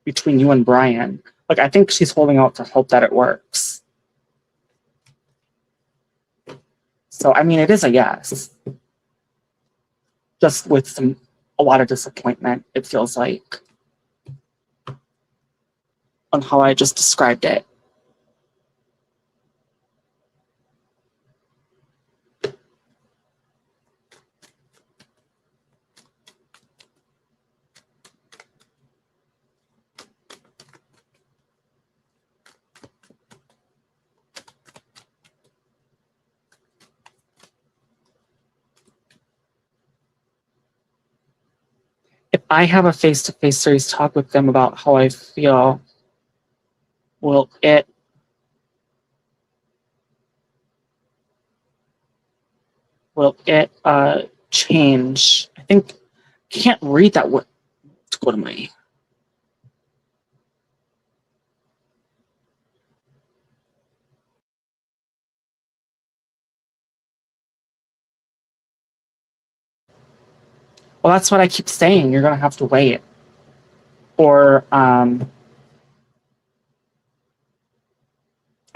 A: between you and Brian. Like, I think she's holding out for hope that it works. So, I mean, it is a yes. Just with a lot of disappointment, it feels like, on how I just described it. If I have a face-to-face series talk with them about how I feel, will it change? I think can't read that word. Let's go to my. Well, that's what I keep saying. You're gonna have to wait, or I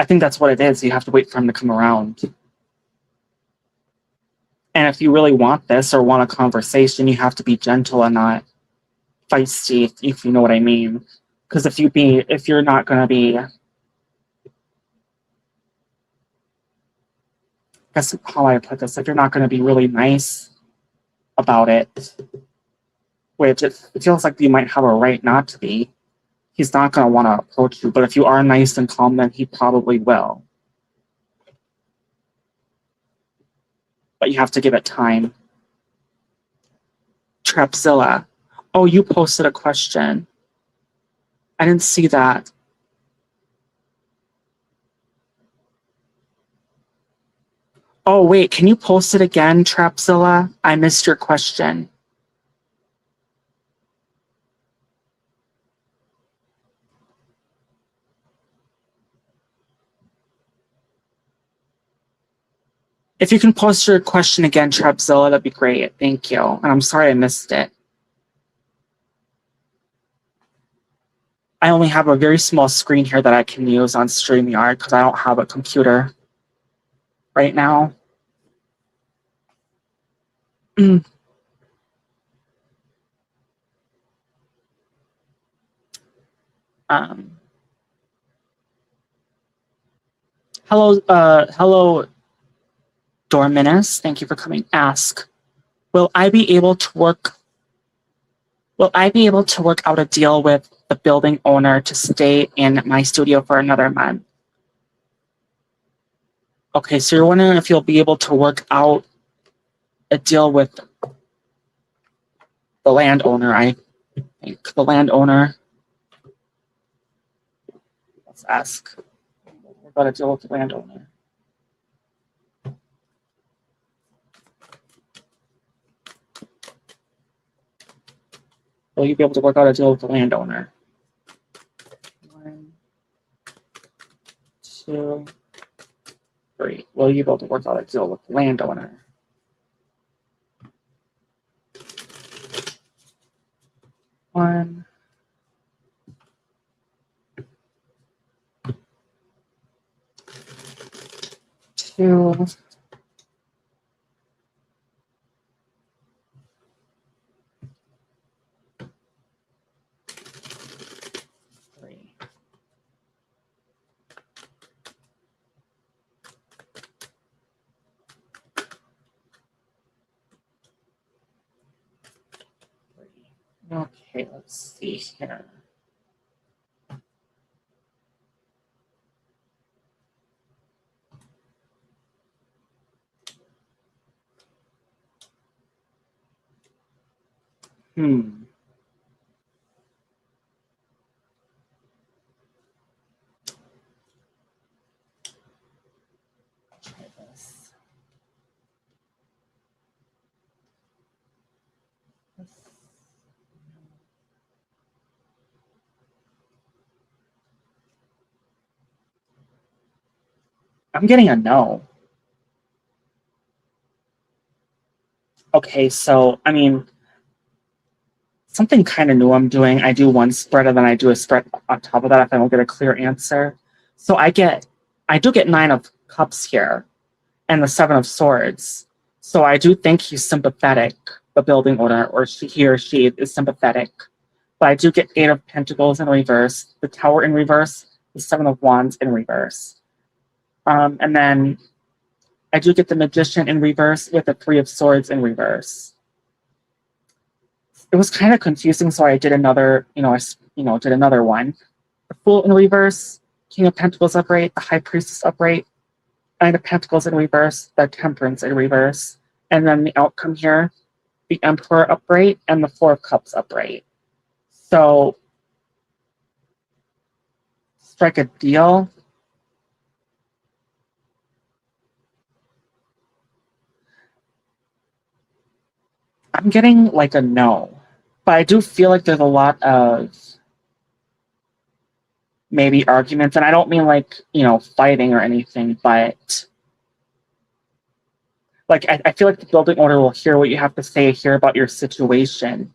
A: think that's what it is. You have to wait for him to come around. And if you really want this or want a conversation, you have to be gentle and not feisty, if you know what I mean. Because if you're not gonna be That's how I put this. If you're not going to be really nice about it, which it feels like you might have a right not to be, he's not going to want to approach you. But if you are nice and calm, then he probably will. But you have to give it time. Trapzilla. Oh, you posted a question. I didn't see that. Oh, wait, can you post it again, Trapzilla? I missed your question. If you can post your question again, Trapzilla, that'd be great. Thank you. And I'm sorry I missed it. I only have a very small screen here that I can use on StreamYard because I don't have a computer right now. Hello, Dorminus. Thank you for coming. Ask, will I be able to work out a deal with the building owner to stay in my studio for another month? Okay, so you're wondering if you'll be able to work out a deal with the landowner, I think. The landowner. Let's ask. Work out a deal with the landowner. Will you be able to work out a deal with the landowner? 1, 2, 3. Will you be able to work out a deal with the landowner? 1, 2, 3. Okay, let's see here. Try this. I'm getting a no. Okay, so, I mean, something kind of new I'm doing. I do one spread and then I do a spread on top of that if I don't get a clear answer. So I do get 9 of cups here and the 7 of swords. So I do think he's sympathetic, the building owner, or he or she is sympathetic. But I do get 8 of pentacles in reverse, the tower in reverse, the 7 of wands in reverse. And then I do get the magician in reverse with the 3 of swords in reverse. It was kind of confusing, so I did another, did another one. The Fool in reverse, King of Pentacles upright, the High Priestess upright, Knight of Pentacles in reverse, the Temperance in reverse, and then the outcome here, the Emperor upright and the 4 of Cups upright. So, strike a deal. I'm getting like a no, but I do feel like there's a lot of maybe arguments, and I don't mean like, fighting or anything, but like I feel like the building owner will hear what you have to say here about your situation.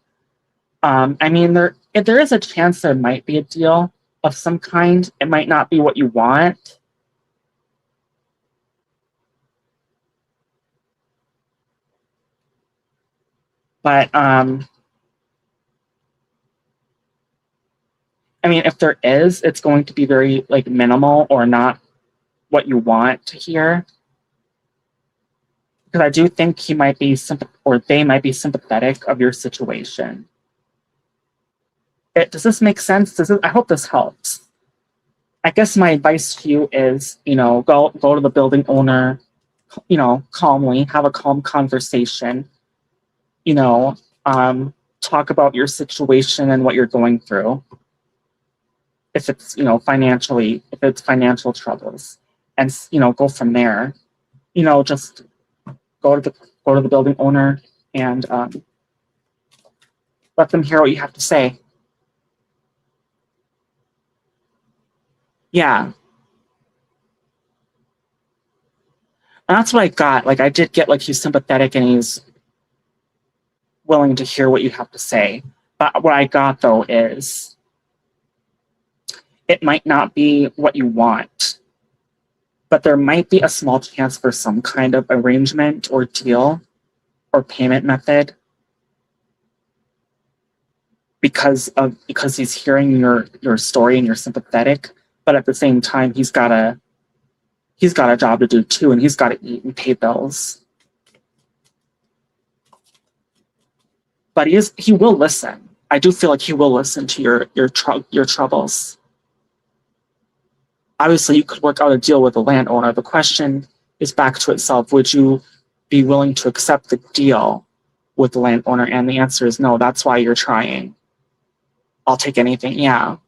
A: I mean, there is a chance there might be a deal of some kind. It might not be what you want. But I mean, if there is, it's going to be very like minimal or not what you want to hear. because I do think he might be or they might be sympathetic of your situation. Does this make sense? I hope this helps. I guess my advice to you is, go to the building owner, calmly, have a calm conversation, talk about your situation and what you're going through. If it's, financially, if it's financial troubles, and, go from there. Just go to the building owner and let them hear what you have to say. Yeah. And that's what I got. Like, I did get, like, he's sympathetic and he's willing to hear what you have to say. But what I got, though, is it might not be what you want, but there might be a small chance for some kind of arrangement or deal or payment method because he's hearing your story and you're sympathetic, but at the same time he's got a job to do too, and he's got to eat and pay bills. But he will listen. I do feel like he will listen to your troubles. Obviously, you could work out a deal with the landowner. The question is back to itself: would you be willing to accept the deal with the landowner? And the answer is no. That's why you're trying. I'll take anything. Yeah.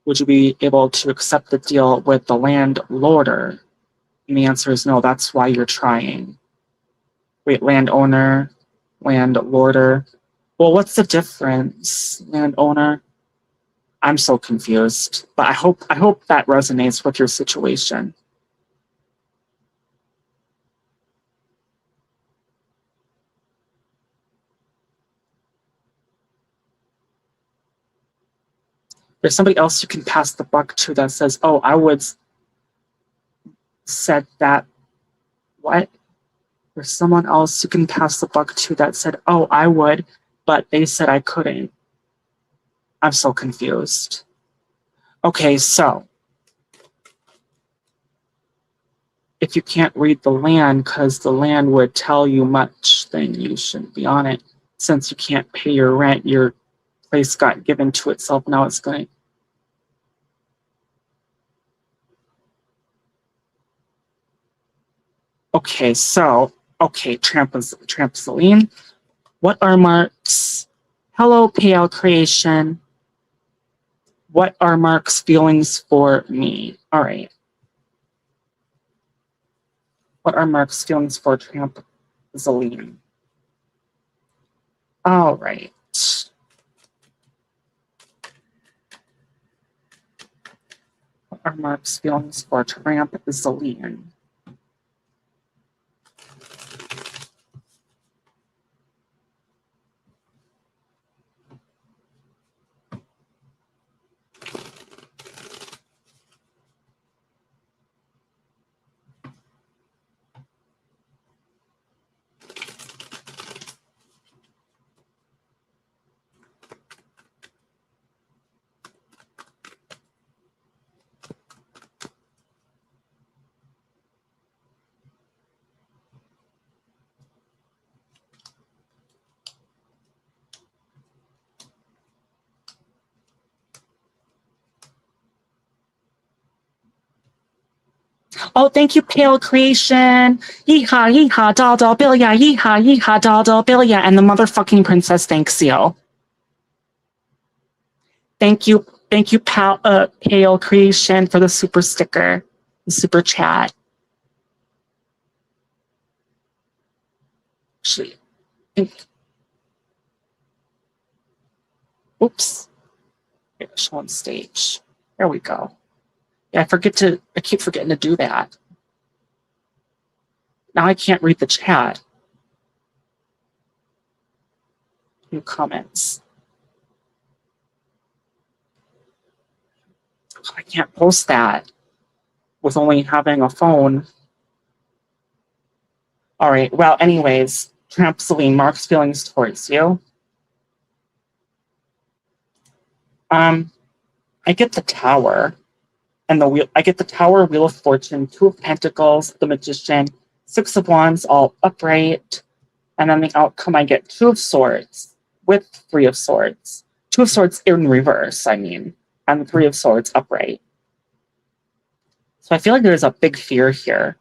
A: Would you be able to accept the deal with the landlorder? And the answer is no. That's why you're trying. Wait, landowner, landlorder. Well, what's the difference, landowner? I'm so confused. But I hope that resonates with your situation. There's somebody else you can pass the buck to that says, "Oh, I would said that." What? There's someone else you can pass the buck to that said, "Oh, I would, but they said I couldn't." I'm so confused. Okay, so if you can't read the land because the land would tell you much, then you shouldn't be on it. Since you can't pay your rent, your place got given to itself. Now it's going to. Okay, so, trampoline. What are Mark's? Hello, pale creation. What are Mark's feelings for me? All right. What are Mark's feelings for trampoline? All right. What are Mark's feelings for trampoline? Oh, thank you, Pale Creation. Yeehaw, yeehaw, doll, billia. Yeehaw, yeehaw, doll, billia. And the motherfucking princess thanks you. Thank you, Pale Creation, for the super sticker, the super chat. Actually, oops. Show on stage. There we go. Yeah, I keep forgetting to do that. Now I can't read the chat. New comments. I can't post that with only having a phone. All right, well, anyways, trampoline, Mark's feelings towards you. I get the Tower and the wheel. I get the Tower, Wheel of Fortune, Two of Pentacles, the Magician, Six of Wands, all upright, and then the outcome I get Two of Swords with Three of Swords. Two of Swords in reverse, I mean, and the Three of Swords upright. So I feel like there's a big fear here.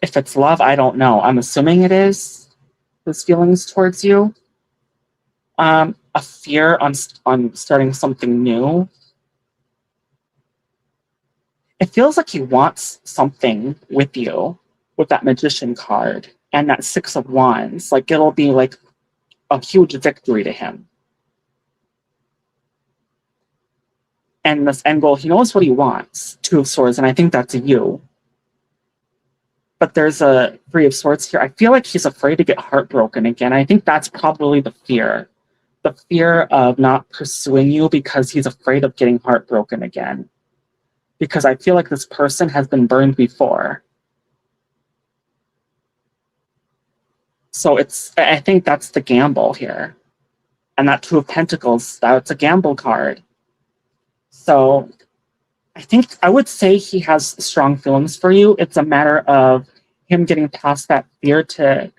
A: If it's love, I don't know. I'm assuming it is. His feelings towards you. A fear on starting something new. It feels like he wants something with you, with that Magician card and that Six of Wands. Like it'll be like a huge victory to him. And this end goal, he knows what he wants. Two of Swords, and I think that's you. But there's a Three of Swords here. I feel like he's afraid to get heartbroken again. I think that's probably the fear. The fear of not pursuing you because he's afraid of getting heartbroken again. Because I feel like this person has been burned before. So I think that's the gamble here. And that Two of Pentacles, that's a gamble card. So I would say he has strong feelings for you. It's a matter of him getting past that fear to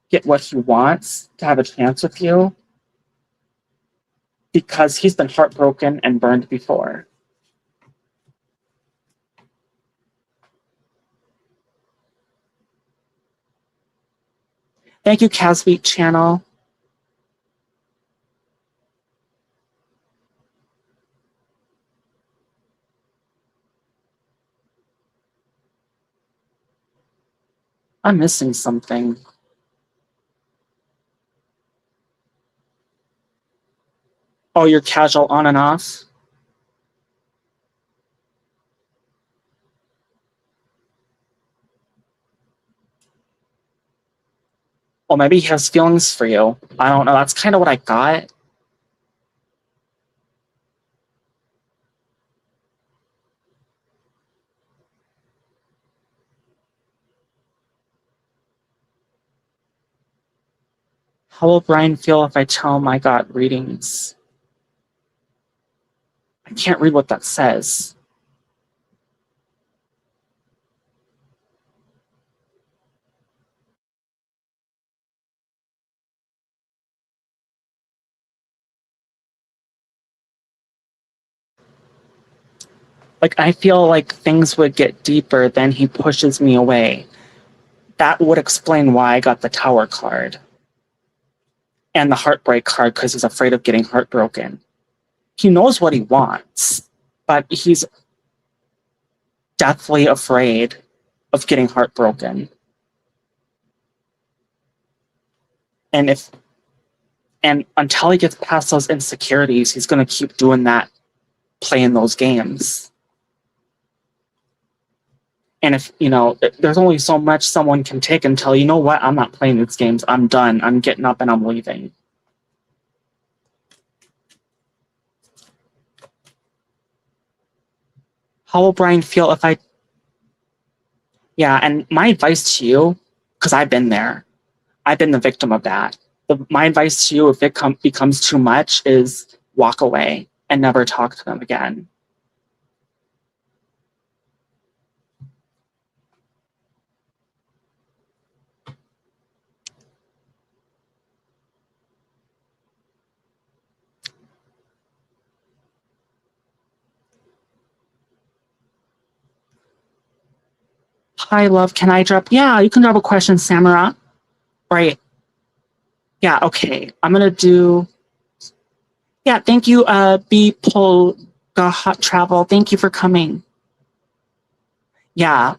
A: get what he wants, to have a chance with you, because he's been heartbroken and burned before. Thank you, Casweet Channel. I'm missing something. Oh, you're casual on and off? Well, maybe he has feelings for you. I don't know. That's kind of what I got. How will Brian feel if I tell him I got readings? I can't read what that says. Like, I feel like things would get deeper, then he pushes me away. That would explain why I got the Tower card. And the Heartbreak card, because he's afraid of getting heartbroken. He knows what he wants, but he's deathly afraid of getting heartbroken. And until he gets past those insecurities, he's going to keep doing that, playing those games. And if, there's only so much someone can take until, you know what, I'm not playing these games. I'm done. I'm getting up and I'm leaving. How will Brian feel if I... Yeah, and my advice to you, because I've been there. I've been the victim of that. My advice to you, if it becomes too much, is walk away and never talk to them again. Hi, love. Can I drop? Yeah, you can drop a question, Samara. Right. Yeah, okay. I'm going to do... Yeah, thank you, B. Polga Hot Travel. Thank you for coming. Yeah,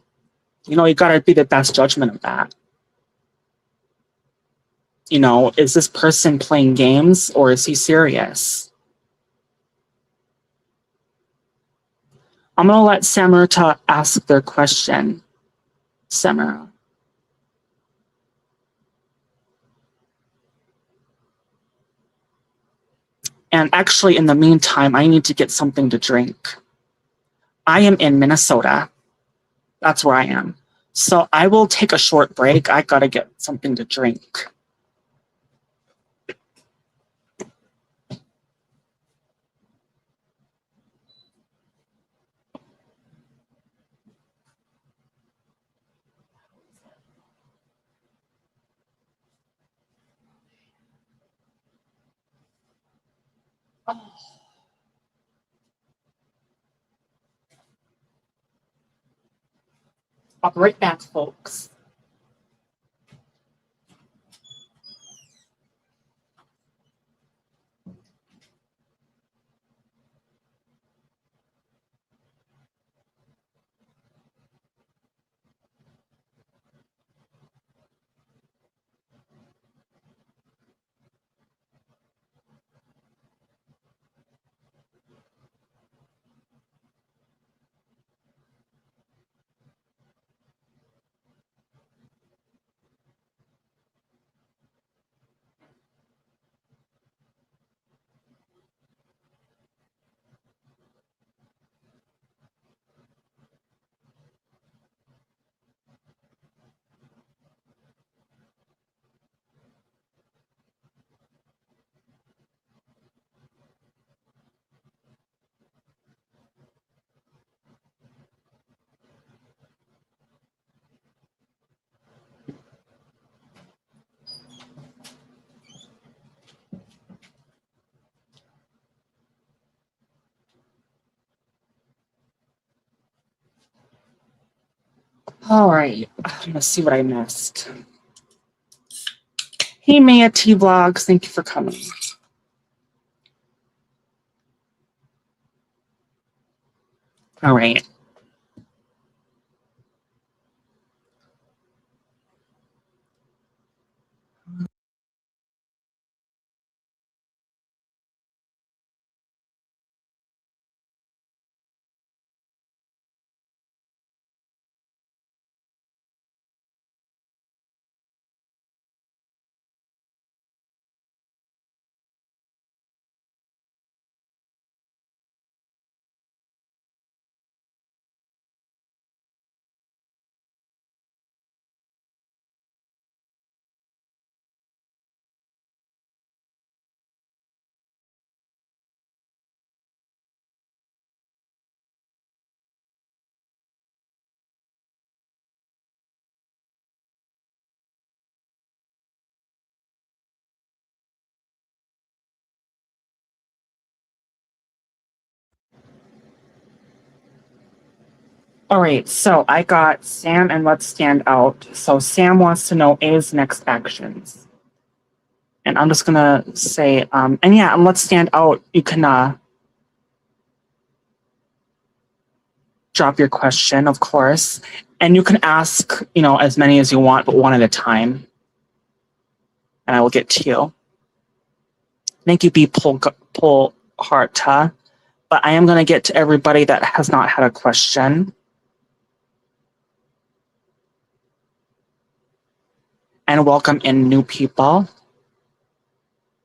A: you got to be the best judgment of that. Is this person playing games or is he serious? I'm going to let Samara ask their question. Samara. And actually, in the meantime, I need to get something to drink. I am in Minnesota. That's where I am. So I will take a short break. I got to get something to drink. Oh. I'll be right back, folks. All right, let's see what I missed. Hey, Maya T Vlogs, thank you for coming. All right. All right, so I got Sam and Let's Stand Out. So Sam wants to know A's next actions. And I'm just gonna say, and yeah, and Let's Stand Out, you can drop your question, of course. And you can ask, as many as you want, but one at a time. And I will get to you. Thank you, B. Pull Harta. But I am gonna get to everybody that has not had a question. And welcome in new people.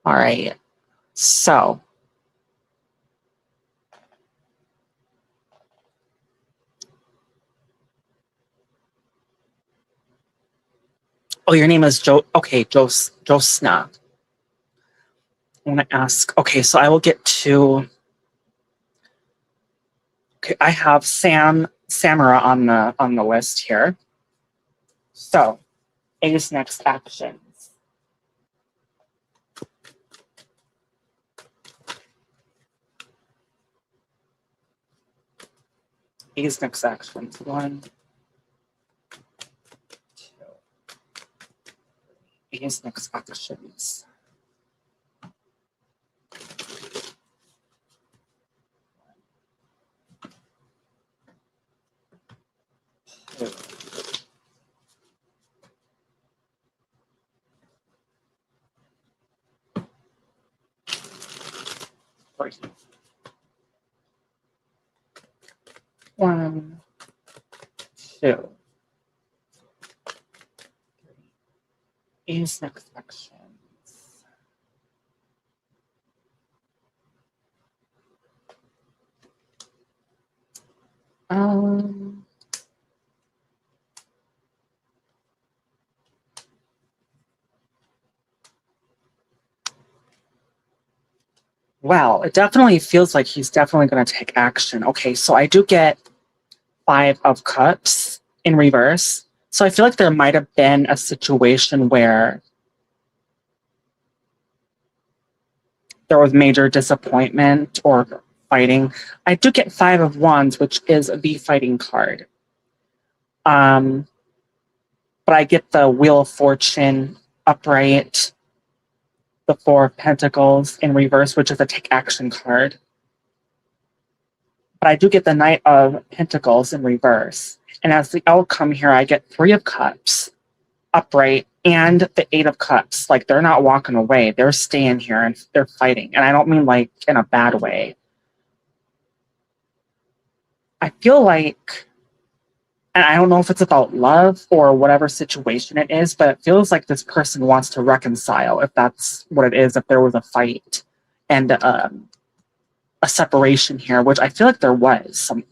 A: All right, so. Oh, your name is Joe. Okay, Josna. I want to ask. Okay, so I will get to. Okay, I have Samara on the list here. So, A's next actions. A's next actions. 1, 2. A's next actions. 2. 3. 1, 2. A's next actions. Well, it definitely feels like he's definitely going to take action. Okay, so I do get 5 of Cups in reverse. So I feel like there might have been a situation where there was major disappointment or fighting. I do get 5 of Wands, which is the fighting card. But I get the Wheel of Fortune upright, the 4 of Pentacles in reverse, which is a take action card. But I do get the Knight of Pentacles in reverse. And as the outcome here, I get 3 of Cups upright and the 8 of Cups. Like, they're not walking away. They're staying here and they're fighting. And I don't mean like in a bad way. I feel like, and I don't know if it's about love or whatever situation it is, but it feels like this person wants to reconcile, if that's what it is, if there was a fight and a separation here, which I feel like there was some.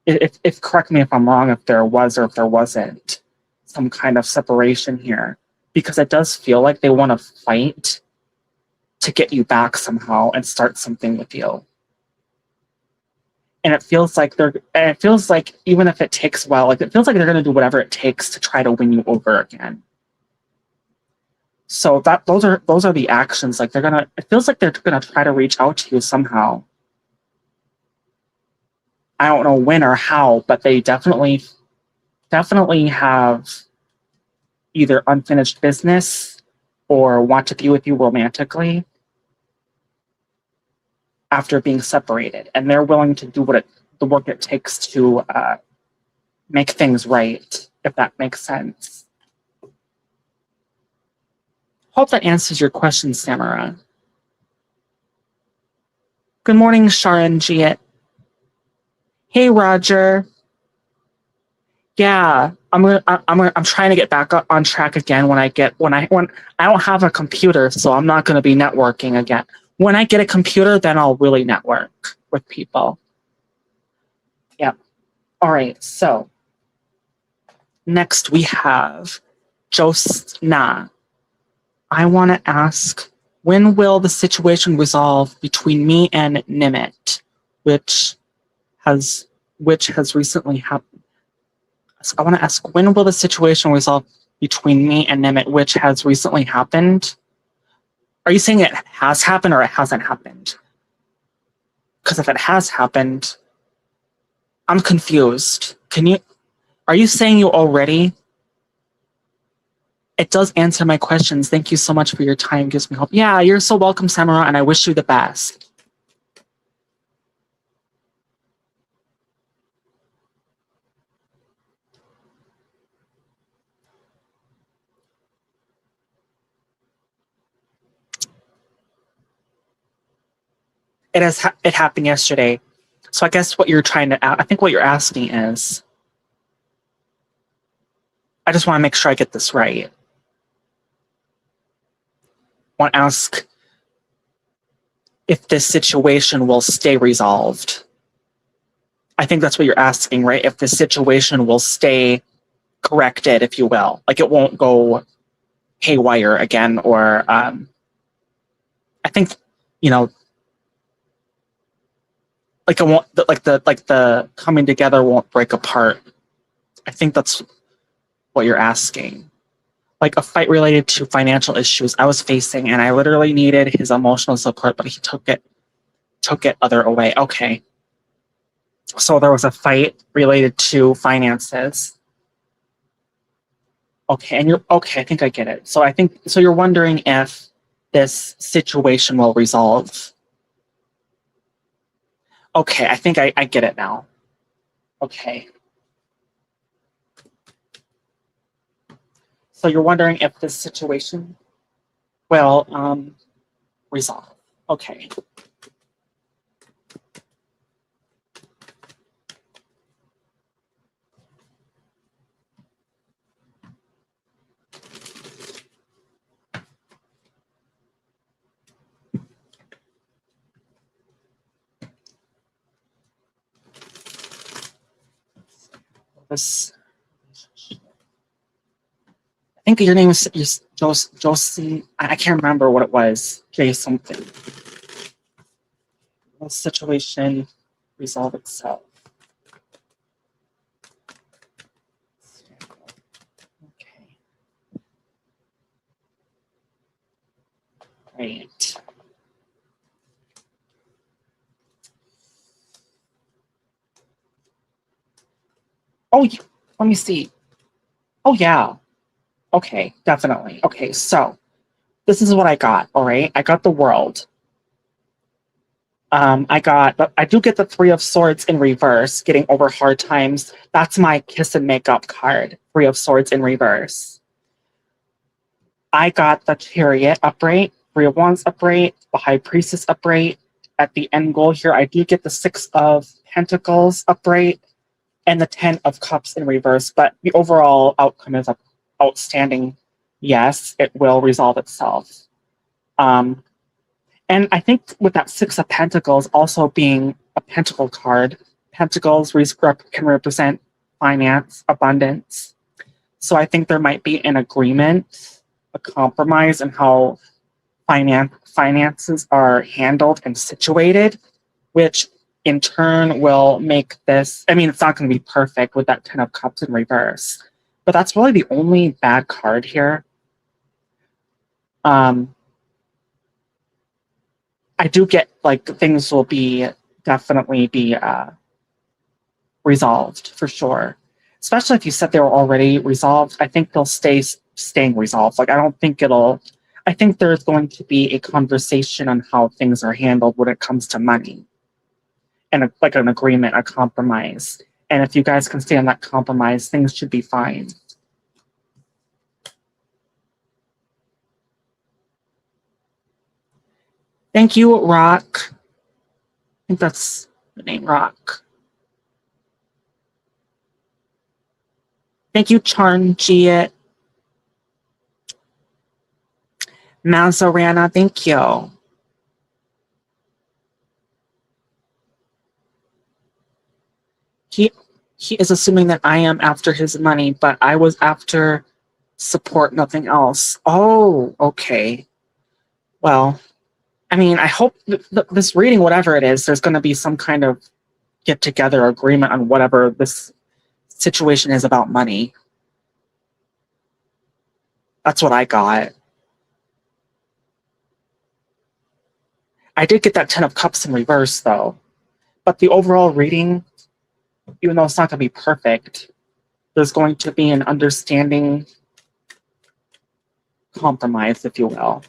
A: If correct me if I'm wrong, if there was or if there wasn't some kind of separation here, because it does feel like they want to fight to get you back somehow and start something with you. And it feels like even if it takes a while, like it feels like they're going to do whatever it takes to try to win you over again. So those are the actions. Like it feels like they're gonna try to reach out to you somehow. I don't know when or how, but they definitely have either unfinished business or want to be with you romantically after being separated, and they're willing to do the work it takes to make things right, if that makes sense. Hope that answers your question, Samara. Good morning, Sharon Giet. Hey, Roger. Yeah, I'm trying to get back on track again when I don't have a computer, so I'm not going to be networking again. When I get a computer, then I'll really network with people. Yeah. All right. So next we have Josna. I want to ask, when will the situation resolve between me and Nimit, which has recently happened? I want to ask, when will the situation resolve between me and Nimit, which has recently happened? Are you saying it has happened or it hasn't happened? Because if it has happened, I'm confused. Are you saying you already? It does answer my questions. Thank you so much for your time. Gives me hope. Yeah, you're so welcome, Samara, and I wish you the best. It happened yesterday. So I guess what you're asking is, I just want to make sure I get this right. I want to ask if this situation will stay resolved. I think that's what you're asking, right? If the situation will stay corrected, if you will. Like it won't go haywire again, or I think, like it won't, like the coming together won't break apart. I think that's what you're asking. Like a fight related to financial issues I was facing, and I literally needed his emotional support, but he took it other way. Okay. So there was a fight related to finances. Okay, and I think I get it. So you're wondering if this situation will resolve. Okay, I think I get it now. Okay. So you're wondering if this situation will resolve. Okay. This, I think your name is Josie. I can't remember what it was. J something. Will the situation resolve itself? Okay. Great. Oh, let me see. Oh, yeah. Okay, definitely. Okay, so this is what I got, all right? I got the world. But I do get the Three of Swords in reverse, getting over hard times. That's my kiss and make up card, Three of Swords in reverse. I got the Chariot upright, Three of Wands upright, the High Priestess upright. At the end goal here, I do get the Six of Pentacles upright and the Ten of Cups in reverse, but the overall outcome is outstanding. Yes, it will resolve itself. And I think with that Six of Pentacles also being a pentacle card, pentacles can represent finance, abundance. So I think there might be an agreement, a compromise in how finances are handled and situated, which in turn will make this, I mean, it's not going to be perfect with that Ten of Cups in reverse, but that's really the only bad card here. I do get like things will definitely be resolved for sure. Especially if you said they were already resolved, I think they'll staying resolved. Like I think there's going to be a conversation on how things are handled when it comes to money, and like an agreement, a compromise. And if you guys can stay on that compromise, things should be fine. Thank you, Rock. I think that's the name, Rock. Thank you, Charnjiet. Mazarana, thank you. He is assuming that I am after his money, but I was after support, nothing else. Oh, okay. Well, I mean, I hope this reading, whatever it is, there's going to be some kind of get together agreement on whatever this situation is about money. That's what I got. I did get that Ten of Cups in reverse, though. But the overall reading, even though it's not going to be perfect, there's going to be an understanding compromise, if you will.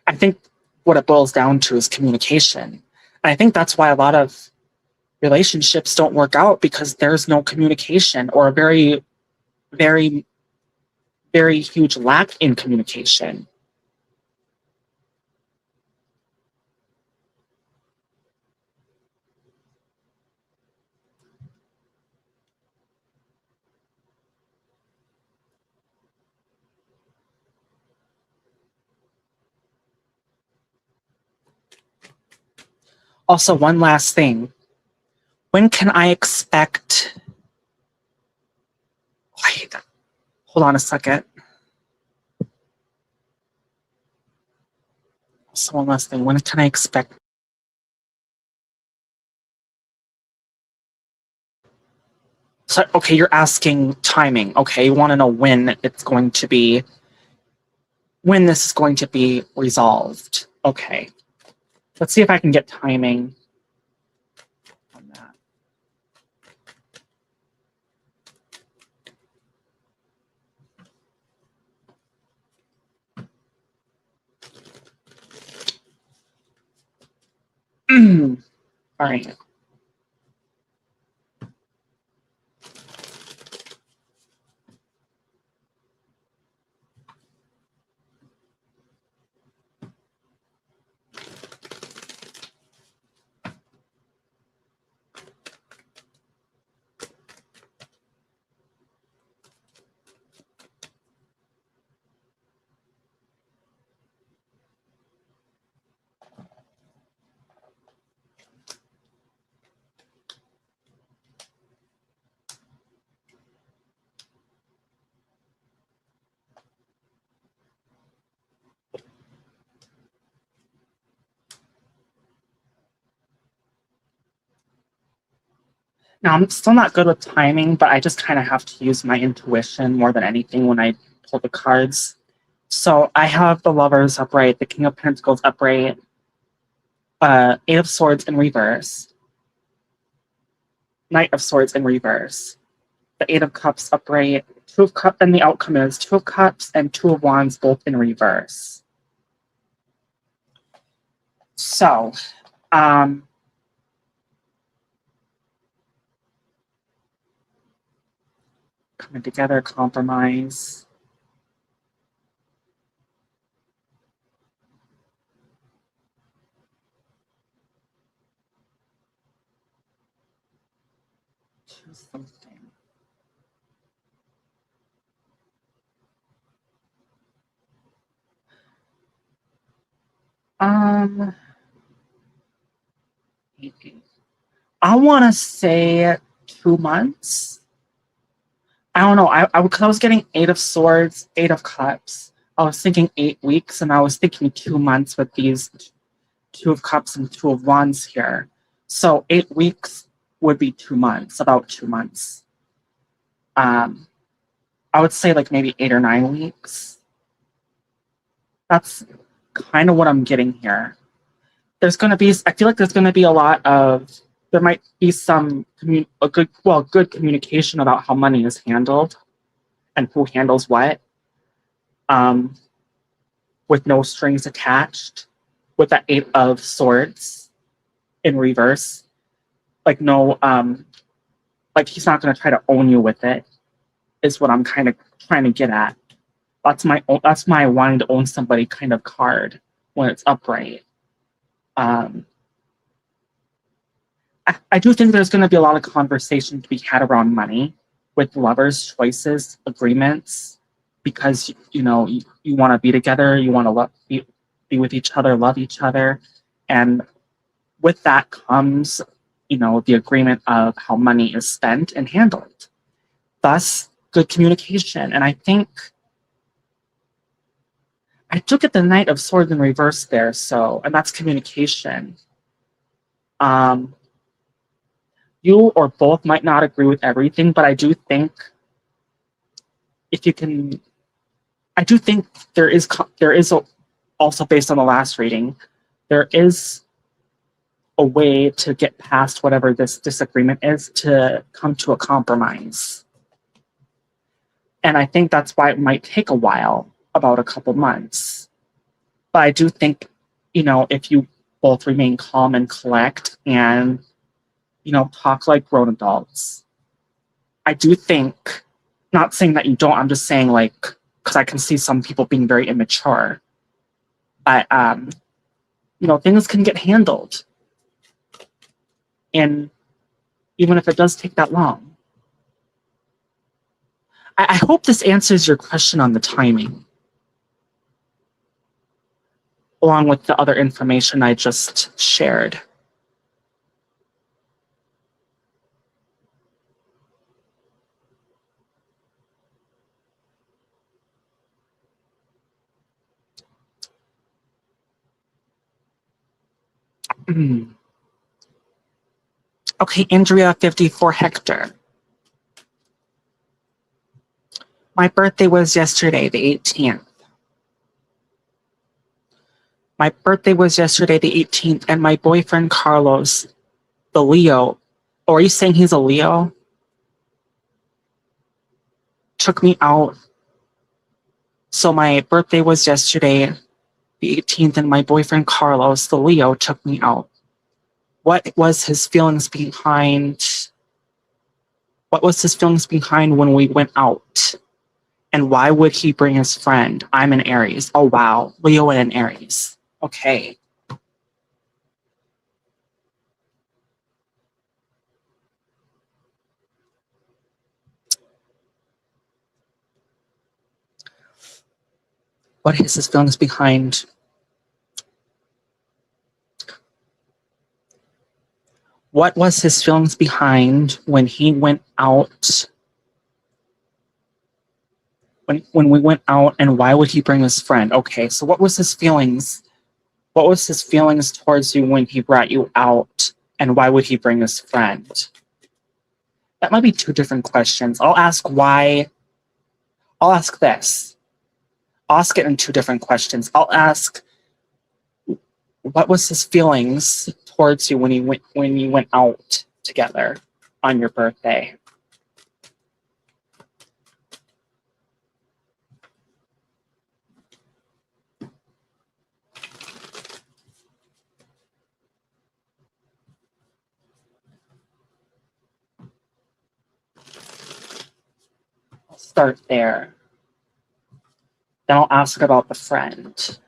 A: I think what it boils down to is communication. And I think that's why a lot of relationships don't work out, because there's no communication, or a very, very, very huge lack in communication. Also, one last thing. When can I expect... Oh, I hate that. Hold on a second. Also, one last thing. When can I expect... So, okay, you're asking timing. Okay, you want to know when it's going to be... When this is going to be resolved. Okay. Let's see if I can get timing on that. All right. Now, I'm still not good with timing, but I just kind of have to use my intuition more than anything when I pull the cards. So I have the Lovers upright, the King of Pentacles upright, Eight of Swords in reverse, Knight of Swords in reverse, the Eight of Cups upright, Two of Cups, and the outcome is Two of Cups and Two of Wands both in reverse. So, coming together, compromise. Choose something. I want to say 2 months. I don't know. Because I was getting Eight of Swords, Eight of Cups. I was thinking 8 weeks, and I was thinking 2 months with these Two of Cups and Two of Wands here. So 8 weeks would be 2 months, about 2 months. I would say like maybe 8 or 9 weeks. That's kind of what I'm getting here. I feel like there's going to be there might be some good communication about how money is handled and who handles what, with no strings attached, with that Eight of Swords in reverse. Like no, like he's not going to try to own you with it, is what I'm kind of trying to get at. That's my wanting to own somebody kind of card when it's upright. I do think there's going to be a lot of conversation to be had around money with lovers, choices, agreements, because you want to be together, you want to be with each other, love each other, and with that comes the agreement of how money is spent and handled. Thus, good communication. And I think I took it the Knight of Swords in reverse there, and that's communication. You or both might not agree with everything, but I do think there is also, based on the last reading, there is a way to get past whatever this disagreement is to come to a compromise. And I think that's why it might take a while, about a couple months. But I do think, if you both remain calm and collect and, talk like grown adults, I do think, not saying that you don't, I'm just saying because I can see some people being very immature, but, things can get handled. And even if it does take that long. I hope this answers your question on the timing, along with the other information I just shared. Okay, Andrea 54 Hector. My birthday was yesterday, the 18th. My birthday was yesterday, the 18th, and my boyfriend Carlos, the Leo, or are you saying he's a Leo? Took me out. So my birthday was yesterday, the 18th, and my boyfriend Carlos, the Leo, took me out. What was his feelings behind when we went out? And why would he bring his friend? I'm an Aries. Oh, wow. Leo and an Aries. Okay. What is his feelings behind? What was his feelings behind when he went out? When we went out, and why would he bring his friend? Okay, so what was his feelings? What was his feelings towards you when he brought you out, and why would he bring his friend? That might be two different questions. I'll ask this. ask it in two different questions. I'll ask, what was his feelings towards you when you went out together on your birthday? I'll start there. Then I'll ask about the friend.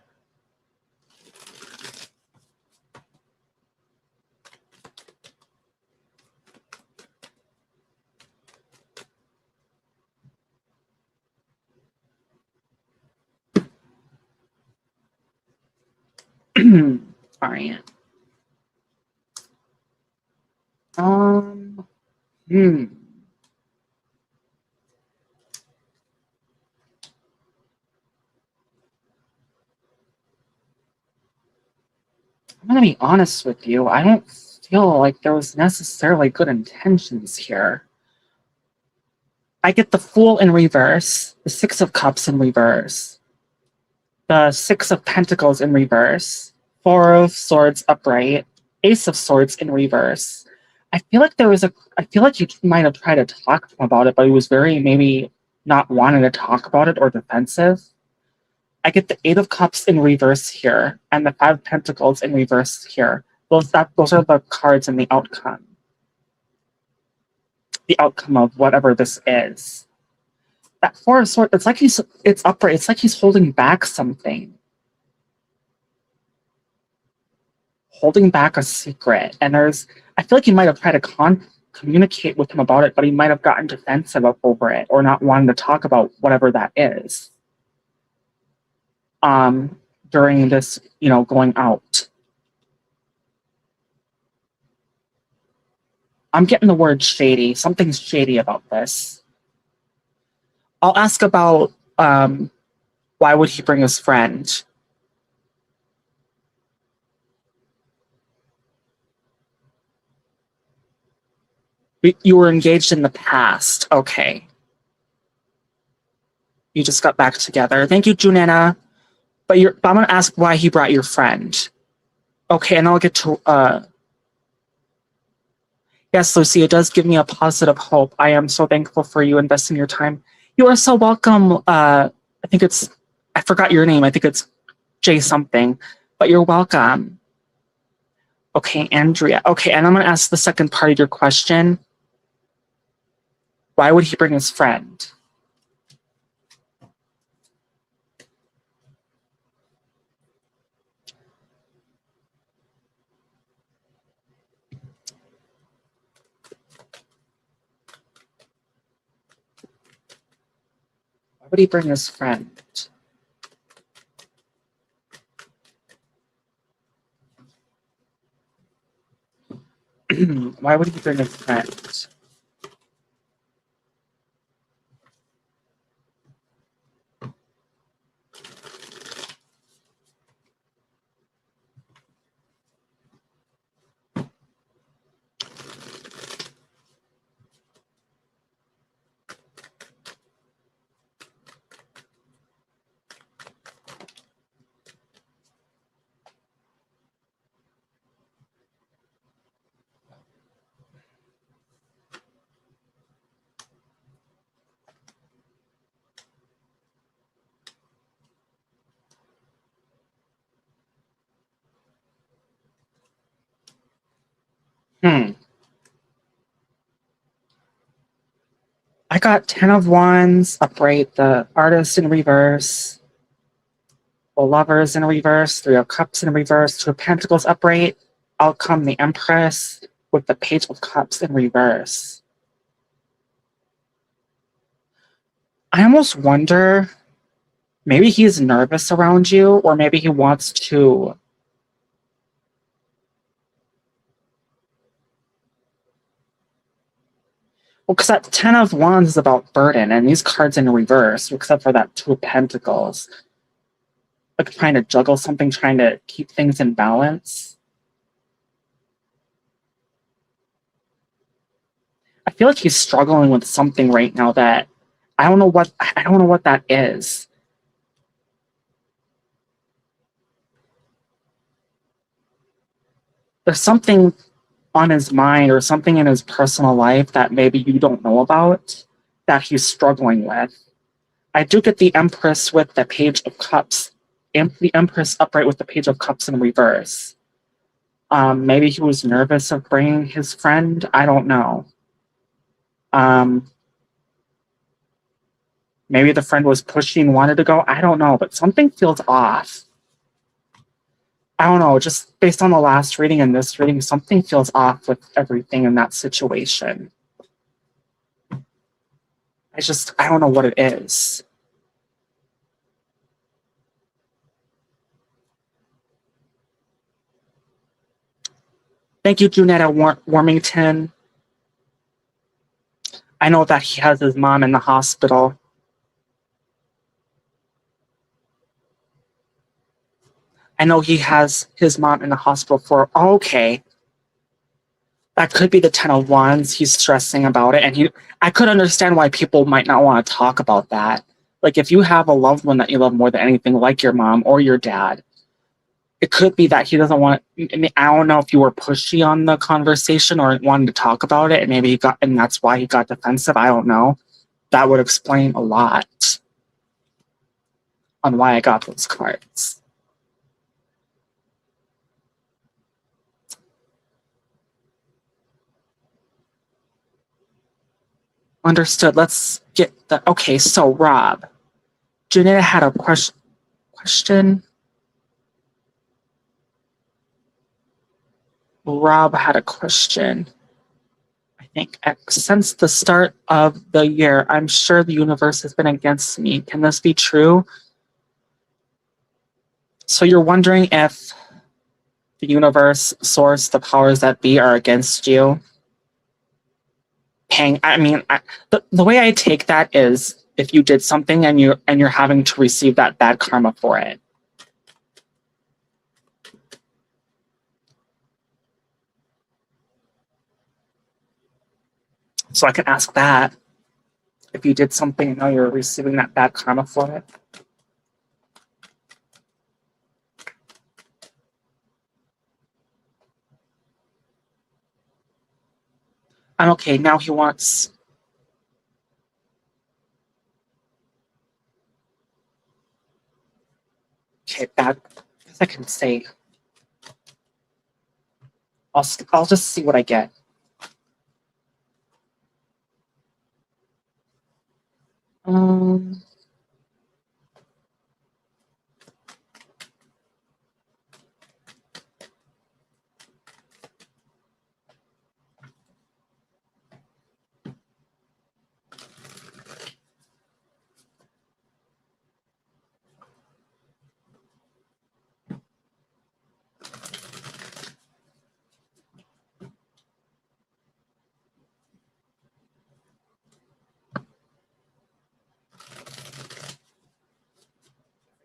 A: All right. Hmm. I'm gonna be honest with you. I don't feel like there was necessarily good intentions here. I get the Fool in reverse, the Six of Cups in reverse, the Six of Pentacles in reverse, Four of Swords upright, Ace of Swords in reverse. I feel like you might have tried to talk to him about it, but he was very maybe not wanting to talk about it or defensive. I get the Eight of Cups in reverse here, and the Five of Pentacles in reverse here. Those are the cards in the outcome. The outcome of whatever this is. That Four of Swords, it's upright. It's like he's holding back something. Holding back a secret. And I feel like you might have tried to communicate with him about it, but he might have gotten defensive over it or not wanting to talk about whatever that is. During this, going out. I'm getting the word shady. Something's shady about this. I'll ask about why would he bring his friend? You were engaged in the past. Okay. You just got back together. Thank you, Junetta. But I'm going to ask why he brought your friend. Okay, and I'll get to... Yes, Lucy, it does give me a positive hope. I am so thankful for you investing your time. You are so welcome. I forgot your name. I think it's J something, but you're welcome. Okay, Andrea. Okay, and I'm going to ask the second part of your question. Why would he bring his friend? Why would he bring his friend? Why would he bring his friend? I got 10 of Wands, upright, the Artist in reverse, the Lovers in reverse, Three of Cups in reverse, Two of Pentacles upright, out come the Empress with the Page of Cups in reverse. I almost wonder, maybe he's nervous around you, or maybe he wants to... Well, because that 10 of Wands is about burden, and these cards in reverse, except for that Two of Pentacles. Like trying to juggle something, trying to keep things in balance. I feel like he's struggling with something right now that I don't know what that is. there's something on his mind or something in his personal life that maybe you don't know about that he's struggling with. I do get the Empress with the Page of Cups, the Empress upright with the Page of Cups in reverse. Maybe he was nervous of bringing his friend. I don't know. Maybe the friend was pushy and wanted to go. I don't know, but something feels off. I don't know, just based on the last reading and this reading, something feels off with everything in that situation. I don't know what it is. Thank you, Junetta Warmington. I know that he has his mom in the hospital. I know he has his mom in the hospital for, okay. That could be the 10 of Wands. He's stressing about it. And I could understand why people might not want to talk about that. Like if you have a loved one that you love more than anything, like your mom or your dad, it could be that he doesn't want, I mean, I don't know if you were pushy on the conversation or wanted to talk about it, and maybe and that's why he got defensive. I don't know. That would explain a lot on why I got those cards. Understood. Let's get the, okay, so Rob, Janetta had a question. Rob had a question. I think since the start of the year, I'm sure the universe has been against me. Can this be true? So you're wondering if the universe, source, the powers that be are against you? The way I take that is if you did something and you're having to receive that bad karma for it. So I can ask that. If you did something and now you're receiving that bad karma for it. I'm okay. Now he wants. Okay, bad. I guess I can say. I'll just see what I get.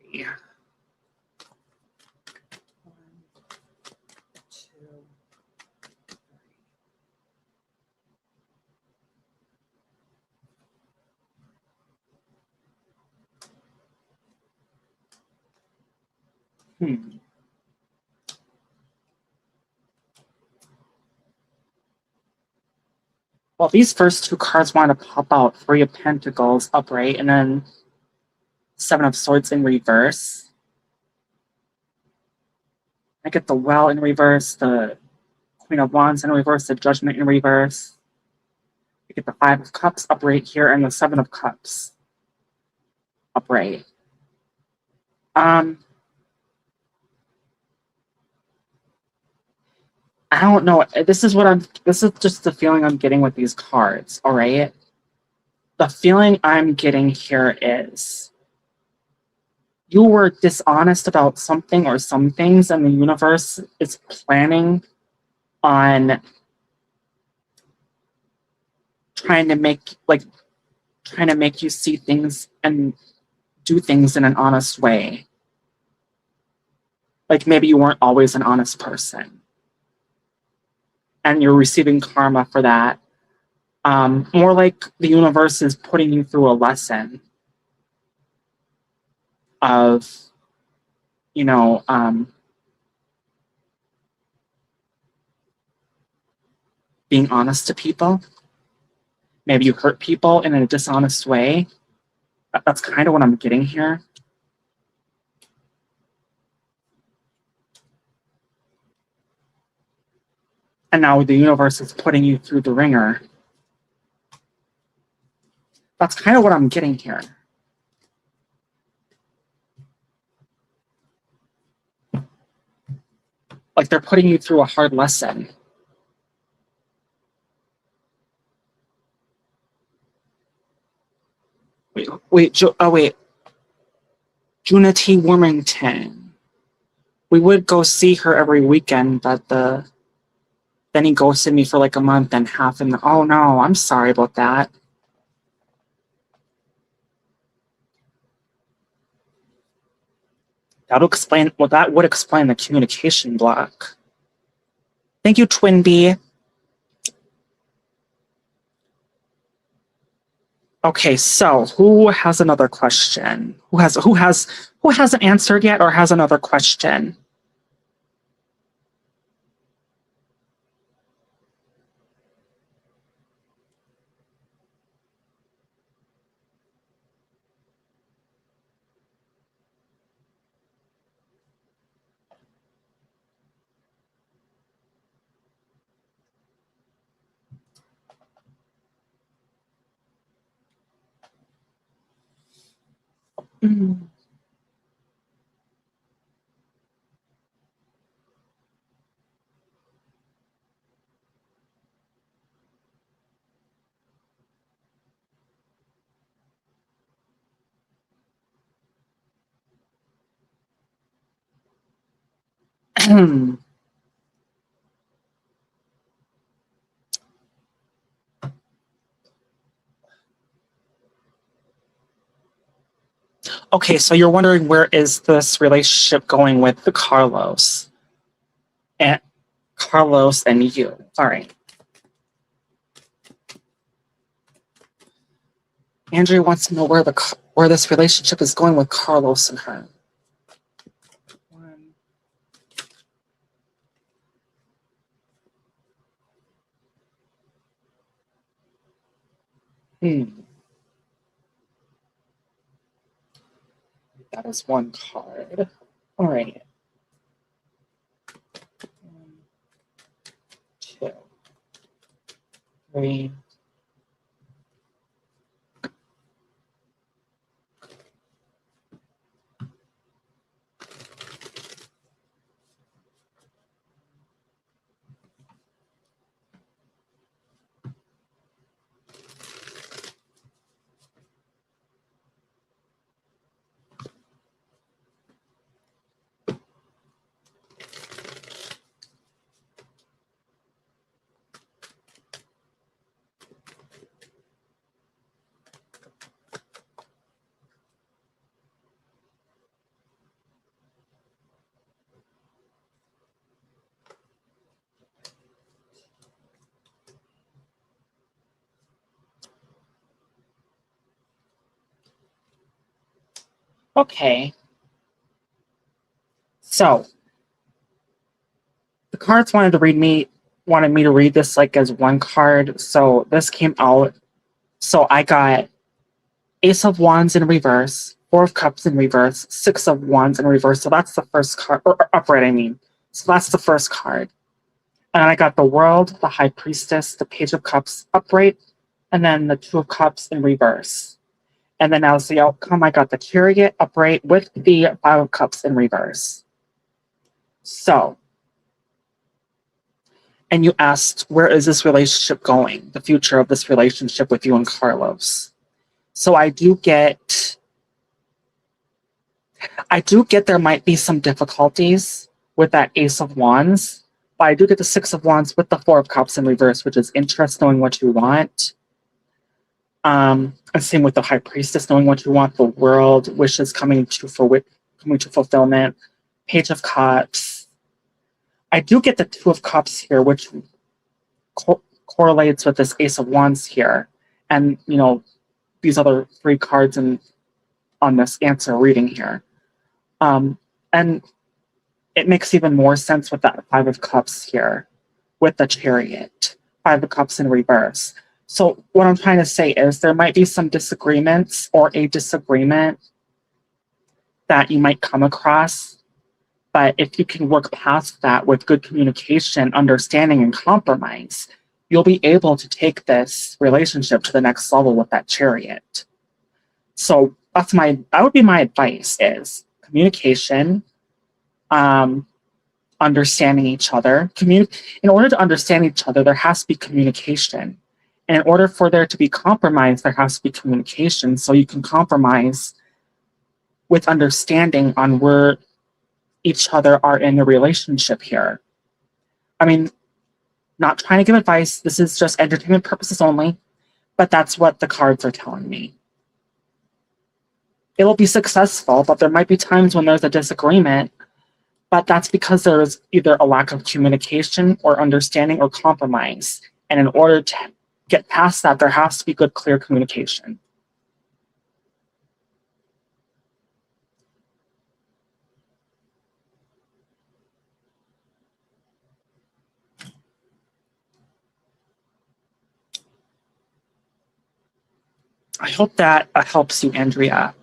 A: Yeah. 1, 2, 3. Well, these first two cards want to pop out. 3 of Pentacles upright, and then 7 of Swords in reverse. I get the Well in reverse, the Queen of Wands in reverse, the Judgment in reverse. I get the 5 of Cups upright here, and the 7 of Cups upright. I don't know. This is just the feeling I'm getting with these cards, all right? The feeling I'm getting here is you were dishonest about something or some things, and the universe is planning on trying to make you see things and do things in an honest way. Like maybe you weren't always an honest person, and you're receiving karma for that. More like the universe is putting you through a lesson of, being honest to people. Maybe you hurt people in a dishonest way. That's kind of what I'm getting here. And now the universe is putting you through the ringer. That's kind of what I'm getting here. Like they're putting you through a hard lesson. Wait, Juna T. Wormington. We would go see her every weekend, but then he ghosted me for like a month and half. And oh no, I'm sorry about that. That would explain the communication block. Thank you, Twin Bee. Okay, so who has another question? Who hasn't answered yet or has another question? Mm. Okay, so you're wondering where is this relationship going with the Carlos and you. All right. Andrea wants to know where this relationship is going with Carlos and her. That is one card. All right. 1, 2, 3. Okay. So the cards wanted me to read this like as one card. So this came out. So I got Ace of Wands in reverse, Four of Cups in reverse, Six of Wands in reverse. So that's the first card, or upright, I mean. So that's the first card. And I got the World, the High Priestess, the Page of Cups upright, and then the Two of Cups in reverse. And then as the outcome, I got the Chariot upright with the Five of Cups in reverse. So, and you asked, where is this relationship going? The future of this relationship with you and Carlos. So I do get there might be some difficulties with that Ace of Wands, but I do get the Six of Wands with the Four of Cups in reverse, which is interest, knowing what you want. And same with the High Priestess, knowing what you want, the World, wishes coming to fulfillment, Page of Cups. I do get the Two of Cups here, which correlates with this Ace of Wands here, and these other 3 cards on this answer reading here. And it makes even more sense with that Five of Cups here, with the Chariot. Five of Cups in reverse. So what I'm trying to say is there might be some disagreements or a disagreement that you might come across. But if you can work past that with good communication, understanding, and compromise, you'll be able to take this relationship to the next level with that Chariot. So that would be my advice is communication, understanding each other. In order to understand each other, there has to be communication. And in order for there to be compromise, there has to be communication. So you can compromise with understanding on where each other are in the relationship here. I mean, not trying to give advice. This is just entertainment purposes only, but that's what the cards are telling me. It will be successful, but there might be times when there's a disagreement, but that's because there's either a lack of communication or understanding or compromise. And in order to get past that, there has to be good, clear communication. I hope that helps you, Andrea.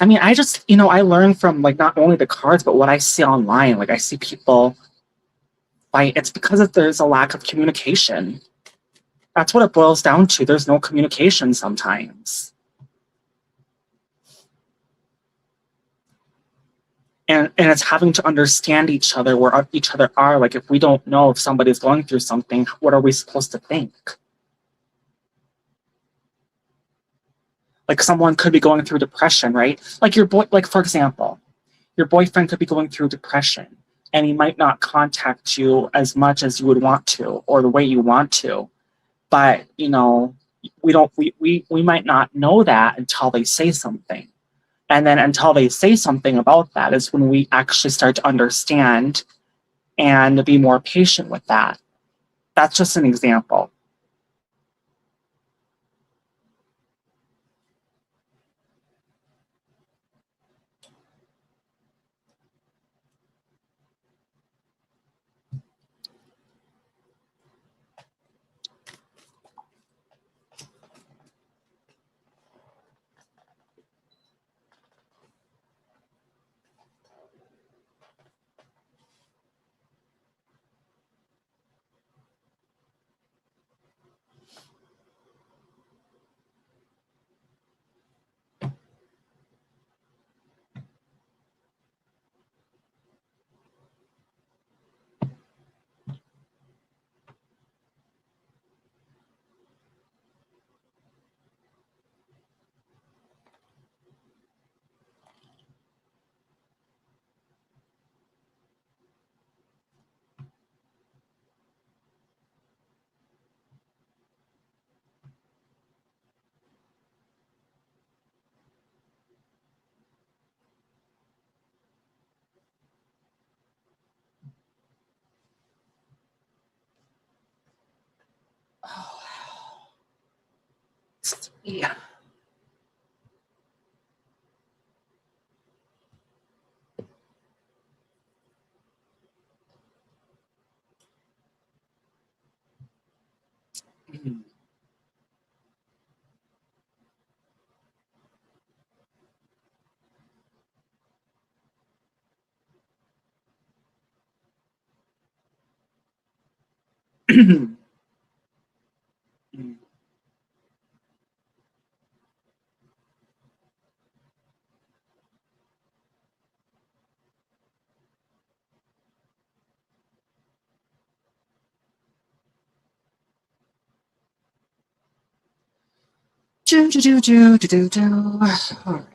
A: I mean, I just, I learn from like not only the cards, but what I see online. Like I see people fight. It's because there's a lack of communication. That's what it boils down to. There's no communication sometimes. And it's having to understand each other, where each other are. Like if we don't know if somebody's going through something, what are we supposed to think? Like someone could be going through depression, right? Like like for example, your boyfriend could be going through depression and he might not contact you as much as you would want to or the way you want to. But, we might not know that until they say something. And then until they say something about that is when we actually start to understand and be more patient with that. That's just an example. Yeah. Do, do, do, do, do, do, do. All right.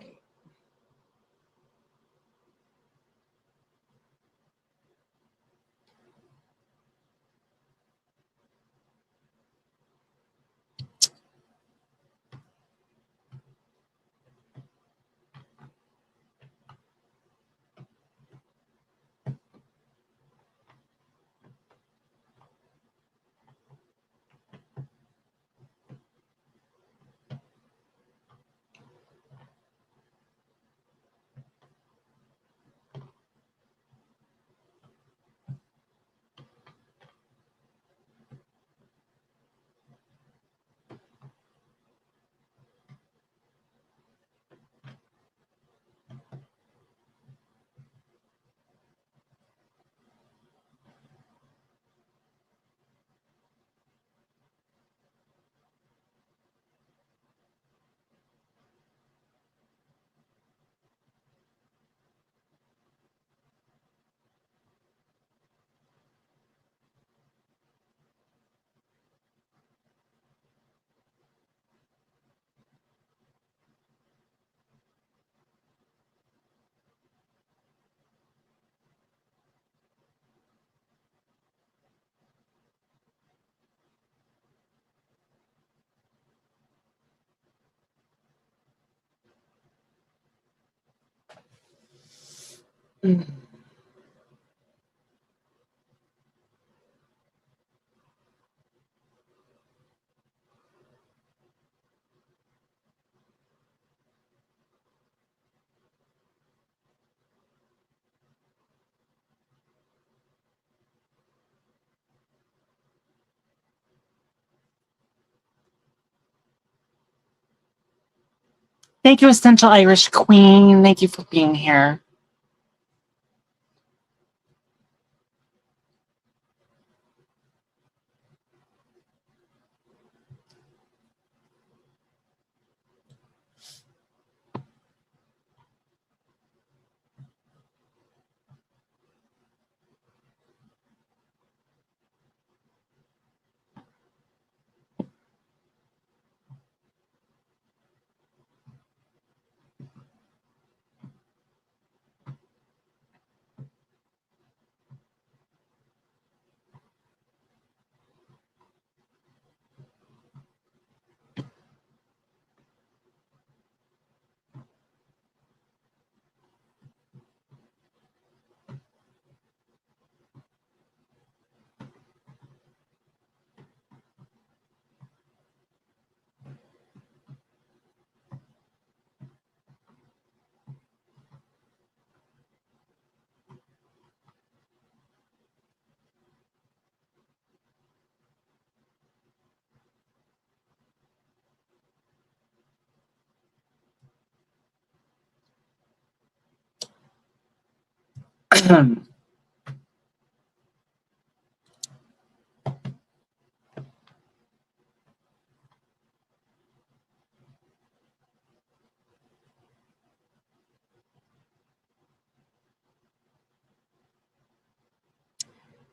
A: Mm. Thank you, Essential Irish Queen. Thank you for being here.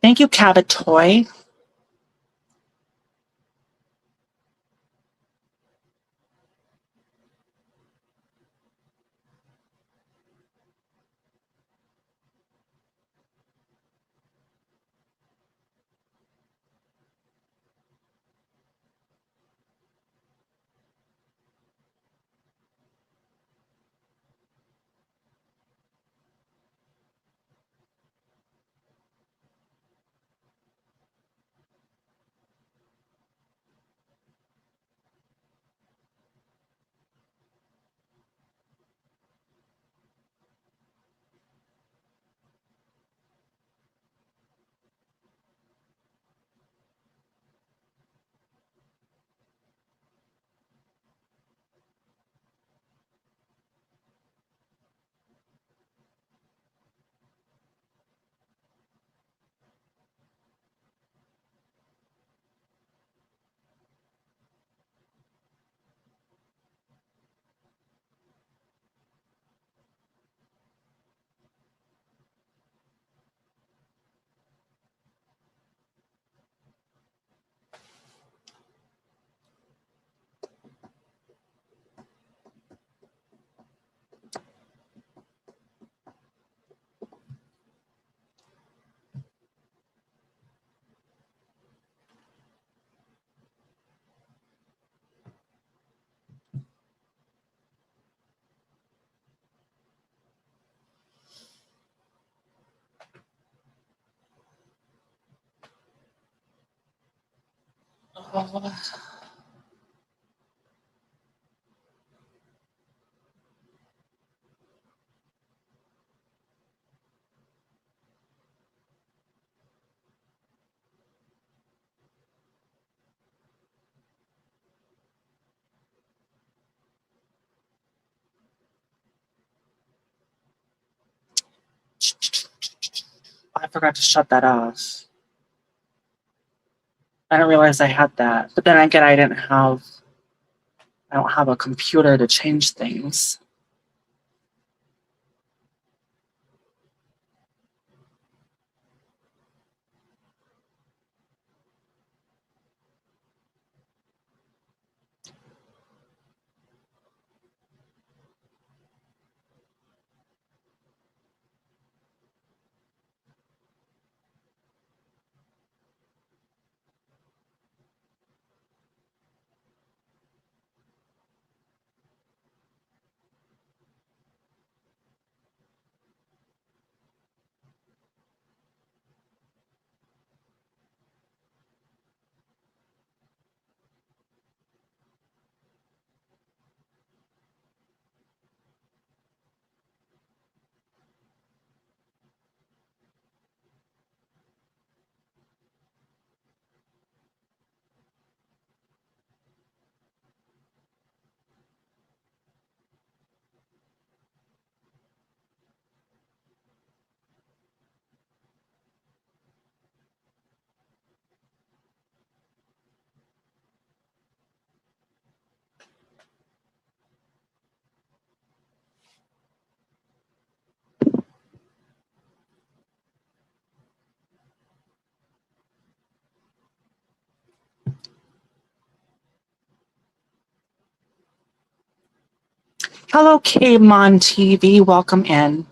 A: Thank you, Cabot Toy. Oh, I forgot to shut that off. I didn't realize I had that. But then again, I don't have a computer to change things. Hello, Kmon TV. Welcome in.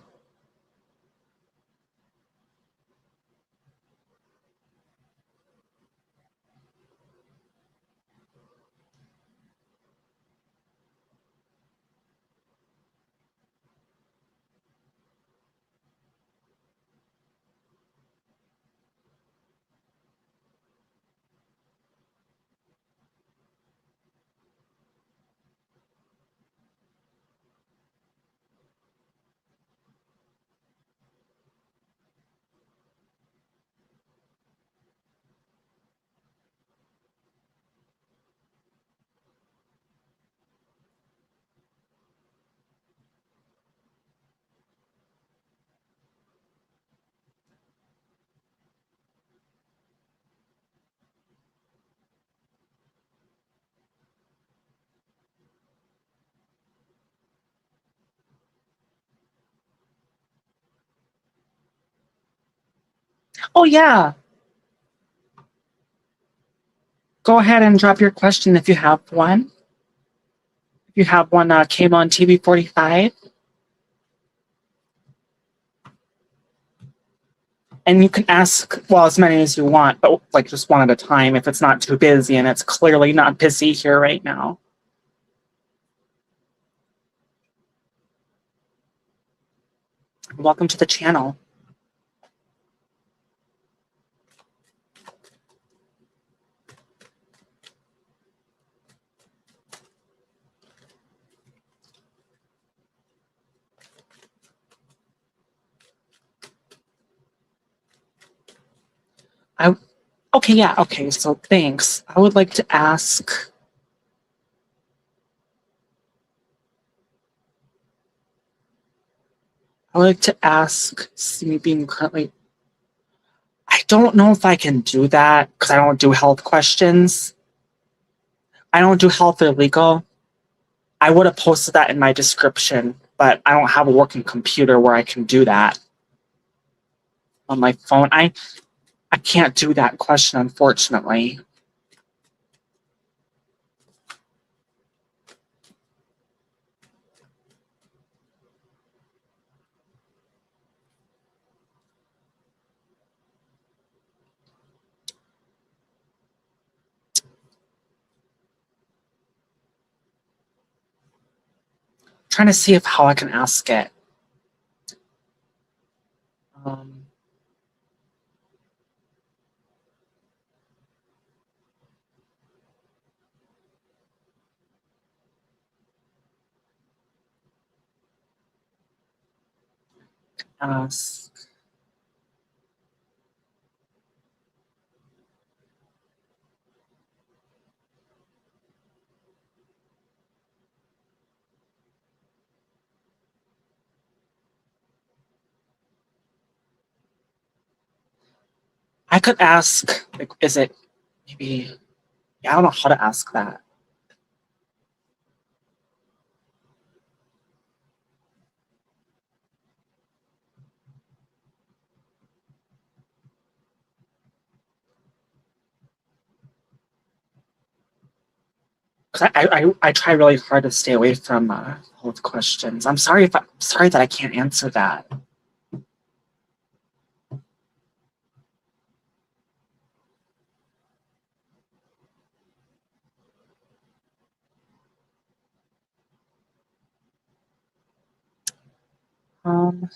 A: Oh, yeah. Go ahead and drop your question if you have one. If you have one, Kmon TV 45. And you can ask, well, as many as you want, but like just one at a time if it's not too busy, and it's clearly not busy here right now. Welcome to the channel. Okay, yeah, okay, so thanks. I would like to ask, see me being currently, I don't know if I can do that because I don't do health questions. I don't do health or legal. I would have posted that in my description, but I don't have a working computer where I can do that on my phone. I can't do that question, unfortunately. Trying to see if how I can ask it. Um, ask. I could ask, like, is it maybe, yeah, I don't know how to ask that. Because I try really hard to stay away from health questions. Sorry that I can't answer that. Um,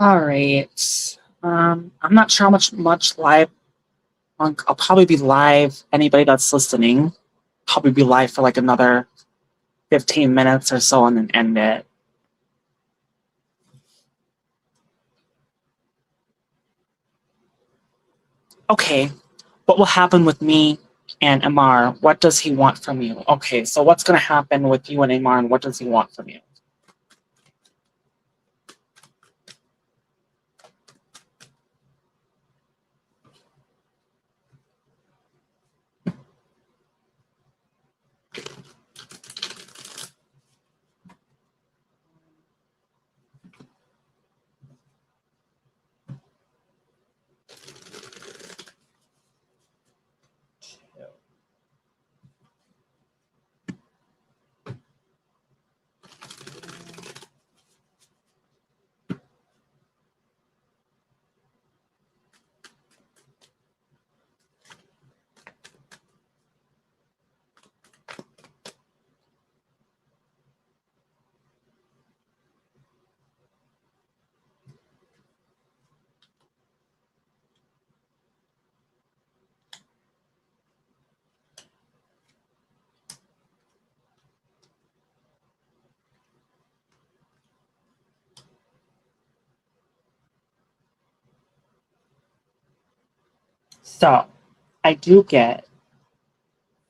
A: All right. I'm not sure how much live. I'll probably be live. Anybody that's listening, probably be live for like another 15 minutes or so and then end it. Okay, what will happen with me and Amar? What does he want from you? Okay, so what's going to happen with you and Amar, and what does he want from you? So, I do get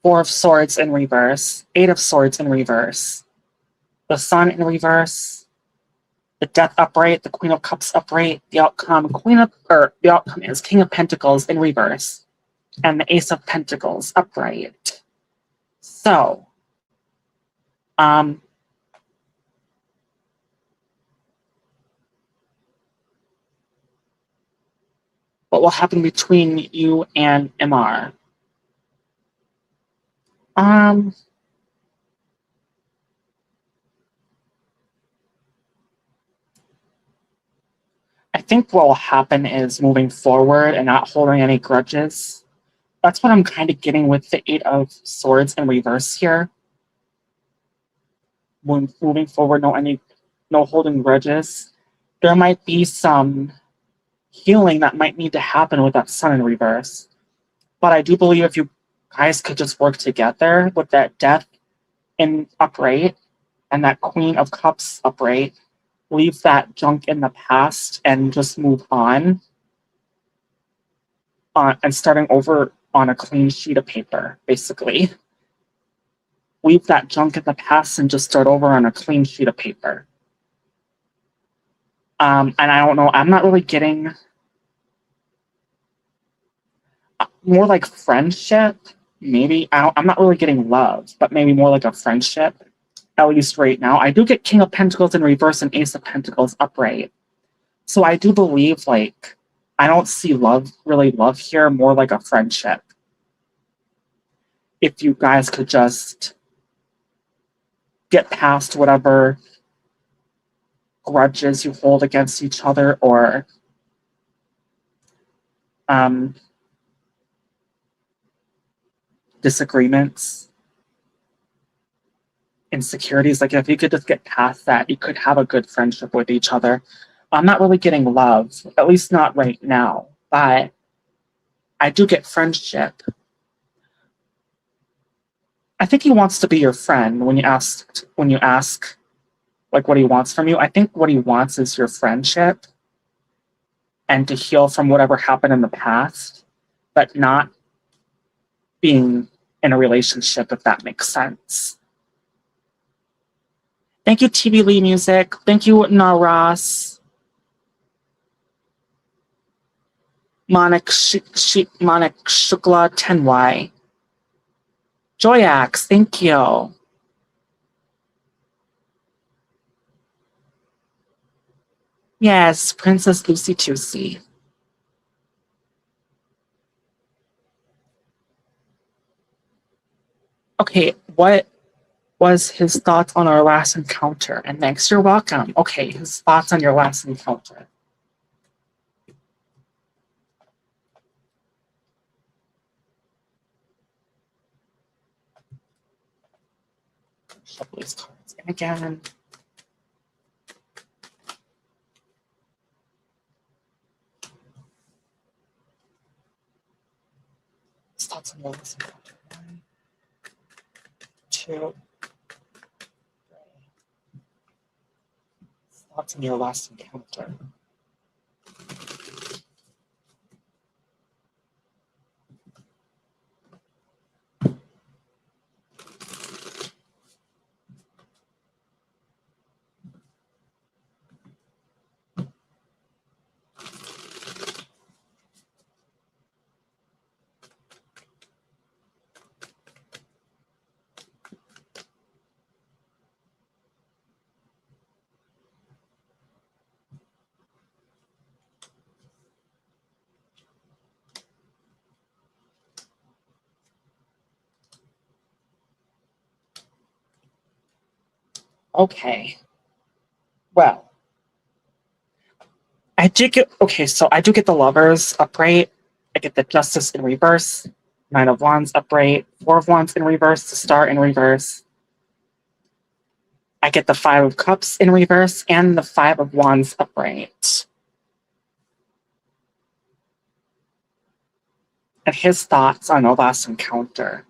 A: Four of Swords in reverse, Eight of Swords in reverse, the Sun in reverse, the Death upright, the Queen of Cups upright, the outcome the outcome is King of Pentacles in reverse, and the Ace of Pentacles upright. So, um, what will happen between you and Mr? Um, I think what will happen is moving forward and not holding any grudges. That's what I'm kind of getting with the Eight of Swords in reverse here. When moving forward, no holding grudges. There might be some healing that might need to happen with that Sun in reverse. But I do believe if you guys could just work together with that Death in upright and that Queen of Cups upright, leave that junk in the past and just move on and starting over on a clean sheet of paper, basically. Leave that junk in the past and just start over on a clean sheet of paper. And I don't know, I'm not really getting more like friendship. Maybe I'm not really getting love, but maybe more like a friendship. At least right now, I do get King of Pentacles in reverse and Ace of Pentacles upright. So I do believe like I don't see really love here, more like a friendship. If you guys could just get past whatever grudges you hold against each other or disagreements, insecurities, like if you could just get past that, you could have a good friendship with each other. I'm not really getting love, at least not right now, but I do get friendship. I think he wants to be your friend when you ask like what he wants from you. I think what he wants is your friendship and to heal from whatever happened in the past, but not being in a relationship, if that makes sense. Thank you, TV Lee Music. Thank you, Naras. Manik Shukla Tenwai. Joyax, thank you. Yes, Princess Lucy Tusey. Okay, what was his thoughts on our last encounter? And thanks, you're welcome. Okay, his thoughts on your last encounter. Shuffle these cards in again. Thoughts on your last encounter? 1, 2, 3. Thoughts on your last encounter? Okay. Well, I do get, okay, so I do get the Lovers upright. I get the Justice in reverse, 9 of Wands upright, 4 of Wands in reverse, the Star in reverse. I get the 5 of Cups in reverse and the 5 of Wands upright. And his thoughts on the last encounter.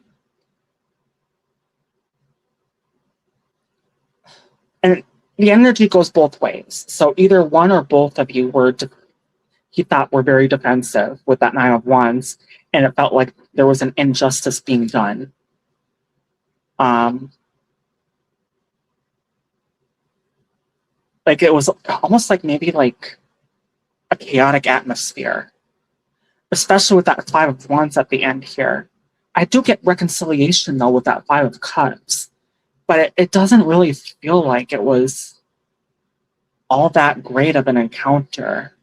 A: And the energy goes both ways. So either one or both of you he thought were very defensive with that 9 of Wands, and it felt like there was an injustice being done. Like it was almost like maybe like a chaotic atmosphere, especially with that 5 of Wands at the end here. I do get reconciliation though with that 5 of Cups, but it doesn't really feel like it was all that great of an encounter.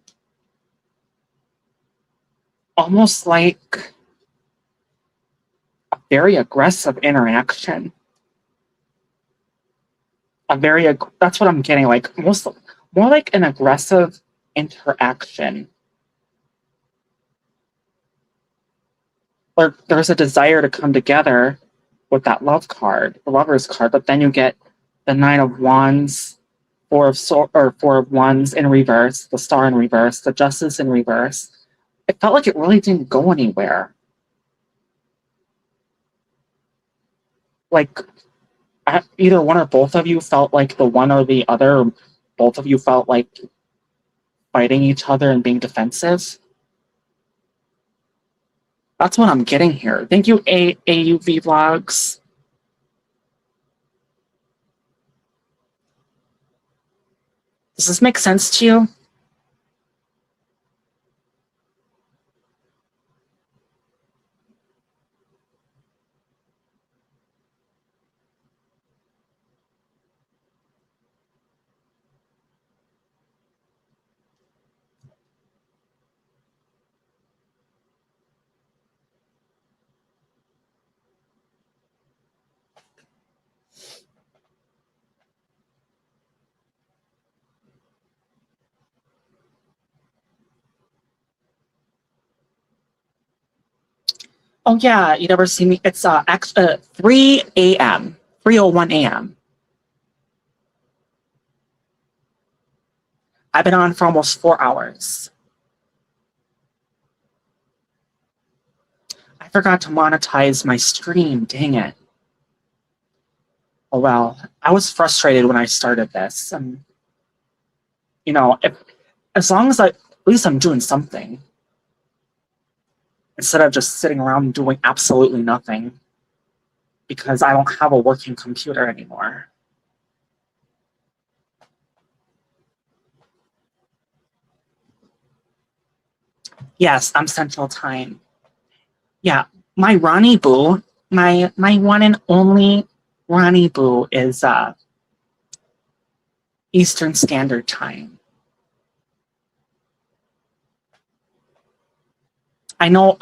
A: Almost like a very aggressive interaction. That's what I'm getting, like more like an aggressive interaction. Or there's a desire to come together with that love card, the Lover's card, but then you get the 9 of Wands, 4 of Wands in reverse, the Star in reverse, the Justice in reverse. It felt like it really didn't go anywhere. Like either one or both of you felt like the one or the other, or both of you felt like fighting each other and being defensive. That's what I'm getting here. Thank you, AUV Vlogs. Does this make sense to you? Oh yeah, you never see me. It's 3 a.m. 3:01 a.m. I've been on for almost 4 hours. I forgot to monetize my stream. Dang it. Oh well, I was frustrated when I started this. And you know, as long as at least I'm doing something instead of just sitting around doing absolutely nothing because I don't have a working computer anymore. Yes, I'm Central Time. Yeah, my Ronnie Boo, my one and only Ronnie Boo is Eastern Standard Time. I know.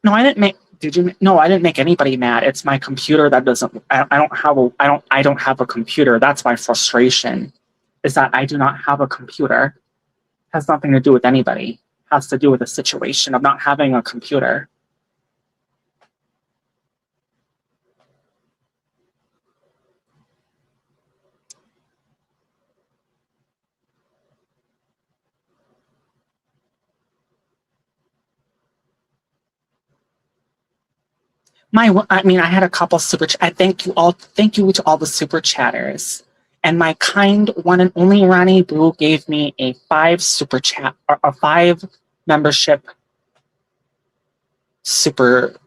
A: No, I didn't make. Did you? No, I didn't make anybody mad. It's my computer that doesn't. I don't have a. I don't have a computer. That's my frustration. Is that I do not have a computer. Has nothing to do with anybody. Has to do with the situation of not having a computer. I mean, I had a couple I thank you to all the super chatters. And my kind one and only Ronnie Boo gave me a 5 super chat, or a 5 membership super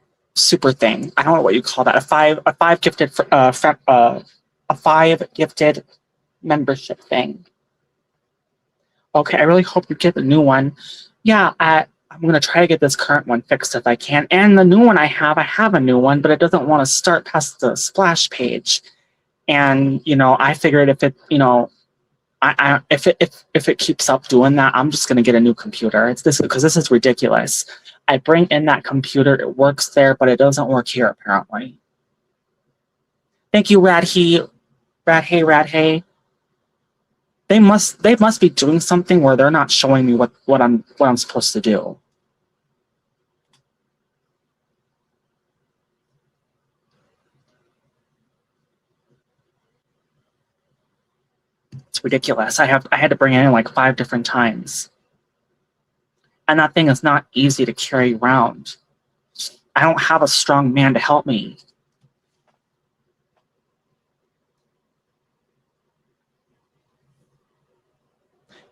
A: thing. I don't know what you call that. A 5 gifted a 5 gifted membership thing. Okay, I really hope you get the new one. Yeah, I'm gonna try to get this current one fixed if I can. And the new one I have a new one, but it doesn't want to start past the splash page. And I figured if it, if it keeps up doing that, I'm just gonna get a new computer. It's this because this is ridiculous. I bring in that computer, it works there, but it doesn't work here apparently. Thank you, Radhey. They must be doing something where they're not showing me what I'm supposed to do. It's ridiculous. I had to bring it in like 5 different times. And that thing is not easy to carry around. I don't have a strong man to help me.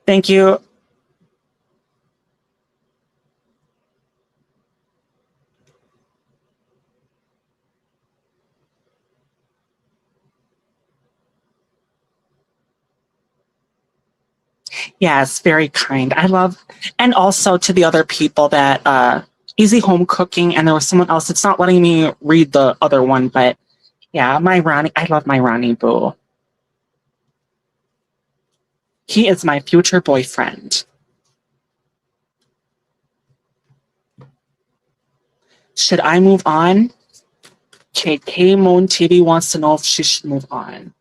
A: Thank you. Yes, very kind. I love, and also to the other people that Easy Home Cooking, and there was someone else. It's not letting me read the other one, but yeah, I love my Ronnie Boo. He is my future boyfriend. Should I move on? K Moon TV wants to know if she should move on.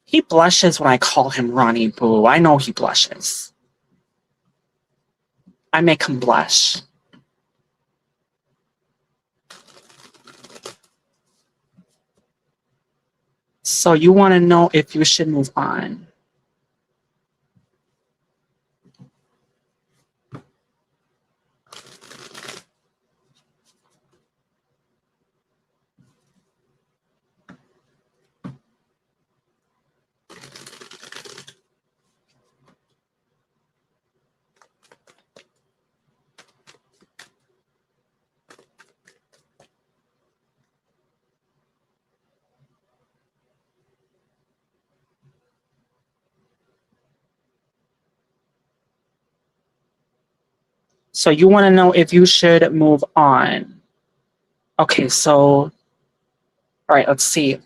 A: He blushes when I call him Ronnie Boo. I know he blushes. I make him blush. So you want to know if you should move on. So you want to know if you should move on. Okay, so, all right, let's see.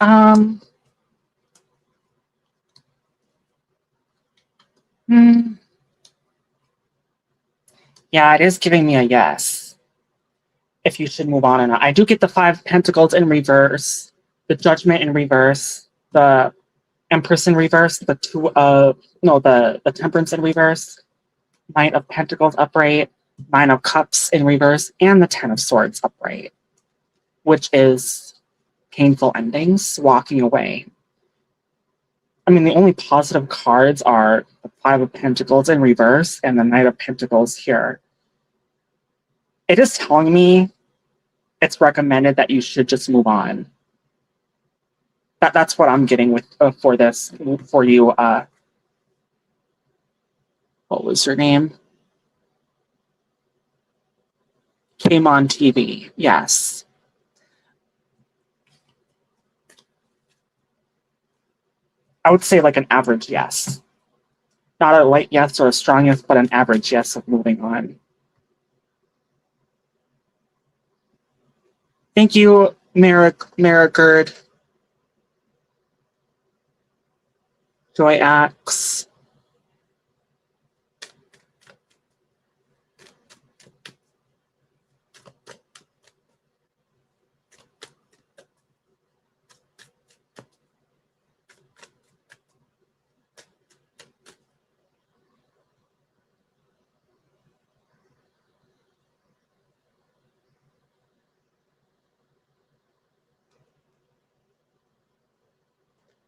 A: Um, hmm. Yeah, it is giving me a yes. If you should move on or not. I do get the 5 pentacles in reverse, the judgment in reverse, the Empress in reverse, the Temperance in reverse, Knight of Pentacles upright, Nine of Cups in reverse, and the Ten of Swords upright, which is painful endings, walking away. I mean, the only positive cards are the Five of Pentacles in reverse and the Knight of Pentacles here. It is telling me it's recommended that you should just move on. That's what I'm getting with for this for you. What was your name? Came on TV. Yes. I would say like an average yes. Not a light yes or a strong yes, but an average yes of moving on. Thank you, Marigard. Joy Axe.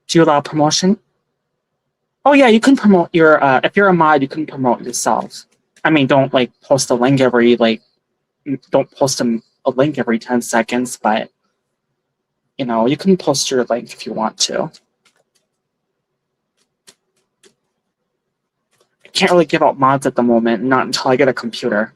A: Do you allow promotion? Oh yeah, you can promote your if you're a mod, you can promote yourself. I mean, don't like post a link every like don't post a link every 10 seconds, but you know, you can post your link if you want to. I can't really give out mods at the moment, not until I get a computer.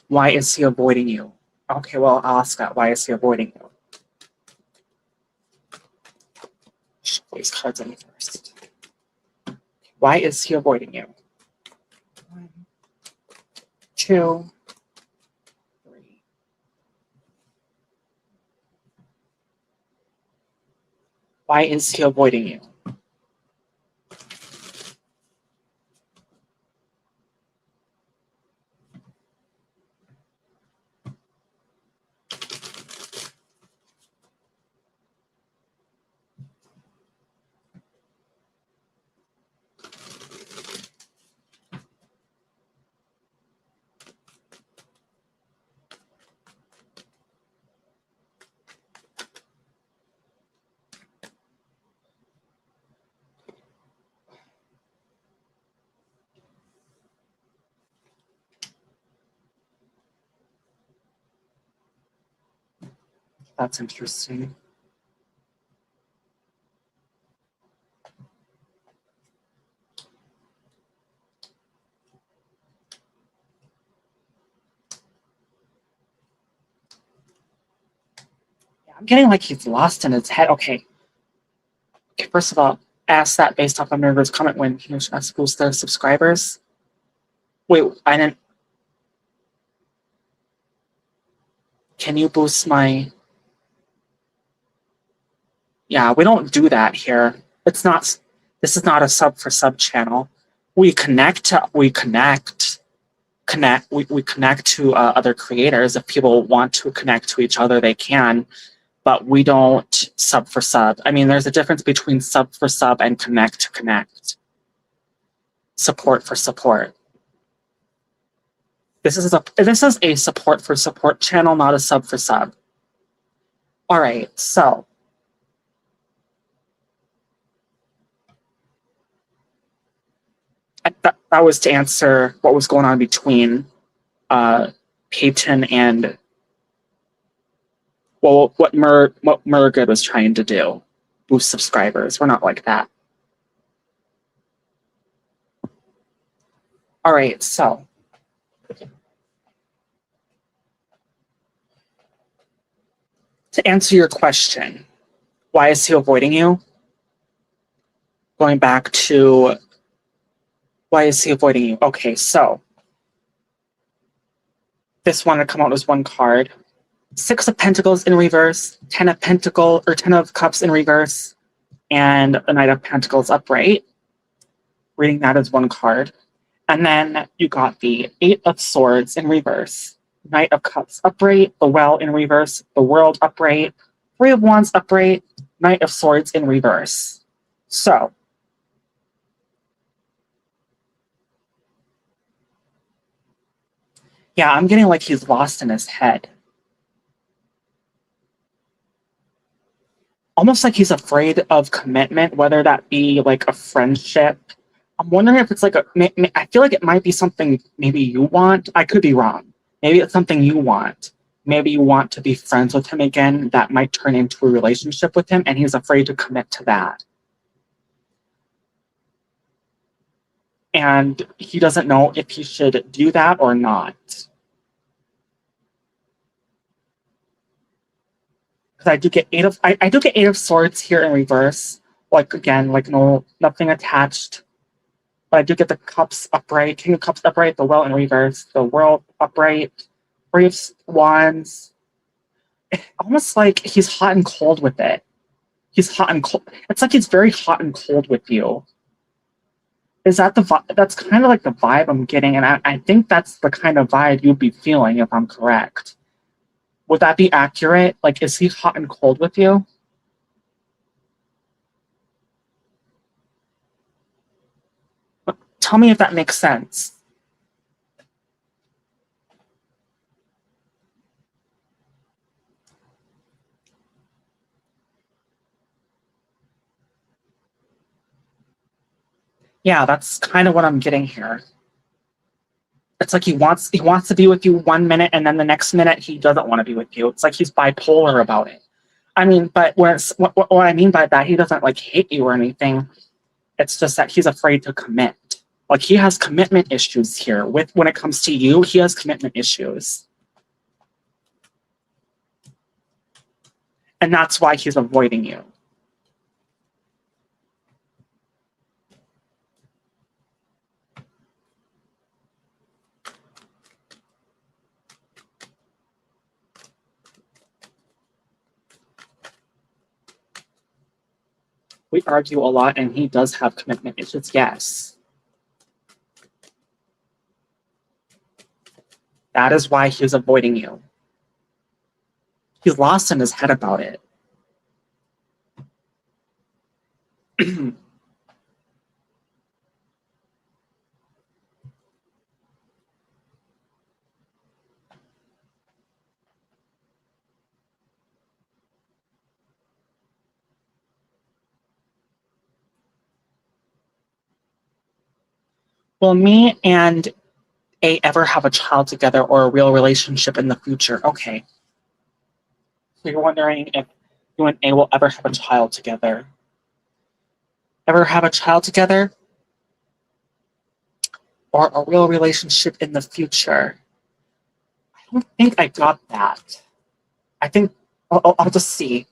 A: Why is he avoiding you? Okay, well, I'll ask that. Why is he avoiding you? Shuffle these cards in first. Why is he avoiding you? 1, 2, 3. Why is he avoiding you? That's interesting. Yeah, I'm getting like he's lost in his head. Okay, first of all, ask that based off of Nerver's comment when he was asked boost their subscribers. Wait, I didn't. Can you boost my? Yeah, we don't do that here. It's not. This is not a sub for sub channel. We connect. We connect to other creators. If people want to connect to each other, they can. But we don't sub for sub. I mean, there's a difference between sub for sub and connect to connect. Support for support. This is a support for support channel, not a sub for sub. All right, so that was to answer what was going on between Peyton and what Murgood was trying to do, boost subscribers. We're not like that. All right, so to answer your question, why is he avoiding you? Going back to why is he avoiding you? Okay, so this one to come out as one card. 6 of Pentacles in reverse, 10 of Cups in reverse, and a Knight of Pentacles upright. Reading that as one card. And then you got the 8 of Swords in reverse, Knight of Cups upright, the Well in reverse, the World upright, 3 of Wands upright, Knight of Swords in reverse. So, yeah, I'm getting like he's lost in his head. Almost like he's afraid of commitment, whether that be like a friendship. I'm wondering if it's like I feel like it might be something maybe you want. I could be wrong. Maybe it's something you want. Maybe you want to be friends with him again. That might turn into a relationship with him, and he's afraid to commit to that. And he doesn't know if he should do that or not. Because I do get I do get 8 of Swords here in reverse. Like again, like nothing attached. But I do get the Cups upright, King of Cups upright, the Well in reverse, the World upright, 3 of Wands. Almost like he's hot and cold with it. He's hot and cold. It's like he's very hot and cold with you. Is that the vibe? That's kind of like the vibe I'm getting, and I think that's the kind of vibe you'd be feeling if I'm correct. Would that be accurate? Like, is he hot and cold with you? Tell me if that makes sense. Yeah, that's kind of what I'm getting here. It's like he wants to be with you 1 minute, and then the next minute he doesn't want to be with you. It's like he's bipolar about it. I mean, but what I mean by that, he doesn't like hate you or anything. It's just that he's afraid to commit. Like he has commitment issues here. With when it comes to you, he has commitment issues, and that's why he's avoiding you. We argue a lot, and he does have commitment issues. Yes, that is why he's avoiding you. He's lost in his head about it. Will me and A ever have a child together or a real relationship in the future? Okay. So you're wondering if you and A will ever have a child together. Ever have a child together? Or a real relationship in the future? I don't think I got that. I think I'll just see.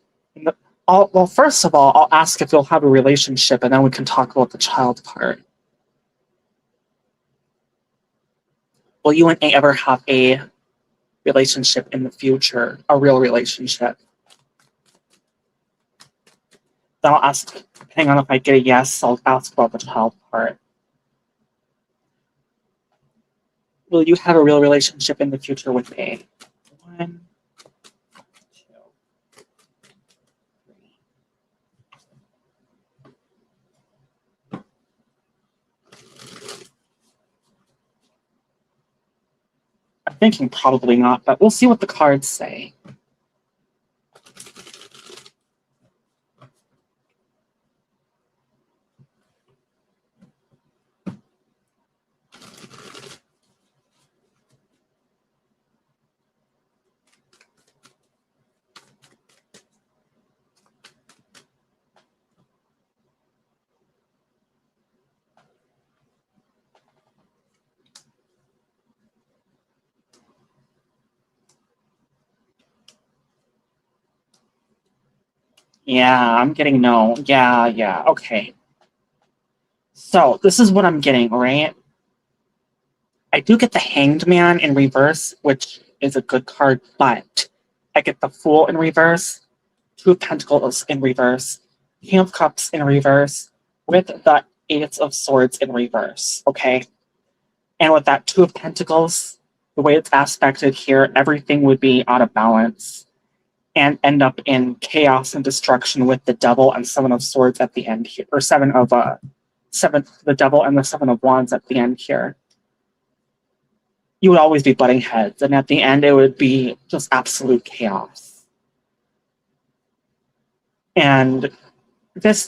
A: Well, first of all, I'll ask if you'll have a relationship, and then we can talk about the child part. Will you and A ever have a relationship in the future? A real relationship? Then I'll ask, depending on if I get a yes, I'll ask about the child part. Will you have a real relationship in the future with A? 1, 2, 3. I'm thinking probably not, but we'll see what the cards say. Yeah, I'm getting no. Yeah, okay. So this is what I'm getting, right? I do get the Hanged Man in reverse, which is a good card, but I get the Fool in reverse, Two of Pentacles in reverse, King of Cups in reverse, with the Ace of Swords in reverse, okay? And with that Two of Pentacles, the way it's aspected here, everything would be out of balance and end up in chaos and destruction with the Devil and Seven of Swords at the end here, or the Devil and the Seven of Wands at the end here. You would always be butting heads, and at the end it would be just absolute chaos. And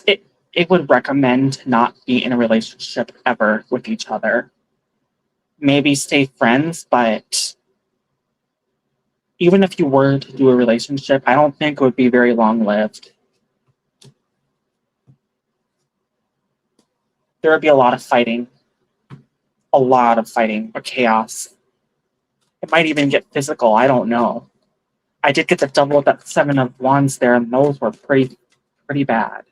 A: it would recommend not be in a relationship ever with each other. Maybe stay friends, but even if you were to do a relationship, I don't think it would be very long-lived. There would be a lot of fighting, or chaos. It might even get physical, I don't know. I did get the double of that Seven of Wands there, and those were pretty bad.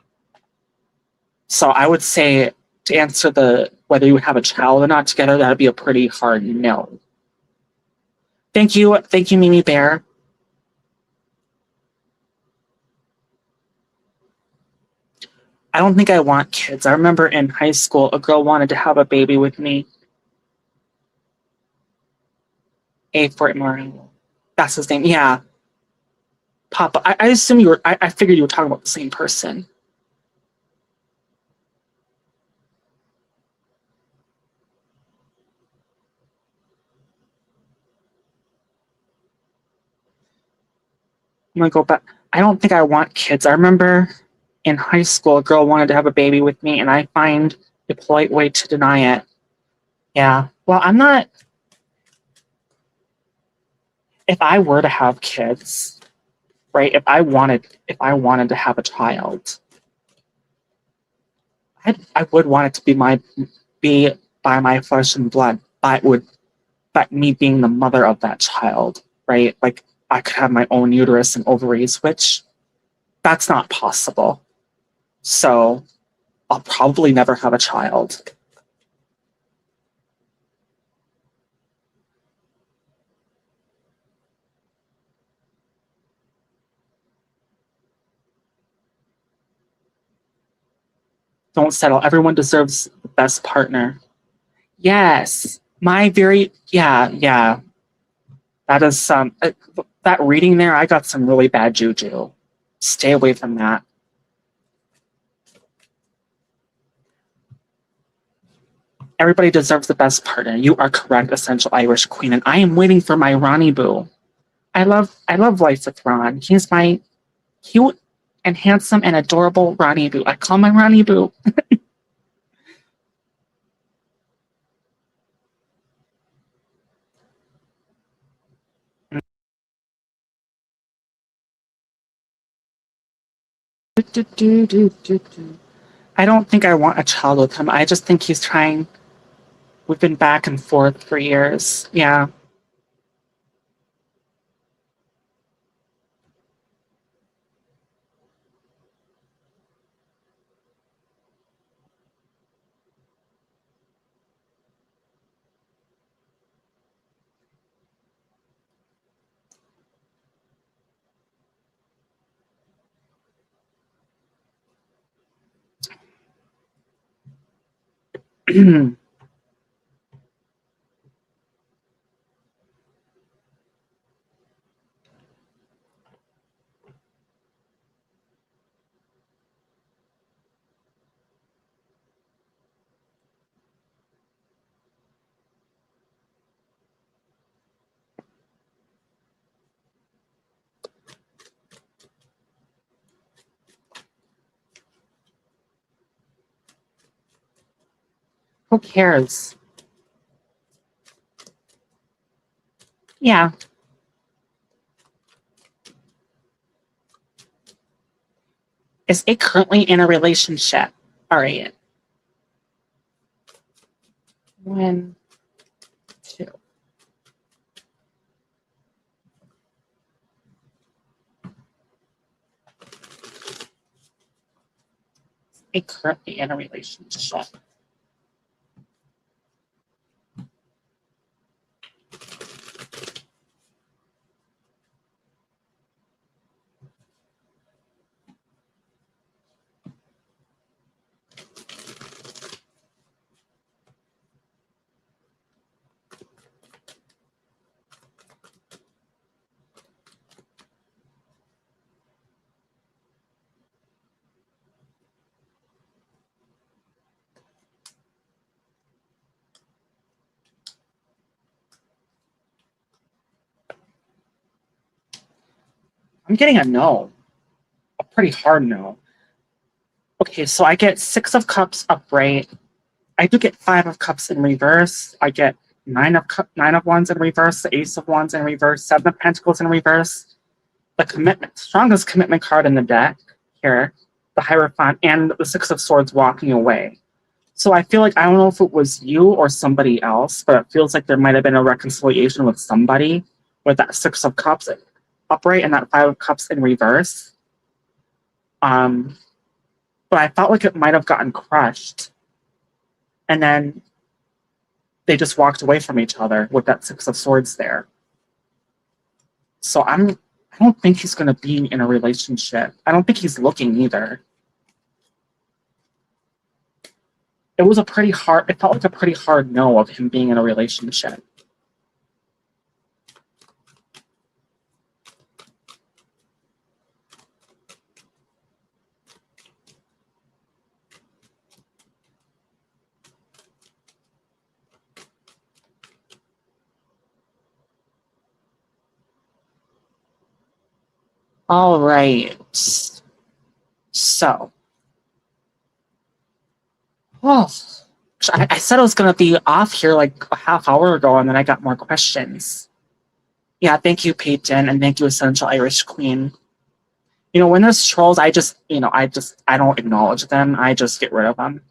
A: So I would say, to answer the whether you would have a child or not together, that would be a pretty hard no. Thank you, Mimi Bear. I don't think I want kids. I remember in high school, a girl wanted to have a baby with me. A for Mario. That's his name. Yeah. Papa. I assume you were, I figured you were talking about the same person. I'm gonna go back. I don't think I want kids. I remember in high school, a girl wanted to have a baby with me, and I find A polite way to deny it. Yeah. Well, I'm not. If I were to have kids, right? If I wanted to have a child, I would want it to be by my flesh and blood. But me being the mother of that child, right? Like I could have my own uterus and ovaries, which that's not possible. So I'll probably never have a child. Don't settle. Everyone deserves the best partner. Yes. Yeah. That is some that reading there. I got some really bad juju. Stay away from that. Everybody deserves the best partner. You are correct, essential Irish queen, and I am waiting for my Ronnie Boo. I love life with Ron. He's my cute and handsome and adorable Ronnie Boo. I call my Ronnie Boo. I don't think I want a child with him. I just think he's trying. We've been back and forth for years. Yeah. Who cares? Yeah. Is it currently in a relationship? All right. One, two. It currently in a relationship. I'm getting a no. A pretty hard no. Okay, so I get six of cups upright. I do get five of cups in reverse. I get nine of wands in reverse, the ace of wands in reverse, seven of pentacles in reverse, the commitment, strongest commitment card in the deck here, the Hierophant, and the six of swords walking away. So I feel like I don't know if it was you or somebody else, but it feels like there might have been a reconciliation with somebody with that six of cups upright and that five of cups in reverse. Um, but I felt like it might have gotten crushed. And then they just walked away from each other with that six of swords there. So I don't think he's going to be in a relationship. I don't think he's looking either. It was a pretty hard, it felt like a pretty hard no of him being in a relationship. All right. So, oh, I said I was going to be off here like a half hour ago, and then I got more questions. Yeah, thank you, Peyton, and thank you, Essential Irish Queen. When there's trolls, I don't acknowledge them. I just get rid of them.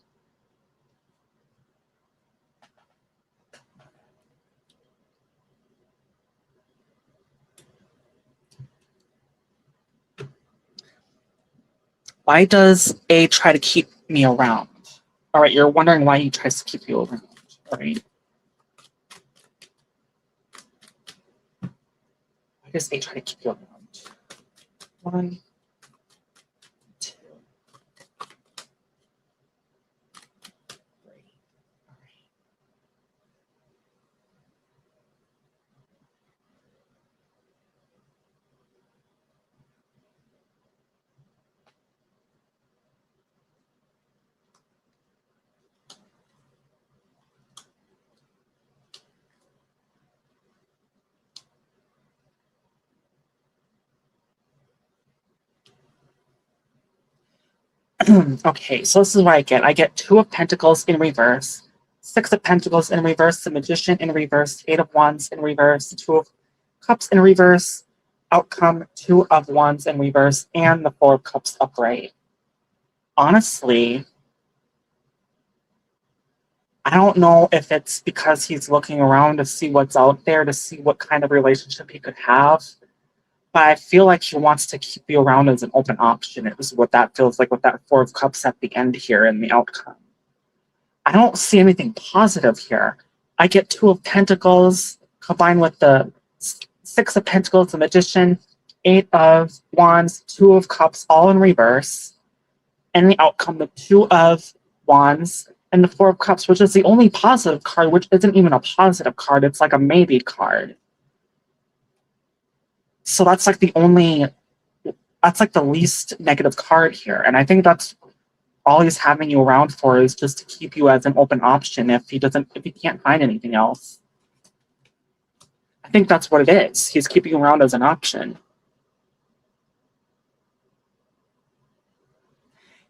A: Why does A try to keep me around? All right, you're wondering why he tries to keep you around. All right. Why does A try to keep you around? 1, 2, 3. All right. Okay, so this is what I get. I get 2 of Pentacles in reverse, 6 of Pentacles in reverse, the Magician in reverse, 8 of Wands in reverse, 2 of Cups in reverse, outcome 2 of Wands in reverse, and the 4 of Cups upright. Honestly, I don't know if it's because he's looking around to see what's out there, to see what kind of relationship he could have. But I feel like he wants to keep you around as an open option. It was what that feels like with that 4 of Cups at the end here in the outcome. I don't see anything positive here. I get 2 of Pentacles combined with the 6 of Pentacles, the Magician, 8 of Wands, 2 of Cups, all in reverse. And the outcome, the 2 of Wands and the 4 of Cups, which is the only positive card, which isn't even a positive card. It's like a maybe card. So that's like the least negative card here. And I think that's all he's having you around for, is just to keep you as an open option if he can't find anything else. I think that's what it is. He's keeping you around as an option.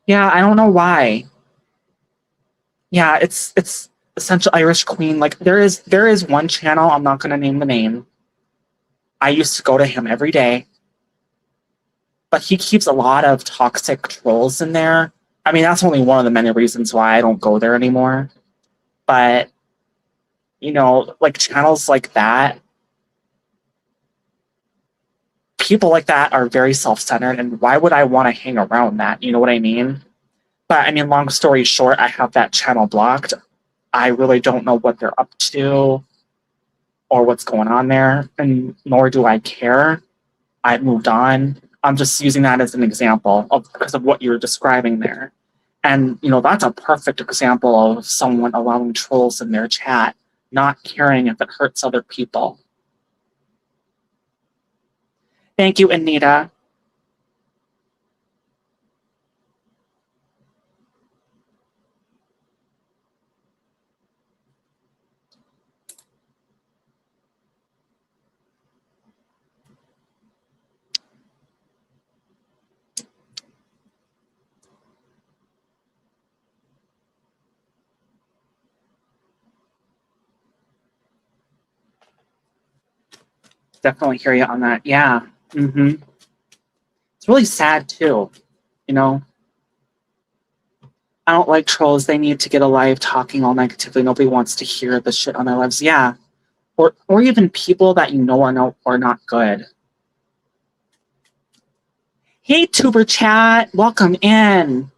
A: Yeah, I don't know why. Yeah, it's Essential Irish Queen. Like there is one channel, I'm not gonna name the name. I used to go to him every day. But he keeps a lot of toxic trolls in there. I mean, that's only one of the many reasons why I don't go there anymore. But, like channels like that, people like that are very self-centered, and why would I want to hang around that? You know what I mean? But, I mean, long story short, I have that channel blocked. I really don't know what they're up to or what's going on there, and nor do I care. I moved on. I'm just using that as an example because of what you're describing there. And, that's a perfect example of someone allowing trolls in their chat, not caring if it hurts other people. Thank you, Anita. Definitely hear you on that. Yeah. Mm-hmm. It's really sad, too. I don't like trolls. They need to get a life talking all negatively. Nobody wants to hear the shit on their lives. Yeah. Or even people that are not good. Hey, Tuber Chat. Welcome in.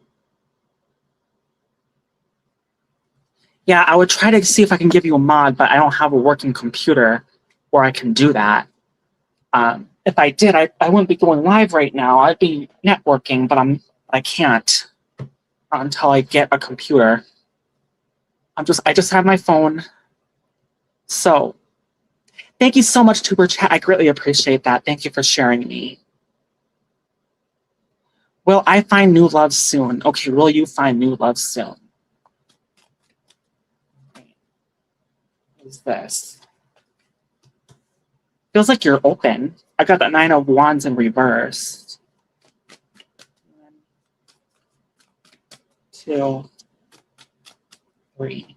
A: Yeah, I would try to see if I can give you a mod, but I don't have a working computer where I can do that. If I did, I wouldn't be going live right now. I'd be networking, but I can't until I get a computer. I just have my phone. So, thank you so much, Tuber Chat. I greatly appreciate that. Thank you for sharing me. Will I find new love soon? Okay, will you find new love soon? What is this? Feels like you're open. I got that 9 of Wands in reverse. 1, 2, 3.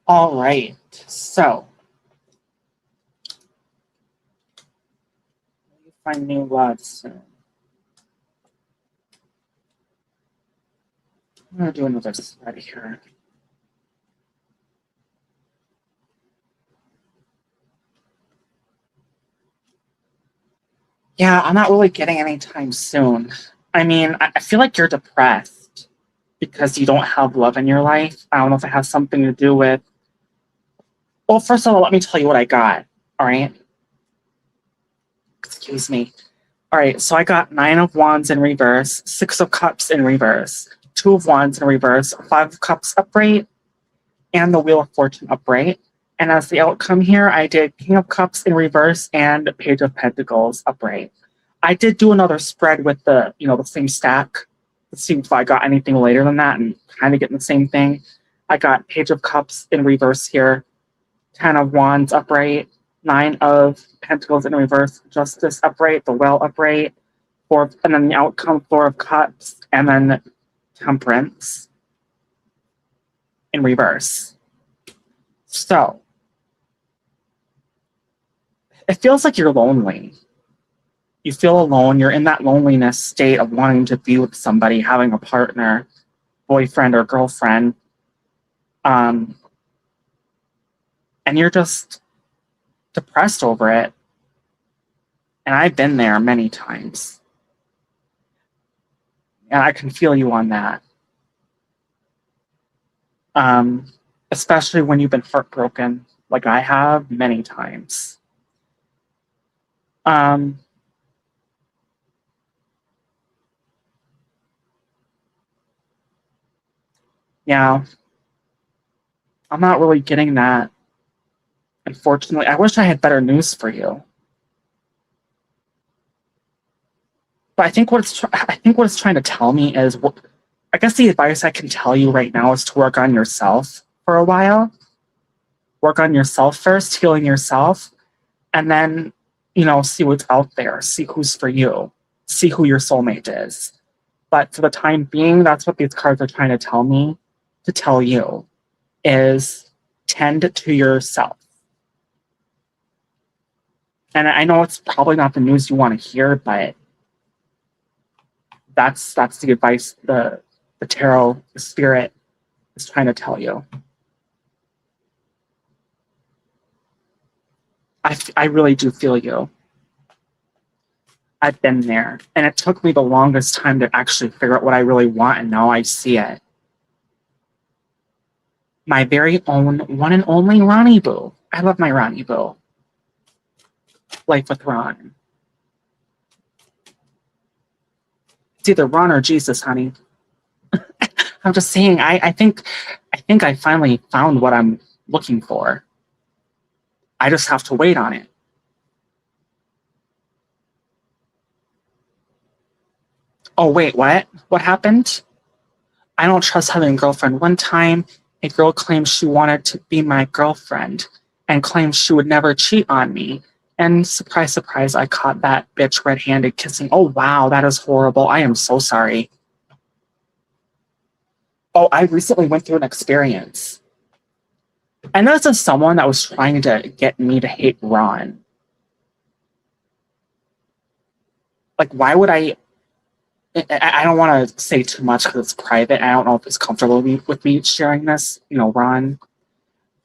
A: All right, so let me find new loves soon. I'm gonna do another spread here. Yeah, I'm not really getting anytime soon. I mean, I feel like you're depressed because you don't have love in your life. I don't know if it has something to do with. Well, first of all, let me tell you what I got. All right. Excuse me. All right, so I got 9 of Wands in reverse, 6 of Cups in reverse, 2 of Wands in reverse, 5 of Cups upright, and the Wheel of Fortune upright. And as the outcome here, I did King of Cups in reverse and Page of Pentacles upright. I did do another spread with the, the same stack. Let's see if I got anything later than that and kind of getting the same thing. I got Page of Cups in reverse here, 10 of Wands upright, 9 of Pentacles in reverse, Justice upright, the Well upright, and then the outcome, 4 of Cups, and then Temperance in reverse. So, it feels like you're lonely. You feel alone. You're in that loneliness state of wanting to be with somebody, having a partner, boyfriend or girlfriend. And you're just depressed over it. And I've been there many times. And I can feel you on that. Especially when you've been heartbroken, like I have many times. Yeah, I'm not really getting that. Unfortunately, I wish I had better news for you. But I think what it's trying to tell me is, I guess the advice I can tell you right now is to work on yourself for a while. Work on yourself first, healing yourself, and then, see what's out there, see who's for you, see who your soulmate is. But for the time being, that's what these cards are trying to tell me, to tell you, is tend to yourself. And I know it's probably not the news you want to hear, but that's the advice the tarot, the spirit, is trying to tell you. I really do feel you. I've been there, and it took me the longest time to actually figure out what I really want, and now I see it. My very own one and only Ronnie Boo. I love my Ronnie Boo. Life with Ron. It's either Ron or Jesus, honey. I'm just saying, I think I finally found what I'm looking for. I just have to wait on it. Oh, wait, what? What happened? I don't trust having a girlfriend. One time, a girl claimed she wanted to be my girlfriend and claimed she would never cheat on me. And surprise, surprise, I caught that bitch red-handed kissing. Oh, wow, that is horrible. I am so sorry. Oh, I recently went through an experience. And this is someone that was trying to get me to hate Ron. Like, why would I don't want to say too much because it's private. I don't know if it's comfortable with me sharing this, Ron.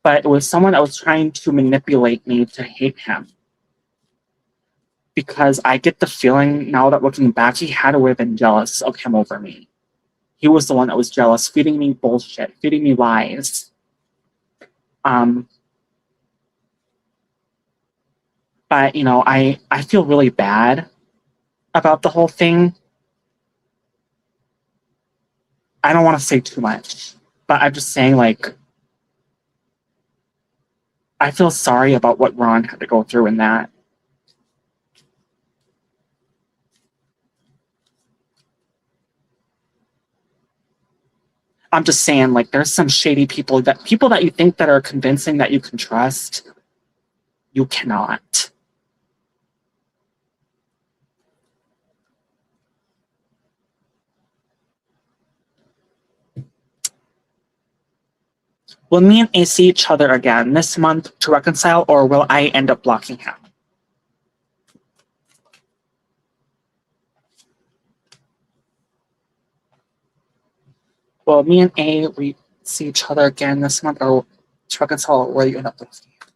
A: But it was someone that was trying to manipulate me to hate him. Because I get the feeling now that looking back, he had to have been jealous of him over me. He was the one that was jealous, feeding me bullshit, feeding me lies. But, I feel really bad about the whole thing. I don't want to say too much, but I'm just saying, like, I feel sorry about what Ron had to go through in that. I'm just saying, like, there's some shady people that you think that are convincing that you can trust, you cannot. Will me and A see each other again this month to reconcile, or will I end up blocking him? Will me and A see each other again this month, or to reconcile, or will you end up blocking him?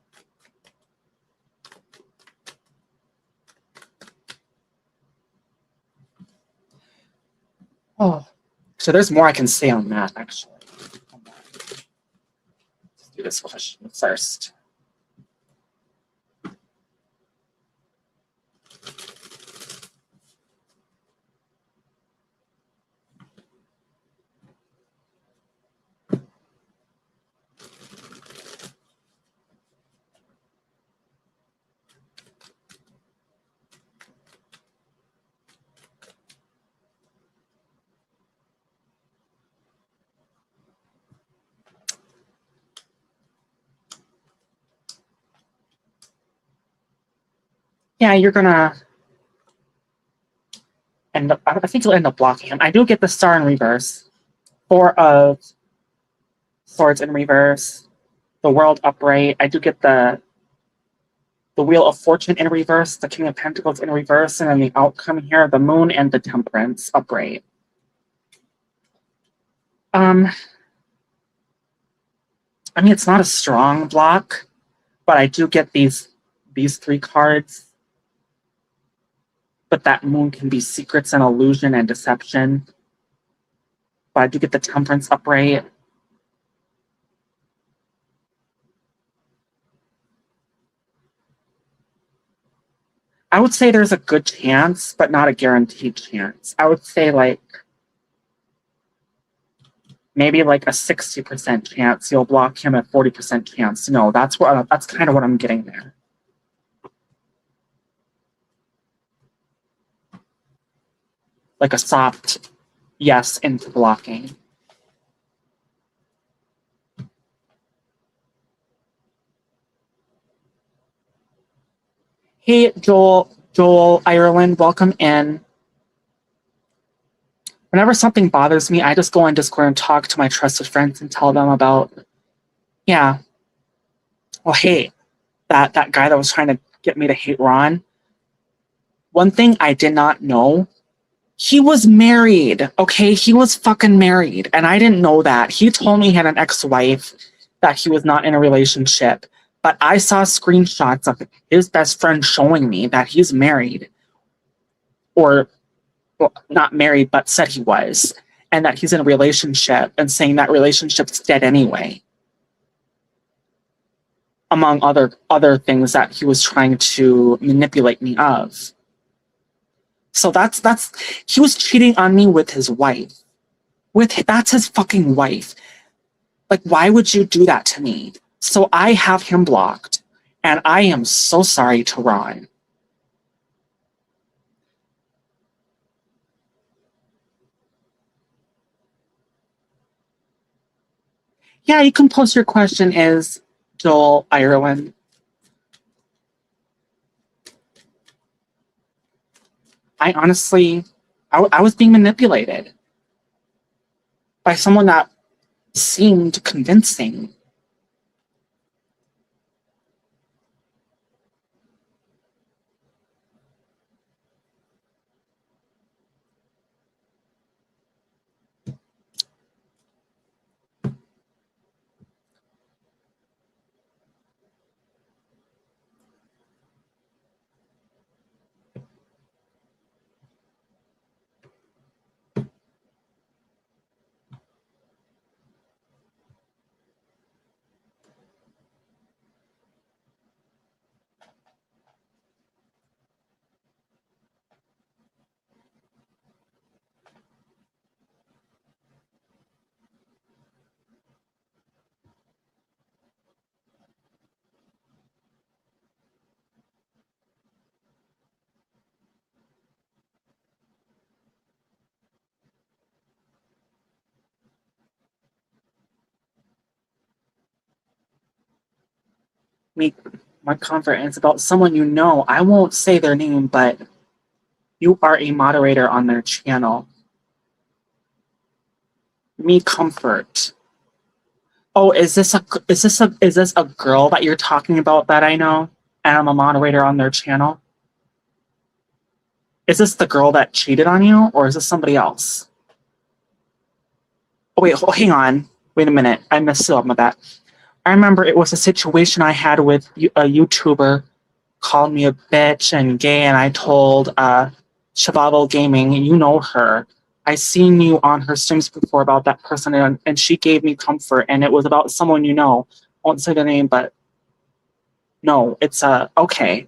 A: Oh, so there's more I can say on that, actually. Let's do this question first. Yeah, you're gonna end up. I think you'll end up blocking him. I do get the star in reverse, 4 of swords in reverse, the world upright. I do get the wheel of fortune in reverse, the king of pentacles in reverse, and then the outcome here, the moon and the temperance upright. I mean, it's not a strong block, but I do get these 3 cards. But that moon can be secrets and illusion and deception. But I do get the temperance upright. I would say there's a good chance, but not a guaranteed chance. I would say like maybe like a 60% chance you'll block him, a 40% chance. No, that's kind of what I'm getting there. Like a soft yes into blocking. Hey, Joel Ireland, welcome in. Whenever something bothers me, I just go on Discord and talk to my trusted friends and tell them about, yeah. Well, hey, that guy that was trying to get me to hate Ron. One thing I did not know, he was married, okay? He was fucking married, and I didn't know that. He told me he had an ex-wife, that he was not in a relationship, but I saw screenshots of his best friend showing me that he's married, or well, not married, but said he was, and that he's in a relationship, and saying that relationship's dead anyway. Among other things that he was trying to manipulate me of. So that's he was cheating on me with his wife. That's his fucking wife. Like, why would you do that to me? So I have him blocked, and I am so sorry to Ron. Yeah, you can post your question as Joel Ireland. I honestly, I was being manipulated by someone that seemed convincing. Me, my comfort, and it's about someone you know. I won't say their name, but you are a moderator on their channel. Me comfort. Oh, is this a girl that you're talking about that I know? And I'm a moderator on their channel? Is this the girl that cheated on you, or is this somebody else? Oh wait, hang on. Wait a minute. I messed up with that. I remember it was a situation I had with a YouTuber called me a bitch and gay, and I told Shababo Gaming, you know her. I seen you on her streams before about that person, and she gave me comfort, and it was about someone you know. I won't say the name, but no, it's okay.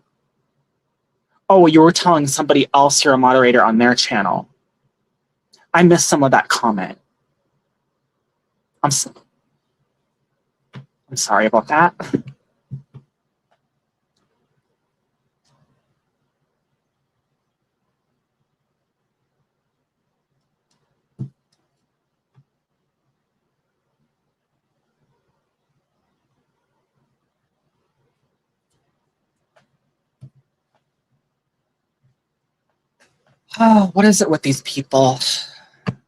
A: Oh, you were telling somebody else you're a moderator on their channel. I missed some of that comment. I'm I'm sorry about that. Oh, what is it with these people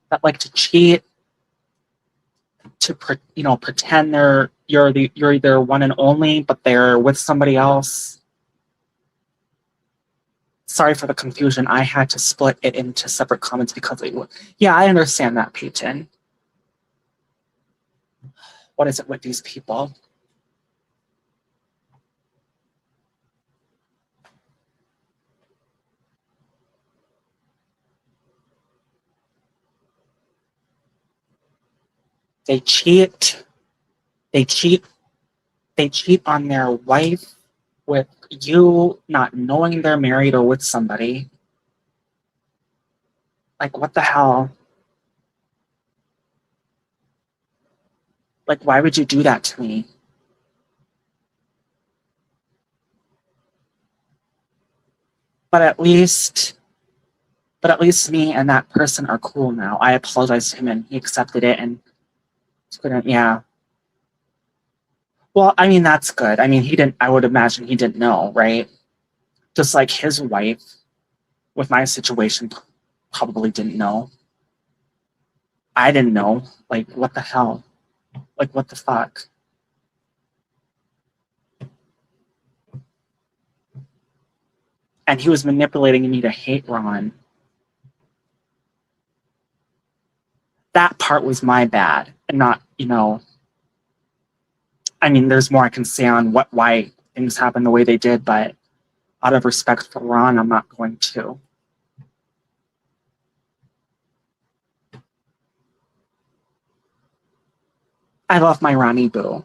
A: that like to cheat, to pretend you're either one and only, but they're with somebody else? Sorry for the confusion. I had to split it into separate comments because yeah, I understand that, Peyton. What is it with these people? They cheat. They cheat. They cheat on their wife with you not knowing they're married or with somebody. Like, what the hell? Like, why would you do that to me? But at least me and that person are cool now. I apologized to him and he accepted it and yeah. Well, I mean, that's good. I mean, I would imagine he didn't know, right? Just like his wife with my situation probably didn't know. I didn't know. Like, what the hell? Like, what the fuck? And he was manipulating me to hate Ron. That part was my bad, and not, I mean, there's more I can say on why things happened the way they did, but out of respect for Ron, I'm not going to. I love my Ronnie Boo.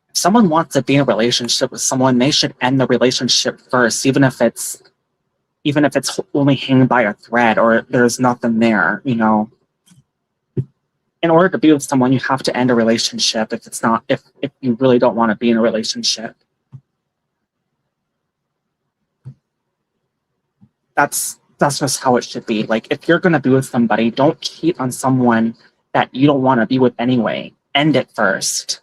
A: If someone wants to be in a relationship with someone, they should end the relationship first, even if it's only hanging by a thread or there's nothing there. In order to be with someone, you have to end a relationship if you really don't want to be in a relationship. That's just how it should be. Like, if you're going to be with somebody, don't cheat on someone that you don't want to be with anyway. End it first.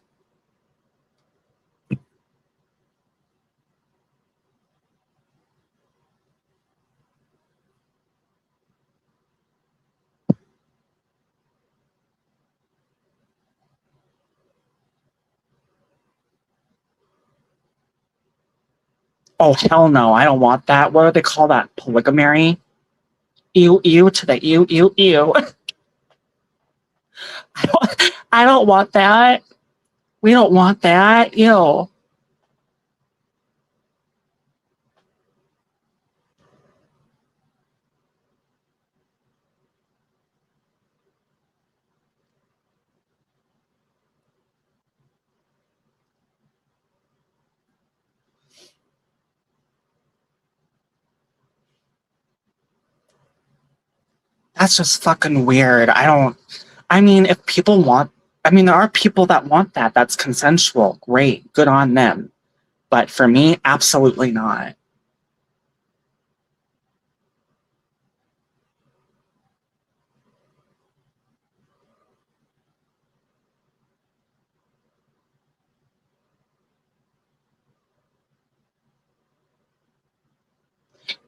A: Oh, hell no, I don't want that. What do they call that? Polygamy? Ew, ew to the ew, ew, ew. I don't want that. We don't want that. Ew. That's just fucking weird. I mean, if people want, I mean, there are people that want that. That's consensual. Great. Good on them. But for me, absolutely not.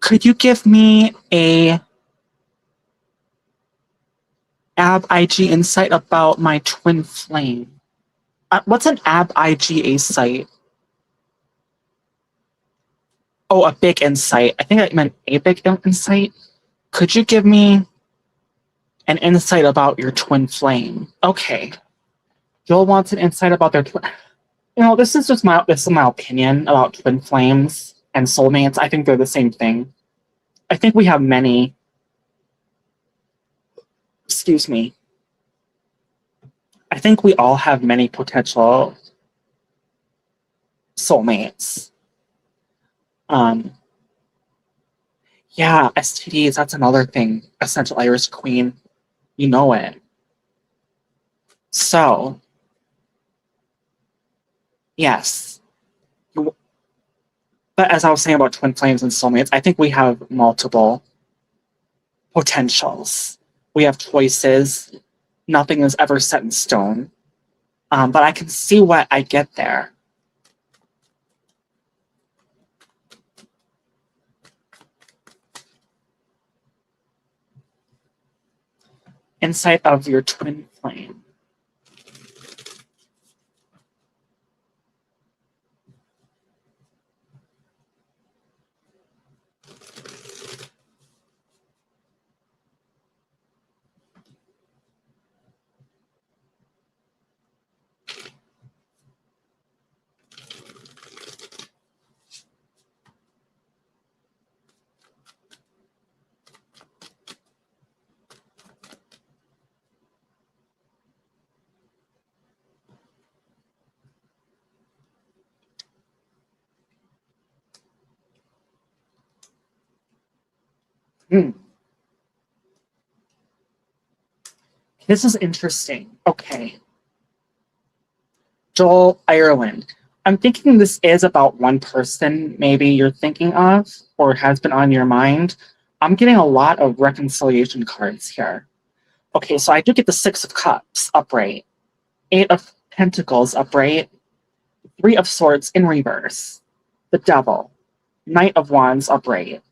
A: Could you give me a ab IG insight about my twin flame? What's an ab IGA site? Oh, a big insight. I think I meant a big insight. Could you give me an insight about your twin flame? Okay. Joel wants an insight about their twin. You know, this is my opinion about twin flames and soulmates. I think they're the same thing. I think we have many. Excuse me. I think we all have many potential soulmates. Yeah, STDs, that's another thing. Essential Irish Queen. You know it. So, yes. But as I was saying about twin flames and soulmates, I think we have multiple potentials. We have choices. Nothing is ever set in stone. But I can see what I get there. Insight of your twin flame. This is interesting. Okay. Joel, Ireland. I'm thinking this is about one person maybe you're thinking of or has been on your mind. I'm getting a lot of reconciliation cards here. Okay, so I do get the Six of Cups upright, Eight of Pentacles upright, Three of Swords in reverse, the Devil, Knight of Wands upright.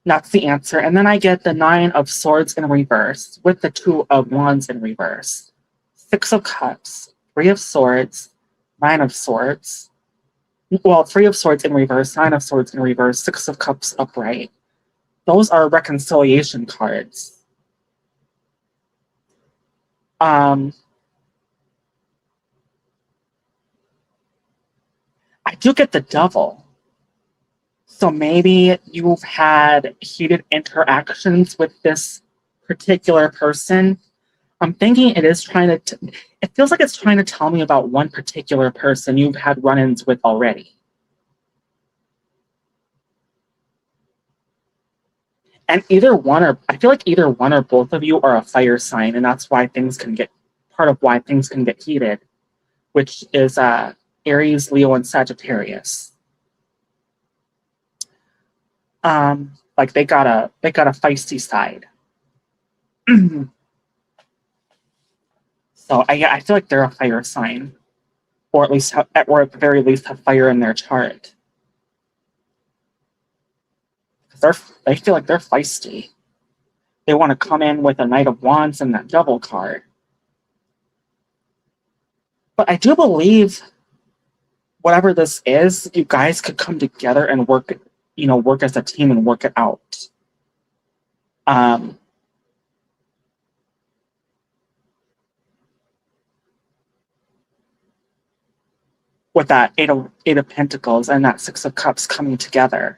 A: That's the answer. And then I get the Nine of Swords in reverse with the Two of Wands in reverse, Six of Cups, Three of Swords, Nine of Swords. Well, Three of Swords in reverse, Nine of Swords in reverse, Six of Cups upright. Those are reconciliation cards. I do get the Devil. So maybe you've had heated interactions with this particular person. I'm thinking it is trying to, it feels like it's trying to tell me about one particular person you've had run-ins with already. And I feel like either one or both of you are a fire sign, and that's why part of why things can get heated, which is Aries, Leo, and Sagittarius. Like they got a feisty side. So I feel like they're a fire sign, or at the very least have fire in their chart. They feel like they're feisty. They want to come in with a Knight of Wands and that Devil card. But I do believe whatever this is, you guys could come together and work as a team and work it out. With that Eight of Pentacles and that Six of Cups coming together.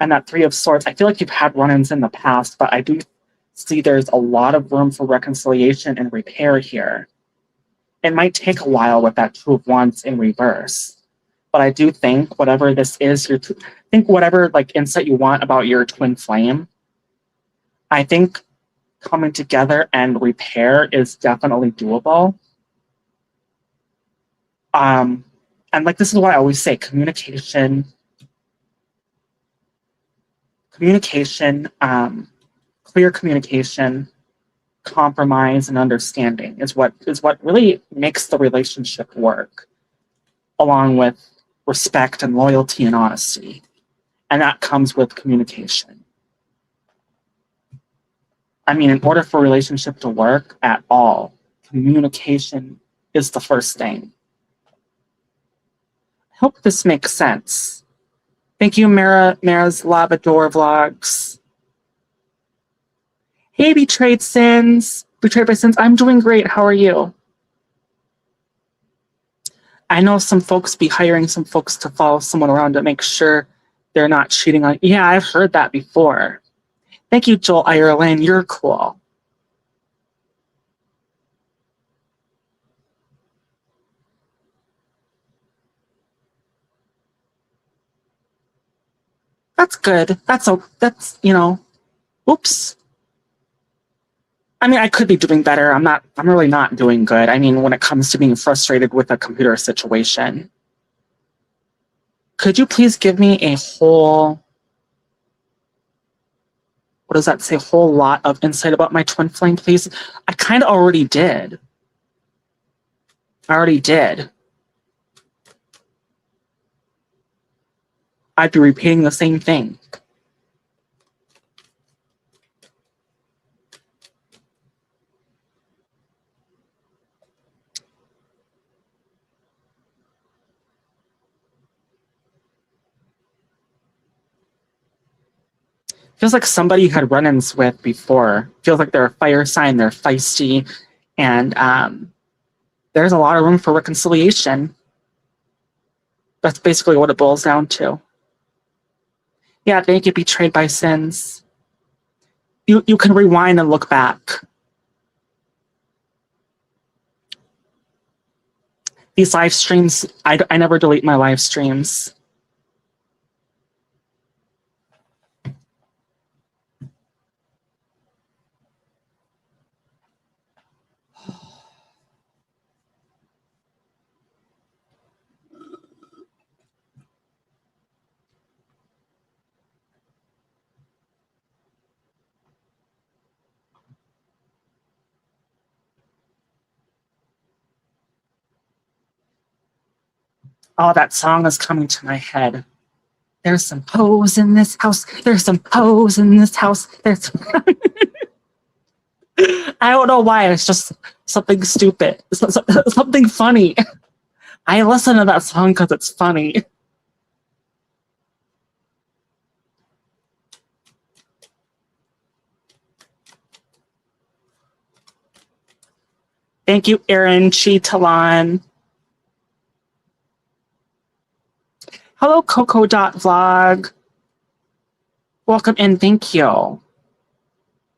A: And that Three of Swords, I feel like you've had run-ins in the past, but I do see there's a lot of room for reconciliation and repair here. It might take a while with that Two of Wands in reverse. But I do think whatever this is, think whatever like insight you want about your twin flame, I think coming together and repair is definitely doable. And like, this is what I always say, communication, clear communication, compromise, and understanding is what really makes the relationship work, along with respect and loyalty and honesty. And that comes with communication. I mean, in order for a relationship to work at all, communication is the first thing. I hope this makes sense. Thank you, Mara's Labrador Vlogs. Hey, Betrayed by Sins. I'm doing great. How are you? I know some folks be hiring some folks to follow someone around to make sure they're not cheating on. Yeah, I've heard that before. Thank you, Joel Ireland. You're cool. That's good. That's, you know, oops. I mean, I could be doing better. I'm really not doing good. I mean, when it comes to being frustrated with a computer situation. Could you please give me a whole, what does that say? Whole lot of insight about my twin flame, please? I kind of already did. I'd be repeating the same thing. Feels like somebody you had run-ins with before. Feels like they're a fire sign, they're feisty, and there's a lot of room for reconciliation. That's basically what it boils down to. Yeah, they get betrayed by sins. You can rewind and look back. These live streams, I never delete my live streams. Oh, that song is coming to my head. There's some hoes in this house. There's some hoes in this house. There's I don't know why. It's just something stupid. Something funny. I listen to that song because it's funny. Thank you, Aaron Cheetalon. Hello, Coco.vlog. Welcome in. Thank you.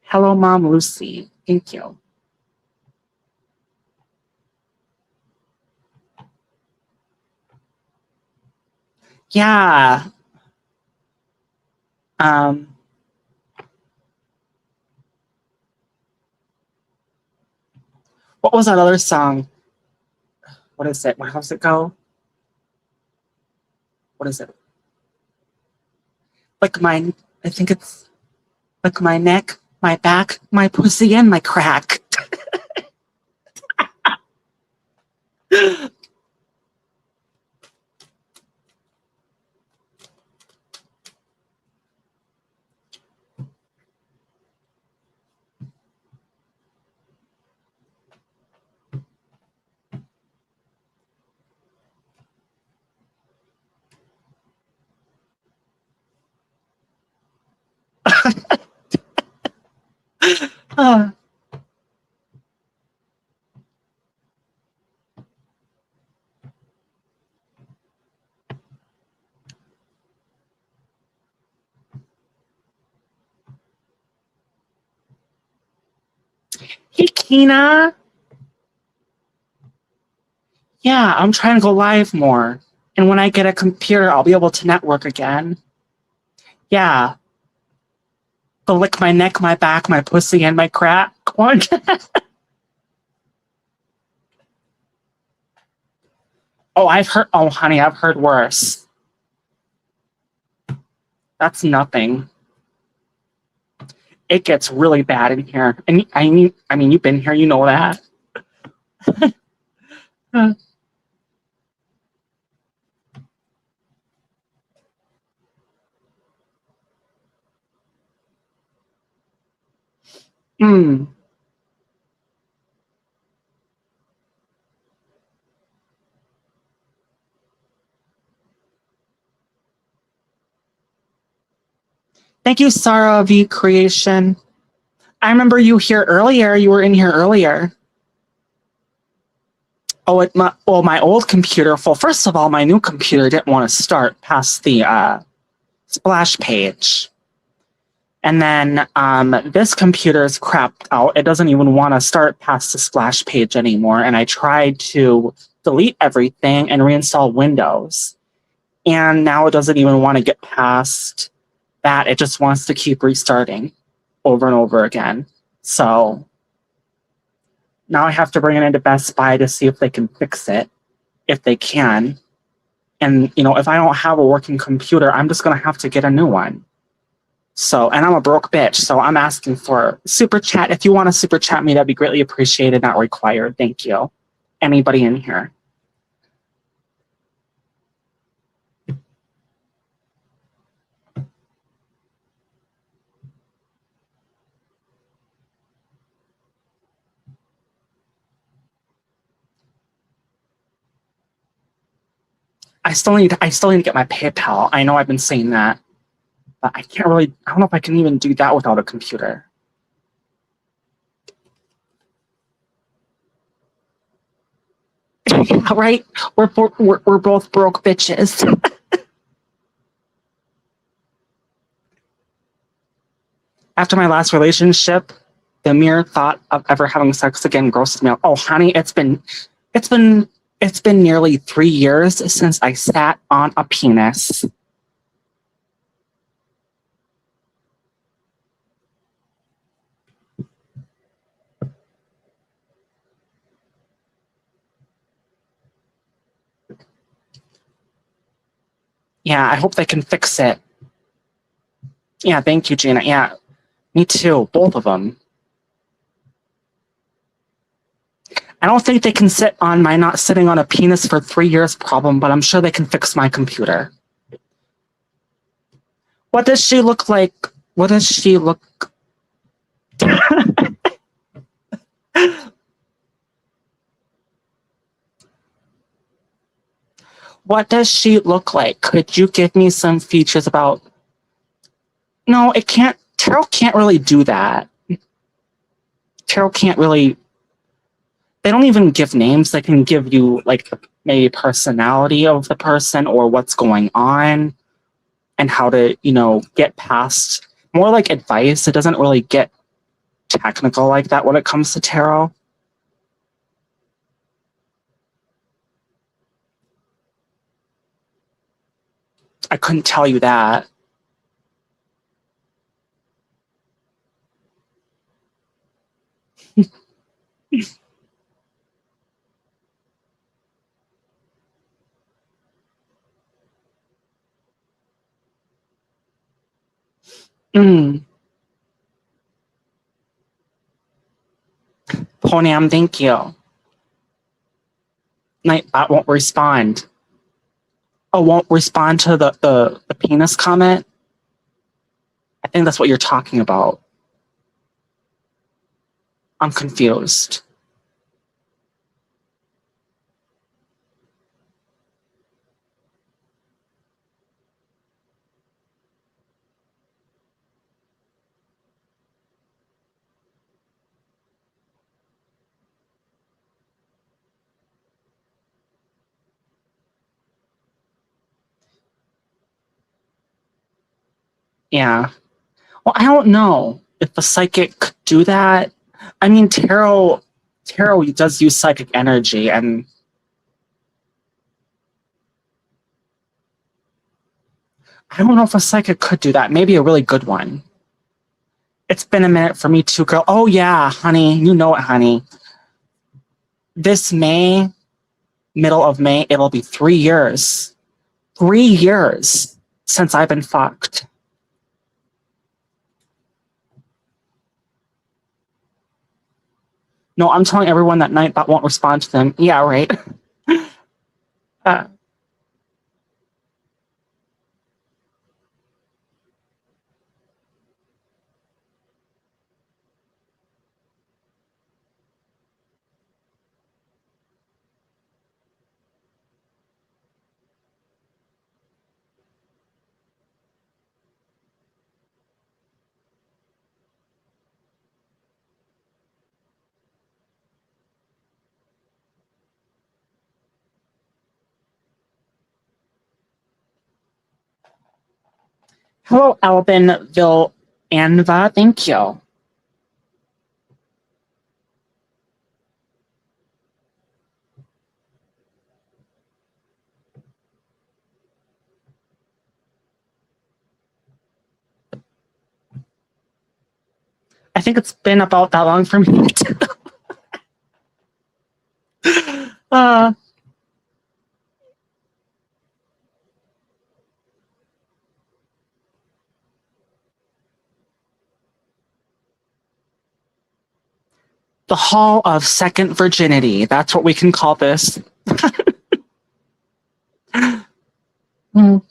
A: Hello, Mom Lucy. Thank you. Yeah. What was that other song? What is it? How does it go? What is it? Like I think it's like my neck, my back, my pussy, and my crack. Hey, Kina. Yeah, I'm trying to go live more. And when I get a computer, I'll be able to network again. Yeah. They'll lick my neck, my back, my pussy, and my crack. What? Oh, honey, I've heard worse. That's nothing. It gets really bad in here. And I mean, you've been here, you know that. Hmm. Thank you, Sarah V Creation. I remember you here earlier. You were in here earlier. Oh, my old computer. Well, first of all, my new computer didn't want to start past the splash page. And then this computer is crapped out. It doesn't even want to start past the splash page anymore. And I tried to delete everything and reinstall Windows. And now it doesn't even want to get past that. It just wants to keep restarting over and over again. So now I have to bring it into Best Buy to see if they can fix it, if they can. And, if I don't have a working computer, I'm just going to have to get a new one. So, and I'm a broke bitch, so I'm asking for super chat. If you want to super chat me, that'd be greatly appreciated, not required. Thank you. Anybody in here? I still need to get my PayPal. I know I've been saying that, but I don't know if I can even do that without a computer. Right? We're both broke bitches. After my last relationship, the mere thought of ever having sex again grosses me out. Oh, honey, it's been nearly 3 years since I sat on a penis. Yeah, I hope they can fix it. Yeah, thank you, Gina. Yeah, me too. Both of them. I don't think they can sit on my not sitting on a penis for 3 years problem, but I'm sure they can fix my computer. What does she look like? What does she look? What does she look like? Could you give me some features about? No, it can't. Tarot can't really do that. Tarot can't really. They don't even give names. They can give you like maybe personality of the person or what's going on and how to, get past. More like advice. It doesn't really get technical like that when it comes to tarot. I couldn't tell you that. Ponyam, thank you. Nightbot won't respond. Oh, won't respond to the penis comment? I think that's what you're talking about. I'm confused. Yeah. Well, I don't know if a psychic could do that. I mean, tarot does use psychic energy, and I don't know if a psychic could do that. Maybe a really good one. It's been a minute for me too, girl. Oh yeah, honey. You know it, honey. This May, middle of May, it'll be 3 years. 3 years since I've been fucked. No, I'm telling everyone that Nightbot won't respond to them. Yeah, right. uh, Hello, Albinville Anva. Thank you. I think it's been about that long for me too. The Hall of Second Virginity. That's what we can call this. Mm.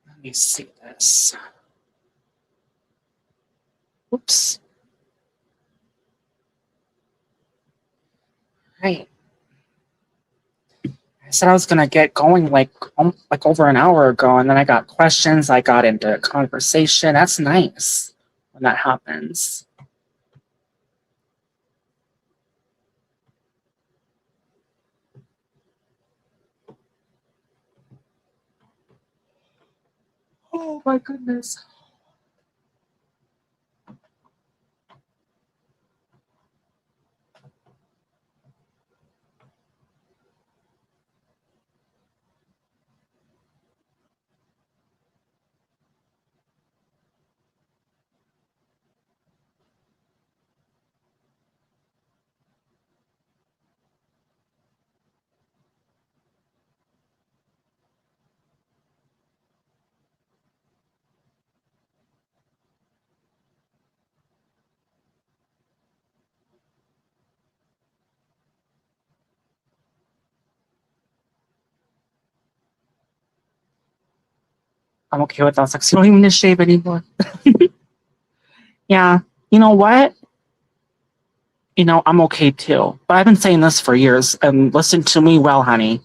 A: Let me see this. Oops. Right. I said I was gonna get going like over an hour ago, and then I got questions. I got into conversation. That's nice when that happens. Oh my goodness. I'm okay with that. It's like, so you don't even need to shave anymore. Yeah. You know what? I'm okay too. But I've been saying this for years. And listen to me well, honey.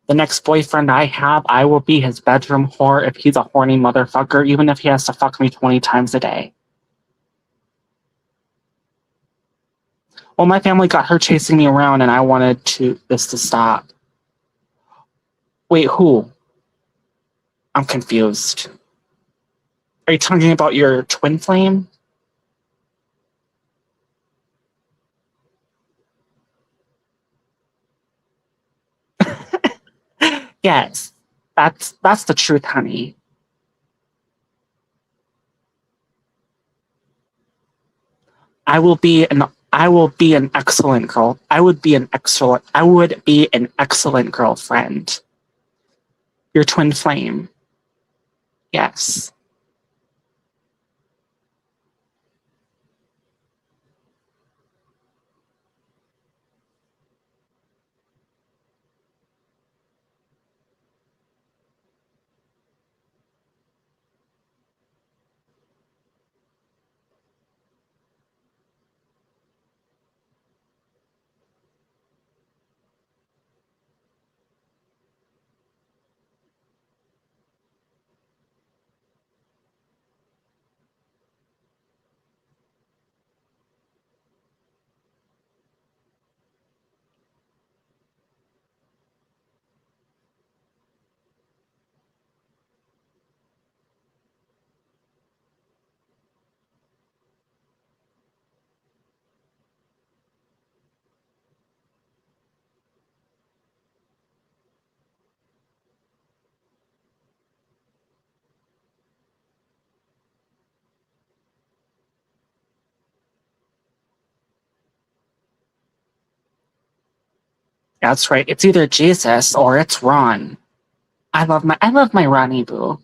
A: The next boyfriend I have, I will be his bedroom whore if he's a horny motherfucker, even if he has to fuck me 20 times a day. Well, my family got her chasing me around, and I wanted this to stop. Wait, who? I'm confused. Are you talking about your twin flame? Yes, that's the truth, honey. I will be an I will be an excellent girl. I would be an excellent girlfriend. Your twin flame. Yes. That's right. It's either Jesus or it's Ron. I love my Ronnie Boo.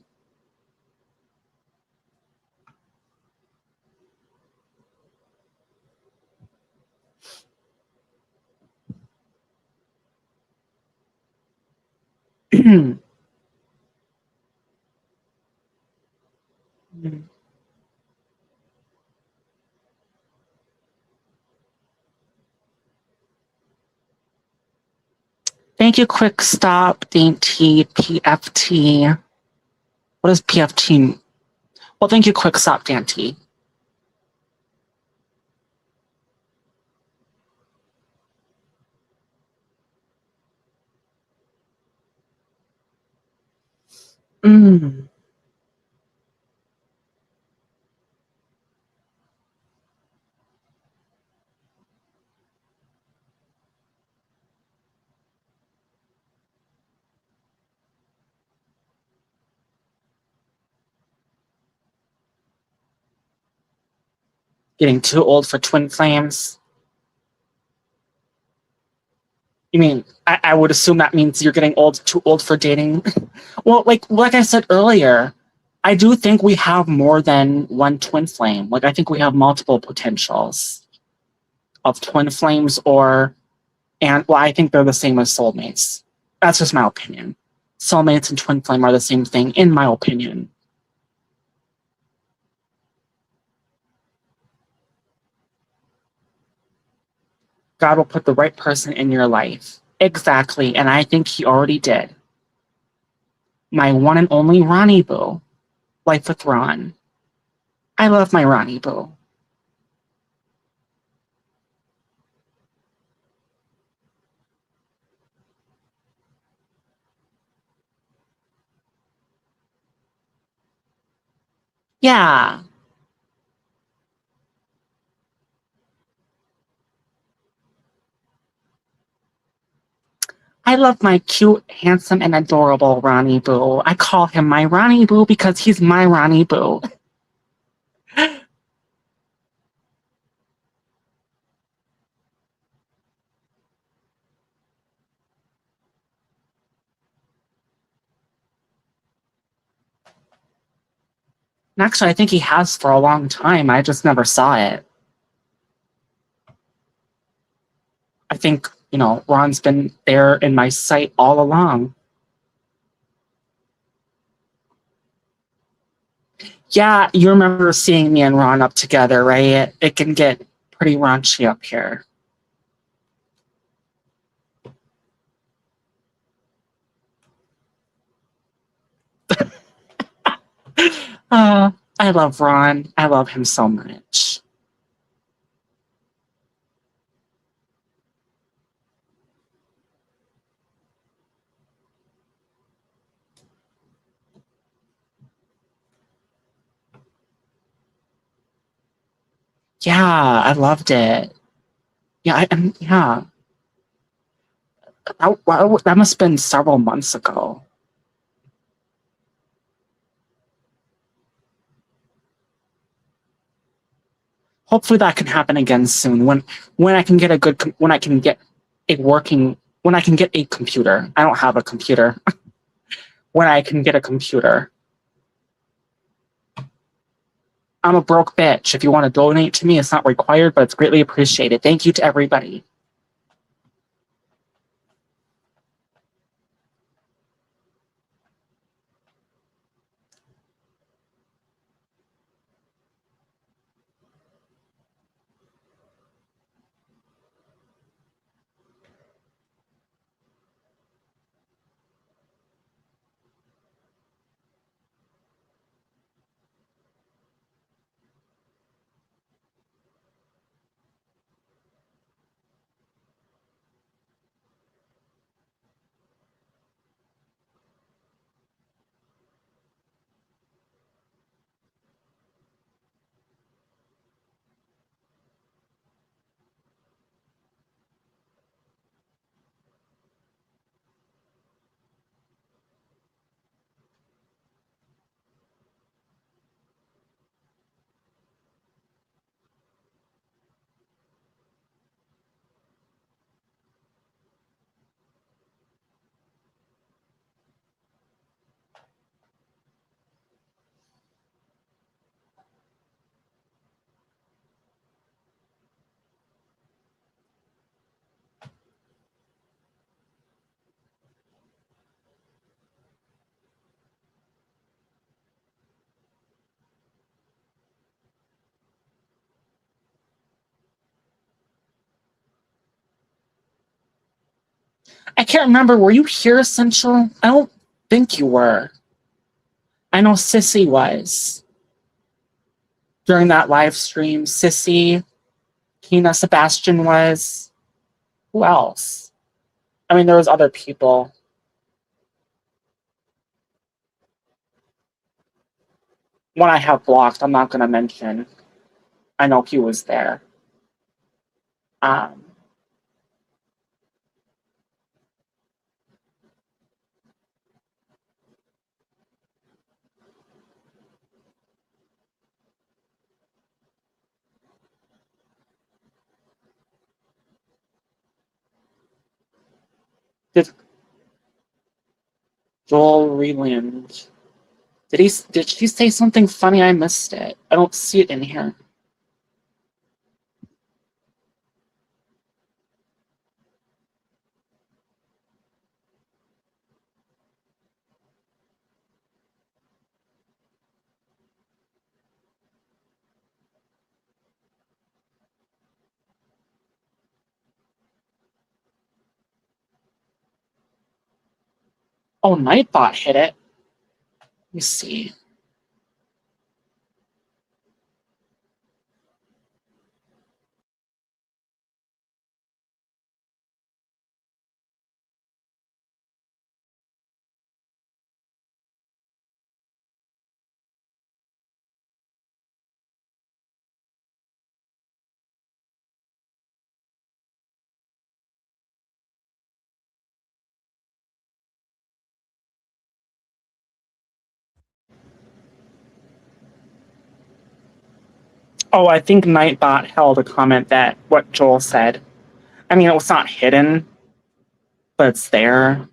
A: Thank you, Quick Stop, Dainty, PFT. What does PFT? Well, thank you, Quick Stop, Dainty. Mm. Getting too old for twin flames. You mean I would assume that means you're getting too old for dating? Well, like I said earlier, I do think we have more than one twin flame. Like I think we have multiple potentials of twin flames and well, I think they're the same as soulmates. That's just my opinion. Soulmates and twin flame are the same thing, in my opinion. God will put the right person in your life. Exactly, and I think he already did. My one and only Ronnie Boo. Life with Ron. I love my Ronnie Boo. Yeah, I love my cute, handsome, and adorable Ronnie Boo. I call him my Ronnie Boo because he's my Ronnie Boo. And actually, I think he has for a long time. I just never saw it. I think, Ron's been there in my sight all along. Yeah, you remember seeing me and Ron up together, right? It can get pretty raunchy up here. Uh, I love Ron. I love him so much. Yeah, I loved it. Yeah, yeah. That must have been several months ago. Hopefully that can happen again soon when I can get a good when I can get a working when I can get a computer. I don't have a computer. When I can get a computer. I'm a broke bitch. If you want to donate to me, it's not required, but it's greatly appreciated. Thank you to everybody. I can't remember. Were you here, Essential? I don't think you were. I know Sissy was during that live stream. Sissy, Kina, Sebastian was. Who else? I mean, there was other people. One I have blocked. I'm not going to mention. I know he was there. Um, did Joel Reland? Did she say something funny? I missed it. I don't see it in here. Oh, Nightbot hit it. Let me see. Oh, I think Nightbot held a comment that what Joel said. I mean, it was not hidden, but it's there.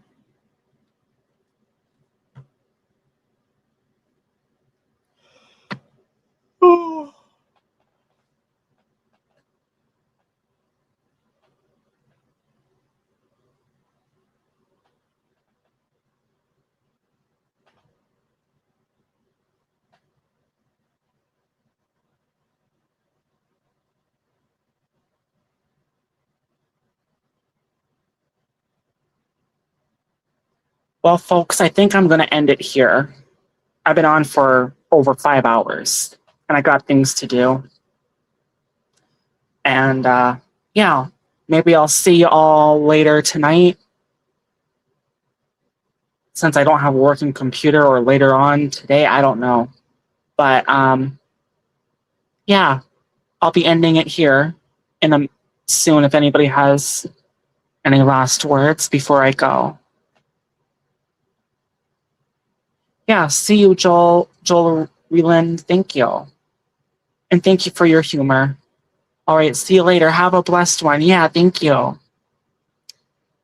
A: Well, folks, I think I'm going to end it here. I've been on for over 5 hours, and I got things to do. And yeah, maybe I'll see you all later tonight. Since I don't have a working computer, or later on today, I don't know. But yeah, I'll be ending it here soon if anybody has any last words before I go. Yeah, see you, Joel Reland. Thank you. And thank you for your humor. All right, see you later. Have a blessed one. Yeah, thank you.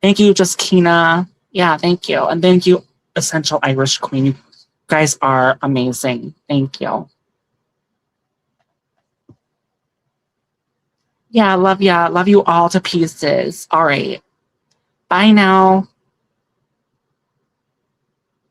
A: Thank you, Justina. Yeah, thank you. And thank you, Essential Irish Queen. You guys are amazing. Thank you. Yeah, love ya. Love you all to pieces. All right. Bye now.